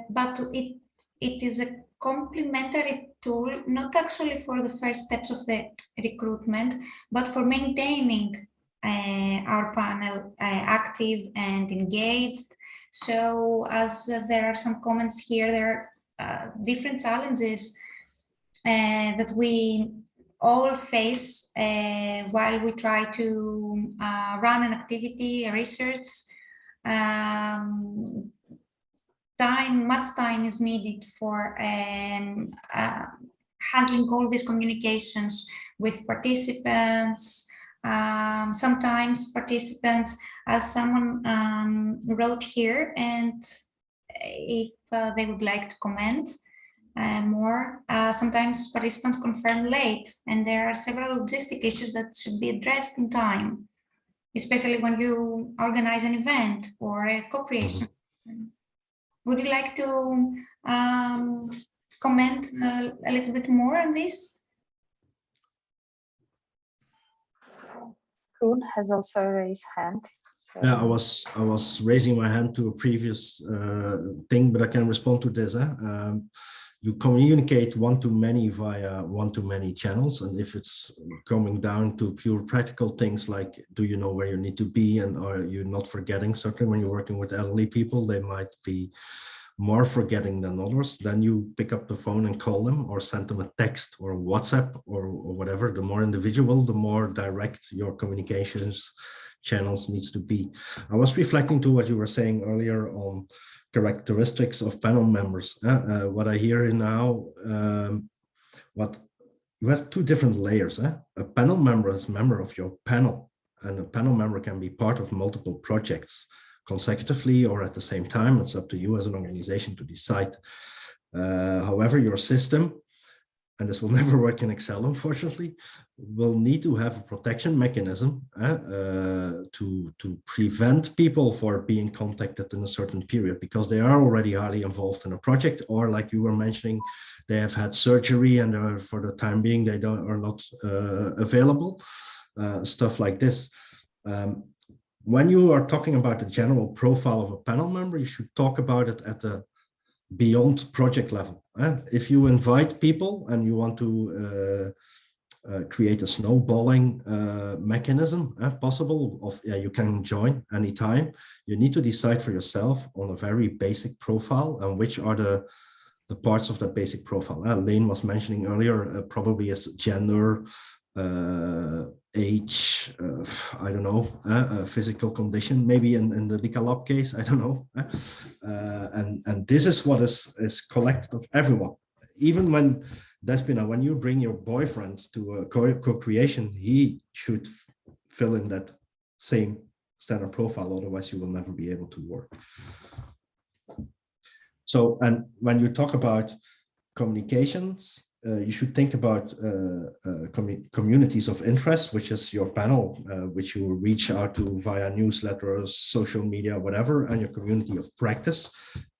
But it is a complementary tool, not actually for the first steps of the recruitment, but for maintaining our panel active and engaged. So as there are some comments here, there are different challenges that we all face while we try to run an activity, a research. Much time is needed for handling all these communications with participants. Sometimes participants, as someone wrote here, and if they would like to comment more, sometimes participants confirm late, and there are several logistic issues that should be addressed in time, especially when you organize an event or a co-creation. Would you like to comment a little bit more on this? Koen has also raised hand. So. Yeah, I was raising my hand to a previous thing, but I can respond to this. You communicate one-to-many via one-to-many channels, and if it's coming down to pure practical things like, do you know where you need to be, and are you not forgetting? Certainly when you're working with elderly people, they might be more forgetting than others. Then you pick up the phone and call them, or send them a text or WhatsApp or whatever. The more individual, the more direct your communications channels needs to be. I was reflecting to what you were saying earlier on characteristics of panel members. What I hear now, what you have two different layers. A panel member is a member of your panel, and a panel member can be part of multiple projects consecutively or at the same time. It's up to you as an organization to decide. However, your system, and this will never work in Excel, unfortunately, will need to have a protection mechanism to prevent people for being contacted in a certain period, because they are already highly involved in a project, or like you were mentioning, they have had surgery and for the time being they are not available, stuff like this. When you are talking about the general profile of a panel member, you should talk about it at the beyond project level. If you invite people and you want to create a snowballing mechanism possible of, you can join anytime, you need to decide for yourself on a very basic profile and which are the parts of that basic profile. Lane was mentioning earlier, probably as gender, age, I don't know, physical condition, maybe in the VITALISE case, I don't know. And this is what is collected of everyone. Even when, Despoina, when you bring your boyfriend to a co-creation, he should fill in that same standard profile, otherwise you will never be able to work. So, and when you talk about communications, you should think about communities of interest, which is your panel, which you will reach out to via newsletters, social media, whatever, and your community of practice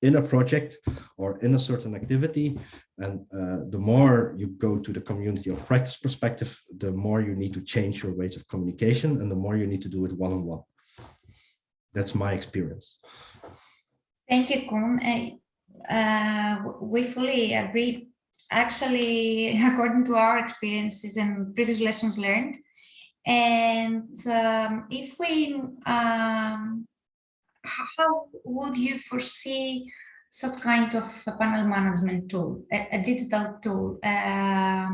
in a project or in a certain activity. And the more you go to the community of practice perspective, the more you need to change your ways of communication and the more you need to do it one-on-one. That's my experience. Thank you, Koen. We fully agree. Actually, according to our experiences and previous lessons learned, and if we, how would you foresee such kind of a panel management tool, a digital tool, a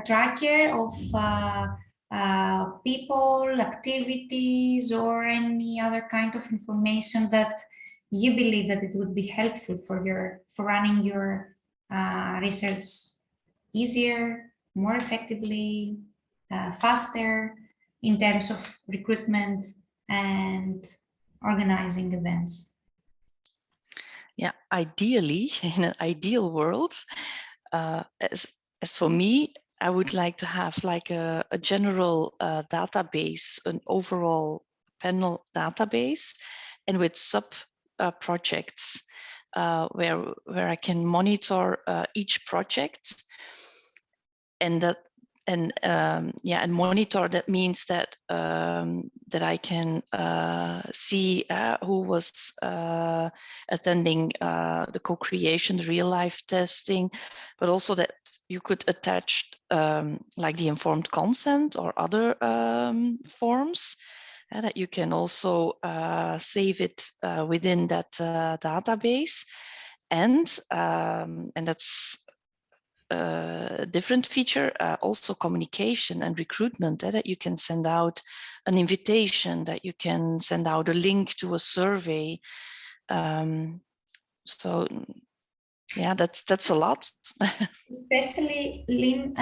tracker of people, activities, or any other kind of information that you believe that it would be helpful for running your research easier, more effectively, faster in terms of recruitment and organizing events? Yeah, ideally, in an ideal world, as for me, I would like to have like a general database, an overall panel database, and with sub projects where I can monitor each project, and monitor. That means that that I can see who was attending the co-creation, the real life testing, but also that you could attach like the informed consent or other forms. That you can also save it within that database, and that's a different feature. Also, communication and recruitment. That you can send out an invitation, that you can send out a link to a survey. So, yeah, that's a lot. Especially, Lynn,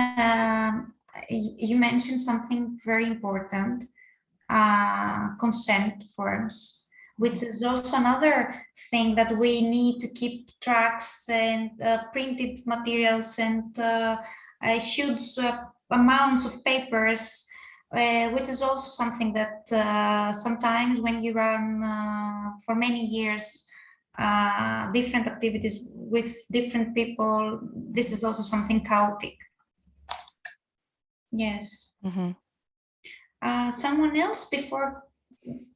you mentioned something very important. Consent forms, which is also another thing that we need to keep tracks and printed materials and huge amounts of papers, which is also something that sometimes when you run for many years different activities with different people, this is also something chaotic. Yes. Mm-hmm. Someone else before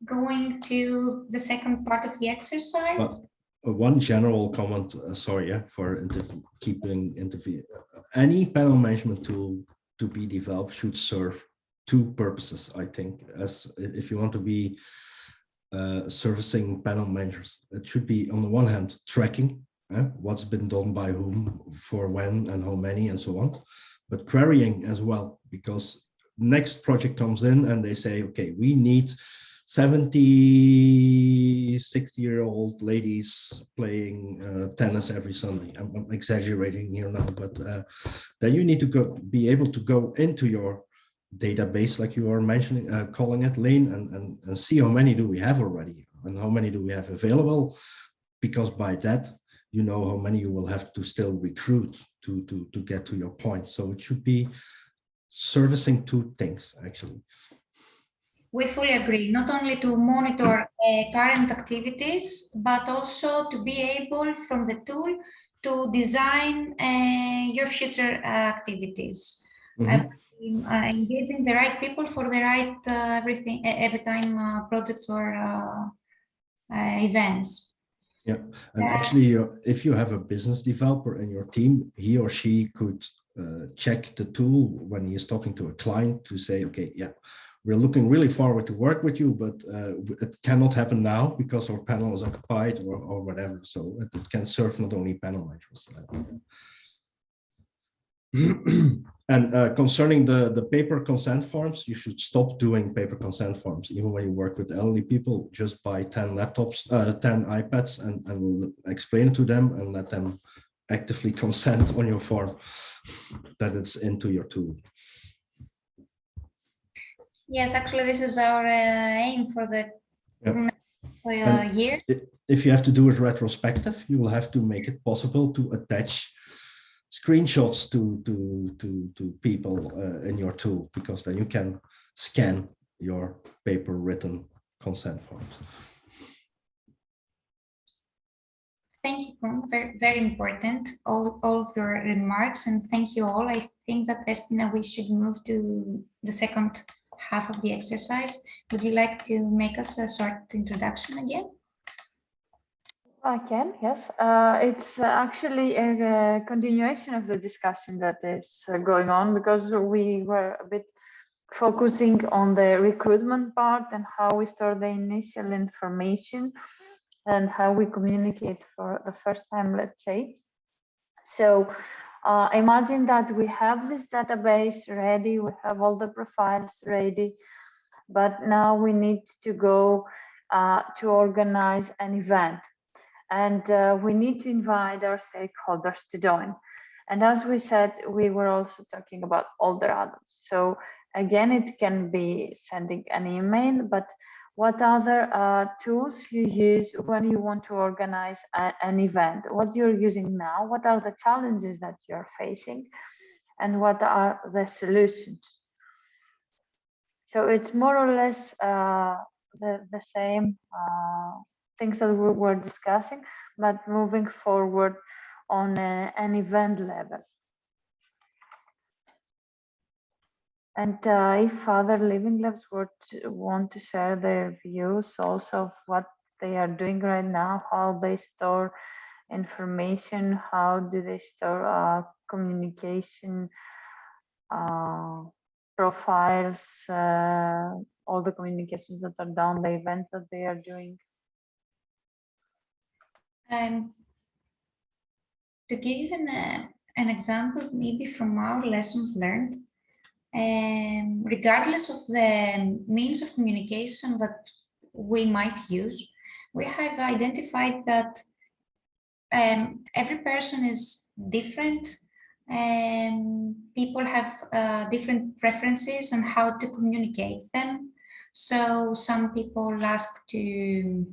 going to the second part of the exercise? One general comment, sorry, for keeping interview. Any panel management tool to be developed should serve two purposes, I think. As if you want to be servicing panel managers, it should be on the one hand tracking what's been done by whom, for when, and how many, and so on, but querying as well, because next project comes in and they say, okay, we need 70, 60-year-old ladies playing tennis every Sunday. I'm exaggerating here now, but then you need to be able to go into your database, like you are mentioning, calling it, Lane, and see how many do we have already and how many do we have available, because by that, you know how many you will have to still recruit to get to your point. So it should be servicing two things, actually. We fully agree, not only to monitor current activities, but also to be able from the tool to design your future activities. Engaging the right people for the right every time projects or events. Yeah, and actually, if you have a business developer in your team, he or she could check the tool when he is talking to a client to say, okay, yeah, we're looking really forward to work with you, but it cannot happen now because our panel is occupied or whatever. So it can serve not only panel managers. And concerning the paper consent forms, you should stop doing paper consent forms. Even when you work with elderly people, just buy 10 laptops, 10 iPads and explain it to them and let them actively consent on your form that it's into your tool. Yes, actually, this is our aim for the next year. If you have to do it retrospective, you will have to make it possible to attach screenshots to people in your tool, because then you can scan your paper written consent forms. Thank you, Koen. Very, very important, all of your remarks, and thank you all. I think that, Despoina, we should move to the second half of the exercise. Would you like to make us a short introduction again? I can, yes. It's actually a continuation of the discussion that is going on, because we were a bit focusing on the recruitment part and how we store the initial information and how we communicate for the first time, let's say. So imagine that we have this database ready, we have all the profiles ready, but now we need to go to organize an event. And we need to invite our stakeholders to join. And as we said, we were also talking about older adults. So again, it can be sending an email, but what other tools you use when you want to organize an event? What you're using now? What are the challenges that you're facing? And what are the solutions? So it's more or less the same things that we were discussing, but moving forward on an event level. And if other living labs want to share their views also of what they are doing right now, how they store information, how do they store communication profiles, all the communications that are done, the events that they are doing. To give an example, maybe from our lessons learned, regardless of the means of communication that we might use, we have identified that every person is different, and people have different preferences on how to communicate them. So some people ask to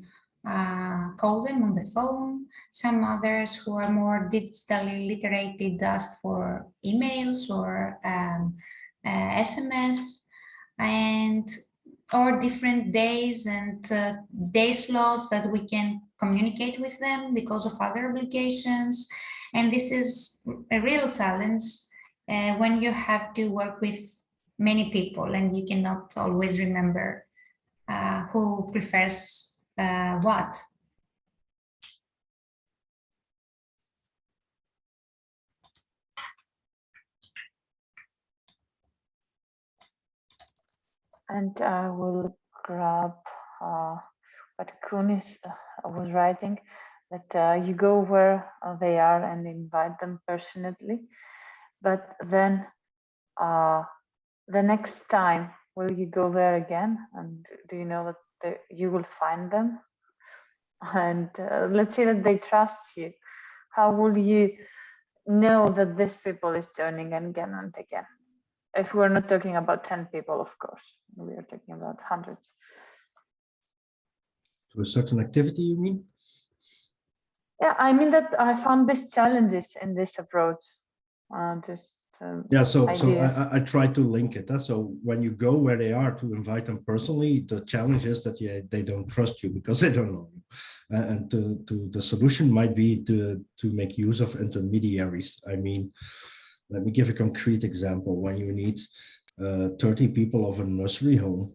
call them on the phone. Some others who are more digitally literated ask for emails or SMS, and or different days and day slots that we can communicate with them because of other obligations. And this is a real challenge when you have to work with many people and you cannot always remember who prefers what. And I will grab what Koen was writing, that you go where they are and invite them personally. But then the next time, will you go there again? And do you know that you will find them. And let's say that they trust you. How will you know that this people is joining again and again? If we're not talking about 10 people, of course, we are talking about hundreds. To a certain activity, you mean? Yeah, I mean that I found these challenges in this approach. Yeah, so ideas. I try to link it. So when you go where they are to invite them personally, the challenge is that they don't trust you because they don't know you. And the solution might be to make use of intermediaries. I mean, let me give a concrete example. When you need 30 people of a nursery home,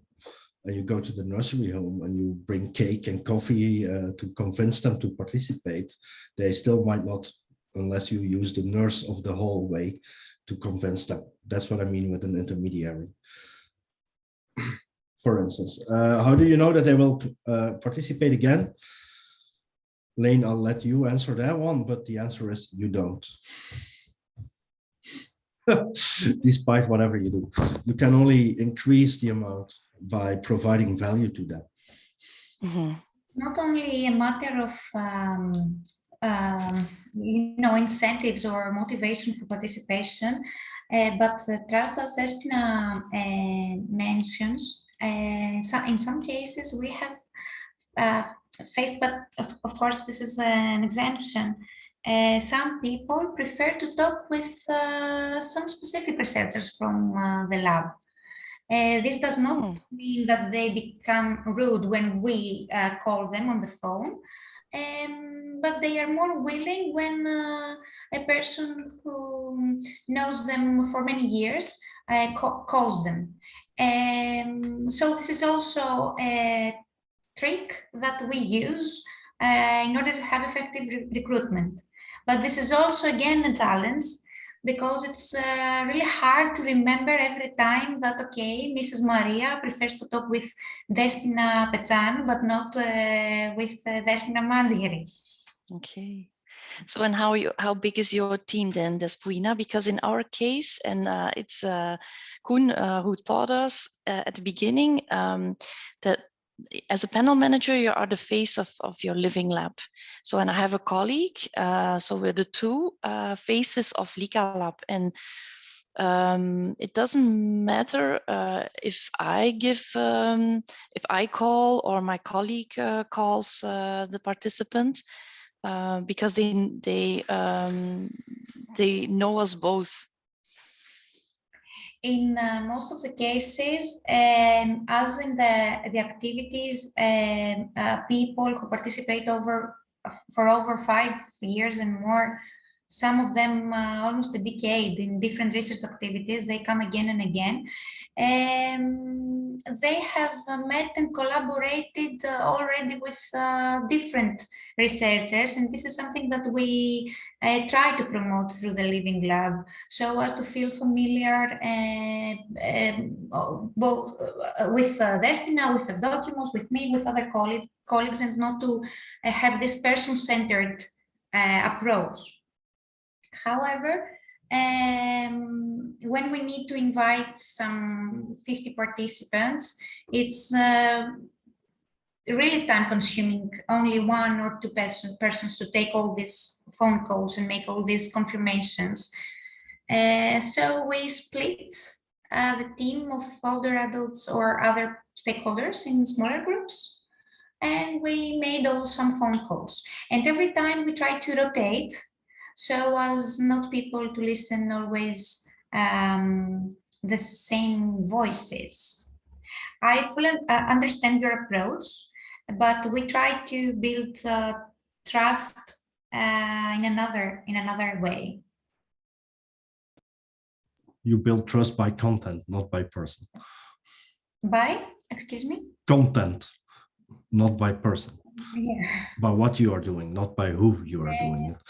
and you go to the nursery home and you bring cake and coffee to convince them to participate, they still might not, unless you use the nurse of the hallway to convince them. That's what I mean with an intermediary. For instance, how do you know that they will participate again? Lane, I'll let you answer that one, but the answer is you don't. Despite whatever you do, you can only increase the amount by providing value to them. Mm-hmm. Not only a matter of incentives or motivation for participation, but trust, as Despoina mentions, so in some cases we have faced, but of course this is an exemption. Some people prefer to talk with some specific researchers from the lab. This does not mean that they become rude when we call them on the phone, but they are more willing when a person who knows them for many years calls them. So this is also a trick that we use in order to have effective recruitment. But this is also, again, a challenge, because it's really hard to remember every time that, okay, Mrs. Maria prefers to talk with Despoina Petsani, but not with Despoina Mantziari. Okay. So, and how big is your team then, Despoina? Because in our case, and it's Koen who taught us at the beginning that as a panel manager, you are the face of your living lab. So, and I have a colleague, so we're the two faces of Lika Lab. And it doesn't matter if I call or my colleague calls the participant, because they know us both. In most of the cases, as in the activities, people who participate for over 5 years and more, some of them almost a decade in different research activities, they come again and again. They have met and collaborated already with different researchers, and this is something that we try to promote through the Living Lab, so as to feel familiar both with Despoina, with Evdokimos, with me, with other colleagues, and not to have this person-centered approach. However, when we need to invite some 50 participants, it's really time-consuming, only 1 or 2 persons to take all these phone calls and make all these confirmations. So we split the team of older adults or other stakeholders in smaller groups, and we made some phone calls. And every time we try to rotate, so as not people to listen always the same voices. I fully understand your approach, but we try to build trust in another way. You build trust by content, not by person. By, excuse me? Content, not by person. Yeah. By what you are doing, not by who you are doing it.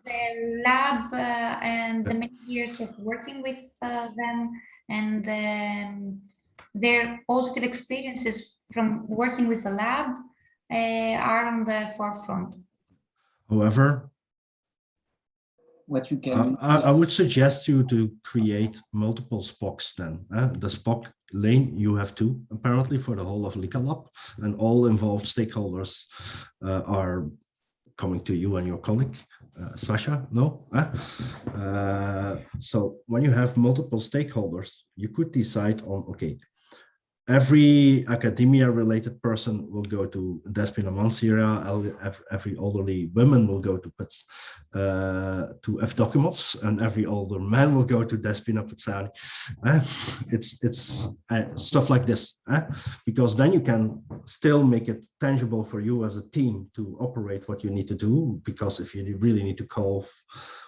The lab and the many years of working with them, and their positive experiences from working with the lab are on the forefront. However, what you can. I would suggest you to create multiple SPOCs then. The SPOC lane, you have two apparently for the whole of LICALab, and all involved stakeholders are coming to you and your colleague, Sasha, no? So when you have multiple stakeholders, you could decide on, okay, every academia-related person will go to Despoina Mantziari, every elderly woman will go to Evdokimos, and every older man will go to Despoina Petsani. It's stuff like this, because then you can still make it tangible for you as a team to operate what you need to do, because if you really need to call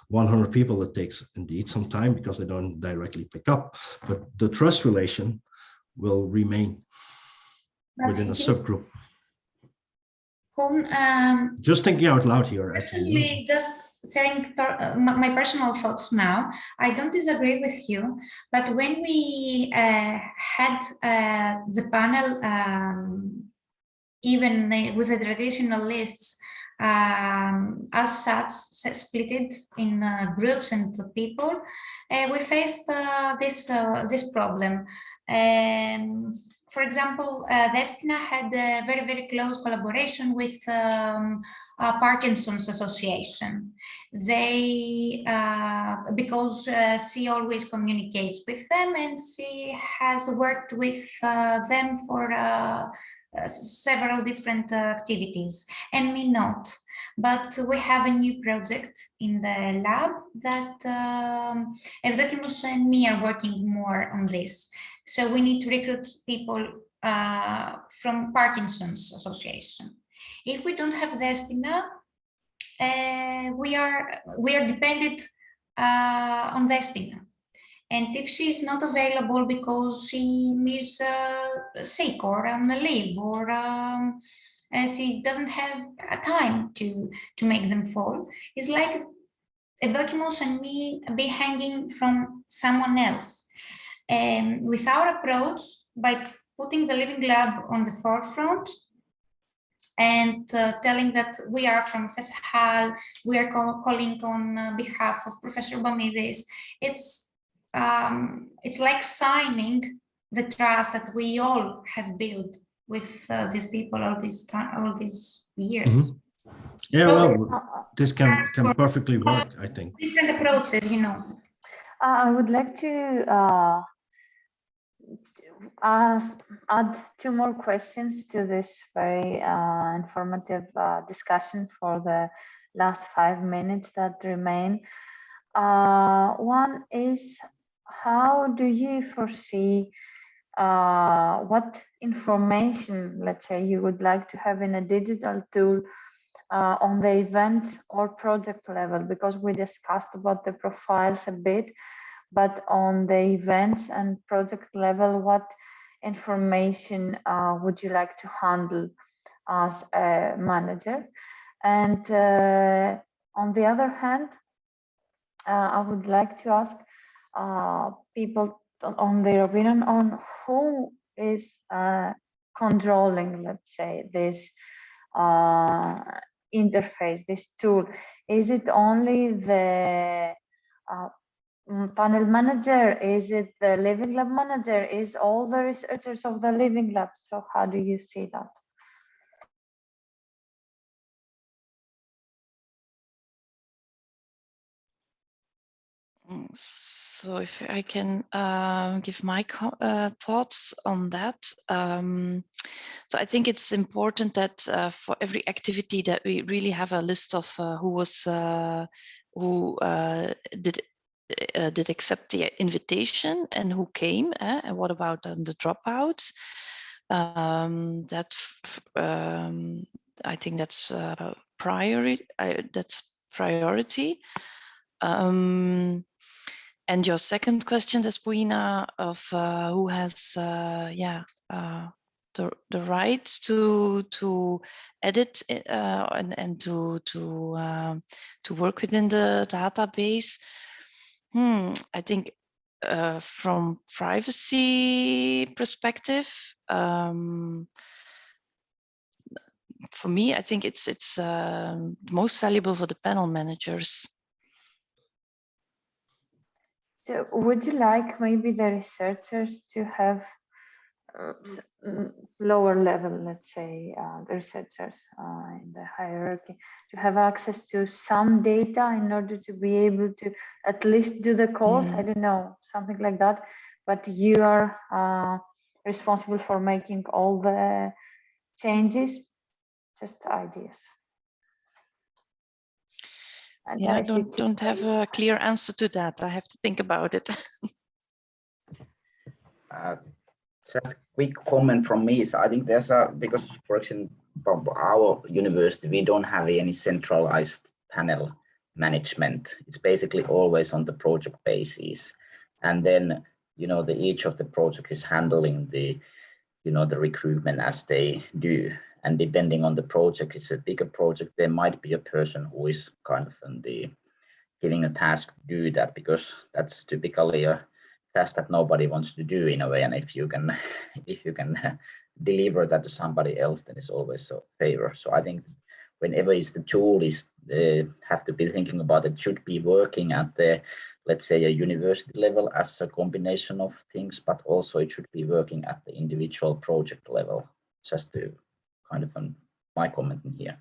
100 people, it takes indeed some time because they don't directly pick up, but the trust relation will remain within a subgroup. Just thinking out loud here. Personally, just sharing my personal thoughts now, I don't disagree with you, but when we had the panel, even with the traditional lists, as such, split it in groups and people, we faced this problem. For example, Despoina had a very, very close collaboration with Parkinson's Association. They, because she always communicates with them and she has worked with them for several different activities, and me not. But we have a new project in the lab that Evdokimos and me are working more on this. So we need to recruit people from Parkinson's Association. If we don't have Despoina, we are dependent on Despoina. And if she is not available because she is sick or on a leave, or she doesn't have time to make them fall, it's like Evdokimos and me be hanging from someone else. With our approach, by putting the Living Lab on the forefront and telling that we are from FESHAL, we are calling on behalf of Professor Bamidis, it's like signing the trust that we all have built with these people all these years. Yeah, well, this can perfectly work, I think. Different approaches, you know. I would like to add two more questions to this very informative discussion for the last 5 minutes that remain. One is, how do you foresee what information, let's say, you would like to have in a digital tool on the event or project level? Because we discussed about the profiles a bit, but on the events and project level, what information would you like to handle as a manager? And on the other hand, I would like to ask people on their opinion on who is controlling, let's say, this interface, this tool. Is it only the panel manager? Is it the Living Lab manager? Is all the researchers of the Living Lab? So how do you see that? So if I can give my thoughts on that. So I think it's important that for every activity that we really have a list of who did accept the invitation and who came, and what about the dropouts. I think that's priority. And your second question, Despoina, of who has the right to edit and to work within the database. I think from privacy perspective, for me, I think it's most valuable for the panel managers. So would you like maybe the researchers to have lower level, let's say, the researchers in the hierarchy, to have access to some data in order to be able to at least do the course? I don't know, something like that. But you are responsible for making all the changes, just ideas. And yeah, I don't have a clear answer to that. I have to think about it. Just a quick comment from me. So I think there's because, for example, our university, we don't have any centralized panel management. It's basically always on the project basis. And then, each of the project is handling the, the recruitment as they do. And depending on the project, it's a bigger project, there might be a person who is kind of giving a task to do that, because that's typically a task that nobody wants to do in a way. And if you can deliver that to somebody else, then it's always a favor. So I think whenever it's the tool is have to be thinking about it, should be working at the, let's say, a university level as a combination of things, but also it should be working at the individual project level. Just to kind of my comment in here.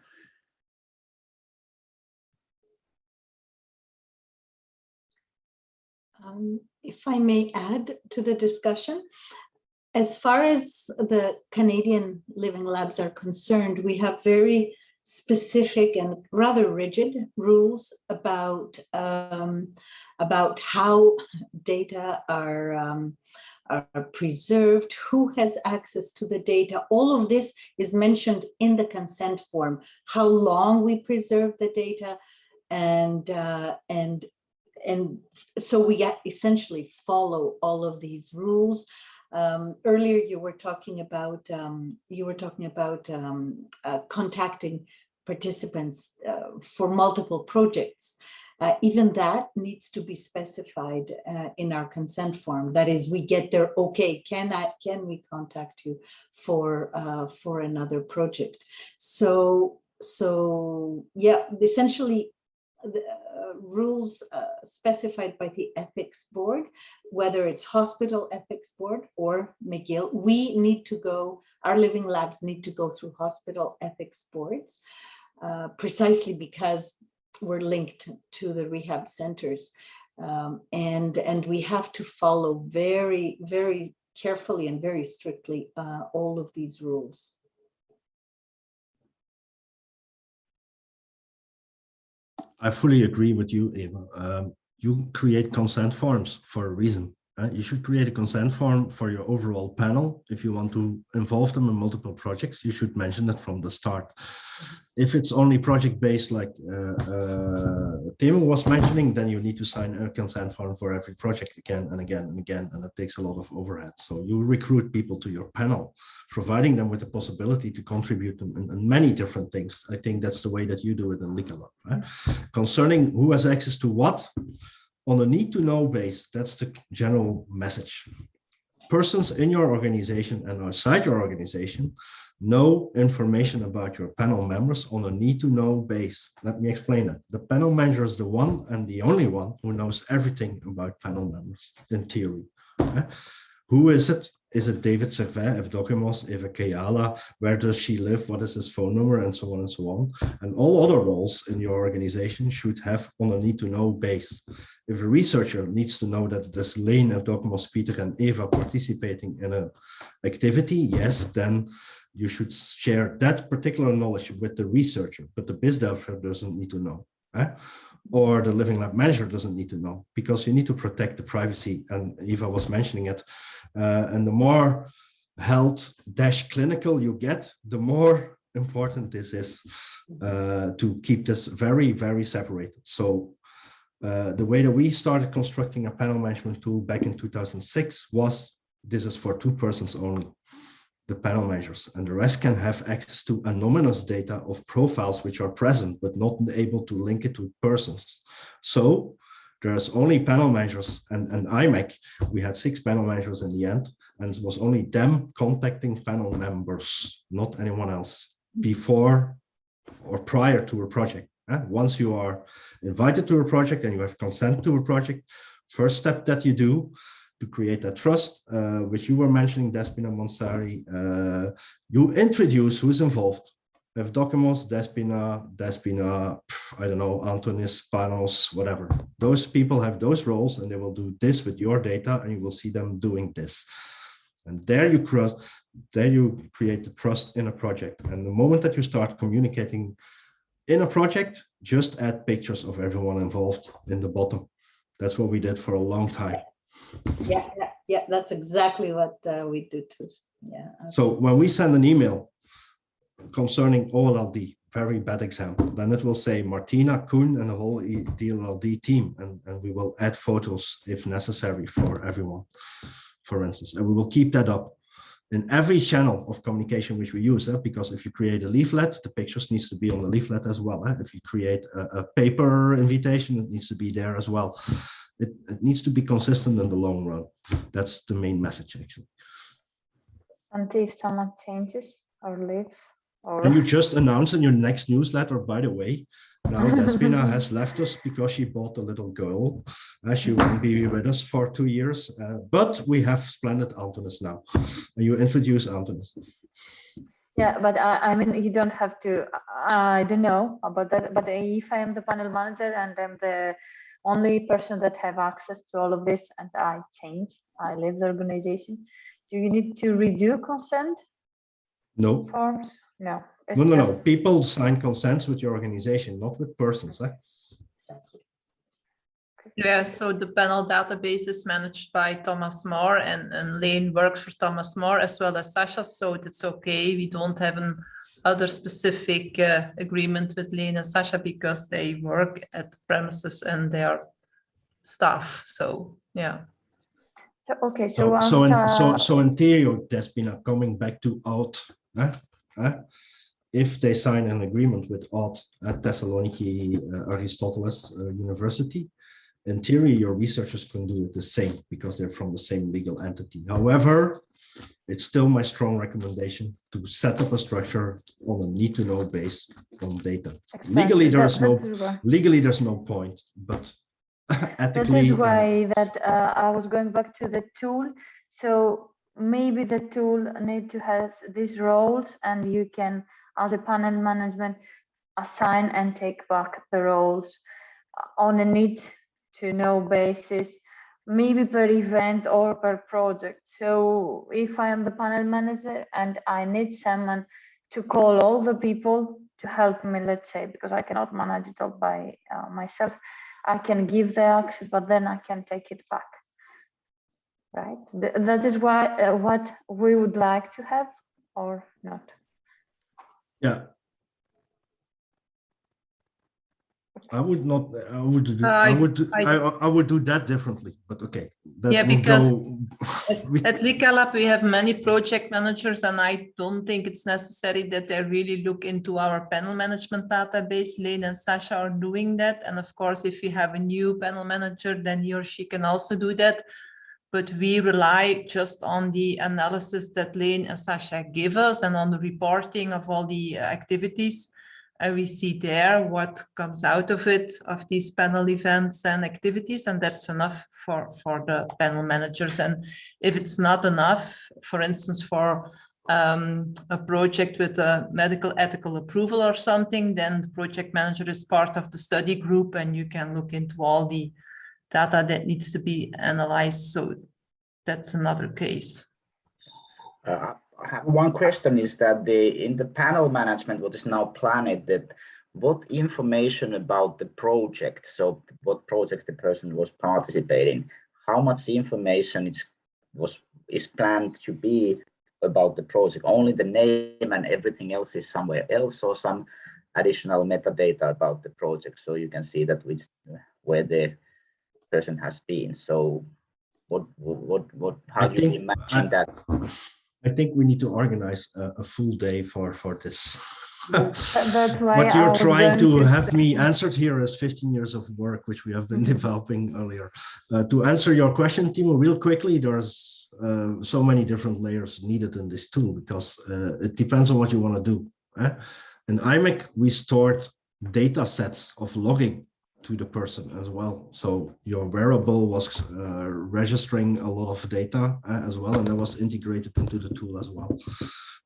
If I may add to the discussion, as far as the Canadian living labs are concerned, we have very specific and rather rigid rules about how data are preserved, who has access to the data. All of this is mentioned in the consent form, how long we preserve the data, and so we essentially follow all of these rules. Earlier, you were talking about contacting participants for multiple projects. Even that needs to be specified in our consent form. That is, we get their okay. Can we contact you for another project? So yeah, essentially, the rules specified by the ethics board, whether it's hospital ethics board or McGill, we need to go, our living labs need to go through hospital ethics boards, precisely because we're linked to the rehab centers. And we have to follow very, very carefully and very strictly all of these rules. I fully agree with you, Eva. You create consent forms for a reason. You should create a consent form for your overall panel. If you want to involve them in multiple projects, you should mention it from the start. If it's only project-based, like Timo was mentioning, then you need to sign a consent form for every project again and again and again, and it takes a lot of overhead. So you recruit people to your panel, providing them with the possibility to contribute in many different things. I think that's the way that you do it in LICALAB. Concerning who has access to what, on a need-to-know base, that's the general message. Persons in your organization and outside your organization know information about your panel members on a need-to-know base. Let me explain it. The panel manager is the one and the only one who knows everything about panel members in theory. Who is it? Is it David Servais, Evdokimos, Eva Kayala? Where does she live? What is his phone number? And so on and so on. And all other roles in your organization should have on a need-to-know base. If a researcher needs to know that there's Lane, Evdokimos, Peter, and Eva participating in an activity, yes, then you should share that particular knowledge with the researcher, but the BizDev doesn't need to know. Or the Living Lab manager doesn't need to know, because you need to protect the privacy, and Eva was mentioning it. And the more health-clinical you get, the more important this is to keep this very, very separated. So the way that we started constructing a panel management tool back in 2006 was, this is for 2 persons only, the panel managers, and the rest can have access to anonymous data of profiles which are present, but not able to link it to persons. So there's only panel managers and IMEC. We had 6 panel managers in the end, and it was only them contacting panel members, not anyone else, before or prior to a project. Once you are invited to a project and you have consent to a project, First step that you do to create that trust, which you were mentioning, Despoina, Mantziari, you introduce who's involved. Evdokimos, Despoina, I don't know, Antonis, Panos, whatever. Those people have those roles and they will do this with your data and you will see them doing this. And there you create the trust in a project. And the moment that you start communicating in a project, just add pictures of everyone involved in the bottom. That's what we did for a long time. Yeah, that's exactly what we do too. Yeah. Okay. So when we send an email concerning OLLD, very bad example, then it will say Martina, Koen, and the whole DLLD team, and we will add photos if necessary for everyone, for instance, and we will keep that up in every channel of communication which we use, because if you create a leaflet, the pictures needs to be on the leaflet as well. If you create a paper invitation, it needs to be there as well. It needs to be consistent in the long run. That's the main message, actually. And if someone changes or leaves, or and you just announce in your next newsletter, by the way, now Despoina has left us because she bought a little girl. She won't be with us for 2 years, but we have splendid Antonis now. You introduce Antonis. Yeah, but I mean, you don't have to, I don't know about that, but if I am the panel manager and I'm the only person that have access to all of this and I leave the organization, do you need to redo consent? No. Forms? No. No. People sign consents with your organization, not with persons. Yeah, so the panel database is managed by Thomas More, and Lane works for Thomas More as well as Sasha, so it's okay. We don't have an other specific agreement with Lane and Sasha because they work at the premises and they are staff. So yeah. So okay, so in theory, Despoina, coming back to AUTH, if they sign an agreement with AUTH at Thessaloniki Aristoteles University, in theory, your researchers can do it the same because they're from the same legal entity. However, it's still my strong recommendation to set up a structure on a need-to-know base on data. Exactly. Legally, there's no point, but ethically. That is why I was going back to the tool. So maybe the tool need to have these roles, and you can, as a panel management, assign and take back the roles on a need-to-know basis, maybe per event or per project. So if I am the panel manager and I need someone to call all the people to help me, let's say, because I cannot manage it all by myself, I can give the access, but then I can take it back. Right? That is why what we would like to have, or not. Yeah. I would not. I would do that differently. But okay. Yeah, because at LICALab we have many project managers, and I don't think it's necessary that they really look into our panel management database. Lane and Sasha are doing that, and of course, if you have a new panel manager, then he or she can also do that. But we rely just on the analysis that Lane and Sasha give us and on the reporting of all the activities. We see there what comes out of it, of these panel events and activities, and that's enough for the panel managers. And if it's not enough, for instance, for a project with a medical ethical approval or something, then the project manager is part of the study group and you can look into all the data that needs to be analyzed. So that's another case. I have one question, is that in the panel management, what is now planned, that what information about the project, so what project the person was participating, how much information is planned to be about the project? Only the name and everything else is somewhere else, or some additional metadata about the project, so you can see that where the person has been. So how do you imagine that? I think we need to organize a full day for this. That's why what you're trying to have me answered here is 15 years of work, which we have been developing earlier. To answer your question, Timo, real quickly, there's so many different layers needed in this tool because it depends on what you want to do. In IMEC, we stored data sets of logging to the person as well. So your wearable was registering a lot of data as well, and that was integrated into the tool as well.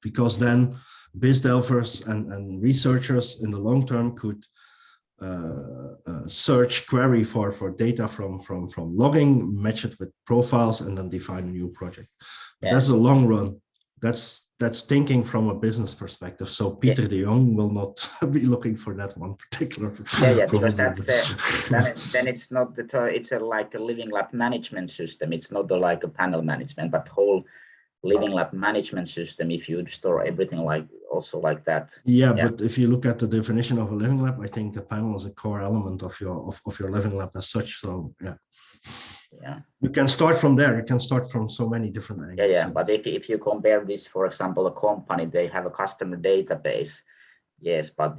Because then biz delvers and researchers in the long term could search query for data from logging, match it with profiles, and then define a new project. Yeah. That's a long run. That's thinking from a business perspective. So Peter de Jong will not be looking for that one particular. Yeah, because that's then it's not it's like a living lab management system. It's not like a panel management, but whole living lab management system. If you store everything also like that. Yeah, but if you look at the definition of a living lab, I think the panel is a core element of your living lab as such. So yeah. Yeah, you can start from there. You can start from so many different angles. Yeah. But if you compare this, for example, a company, they have a customer database. Yes, but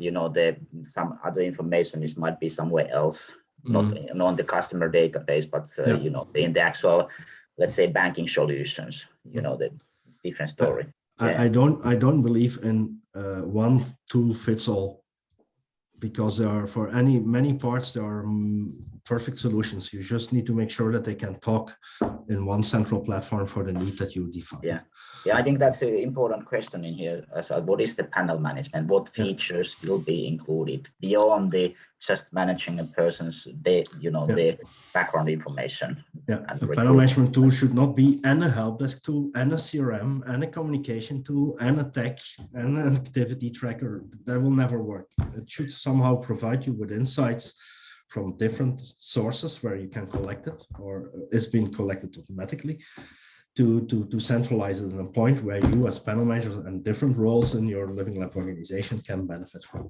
some other information might be somewhere else, not on the customer database, but in the actual, let's say, banking solutions. It's a different story. I don't believe in one tool fits all, because there are for many parts there are perfect solutions. You just need to make sure that they can talk in one central platform for the need that you define. Yeah, I think that's an important question in here. What is the panel management? What features will be included beyond the just managing a person's the background information? Yeah, a panel management tool should not be and a help desk tool and a CRM and a communication tool and a tech and an activity tracker. That will never work. It should somehow provide you with insights from different sources where you can collect it, or it's being collected automatically, to centralize it in a point where you as panel managers and different roles in your living lab organization can benefit from.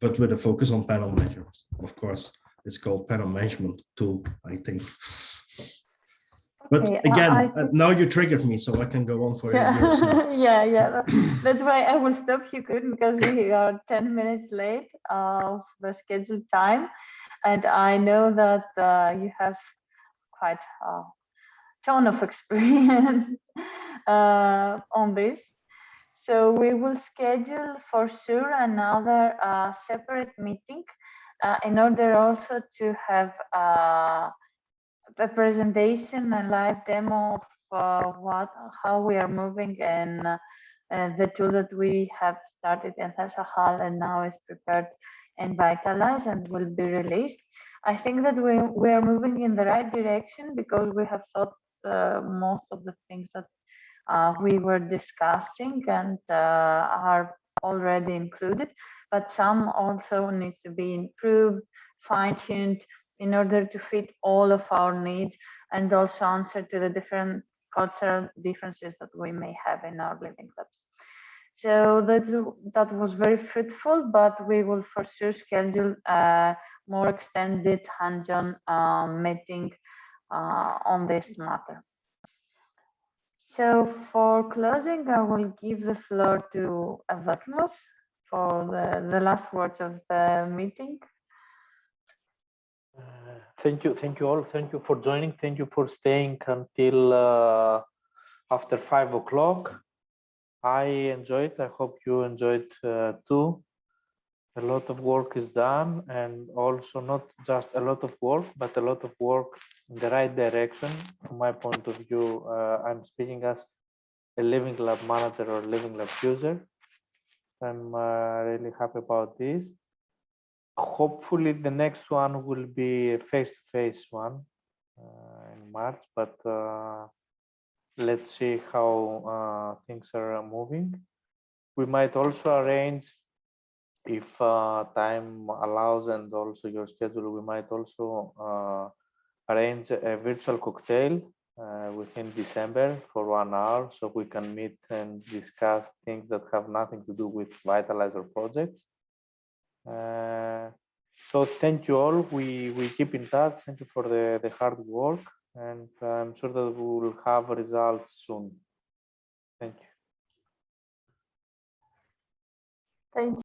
But with a focus on panel managers, of course. It's called panel management tool, I think. But okay, again, now you triggered me, so I can go on for years. Yeah. That's why I will stop you, Koen, because we are 10 minutes late of the scheduled time. And I know that you have quite a ton of experience on this. So we will schedule for sure another separate meeting in order also to have a presentation and live demo of how we are moving, and the tool that we have started in HAL and now is prepared in VITALISE and will be released. I think that we are moving in the right direction, because we have thought most of the things that we were discussing and are already included, but some also needs to be improved, fine-tuned, in order to fit all of our needs and also answer to the different cultural differences that we may have in our living labs. So that was very fruitful, but we will for sure schedule a more extended hands-on meeting on this matter. So for closing, I will give the floor to Evdokimos for the last words of the meeting. Thank you all. Thank you for joining. Thank you for staying until after 5 o'clock. I enjoyed. I hope you enjoyed too. A lot of work is done, and also not just a lot of work, but a lot of work in the right direction. From my point of view, I'm speaking as a living lab manager or living lab user. I'm really happy about this. Hopefully the next one will be a face-to-face one in March, but let's see how things are moving. We might also arrange, if time allows and also your schedule, we might also arrange a virtual cocktail within December for 1 hour, so we can meet and discuss things that have nothing to do with VITALISE or projects. So thank you all. We keep in touch. Thank you for the hard work, and I'm sure that we will have results soon. Thank you. Thank you.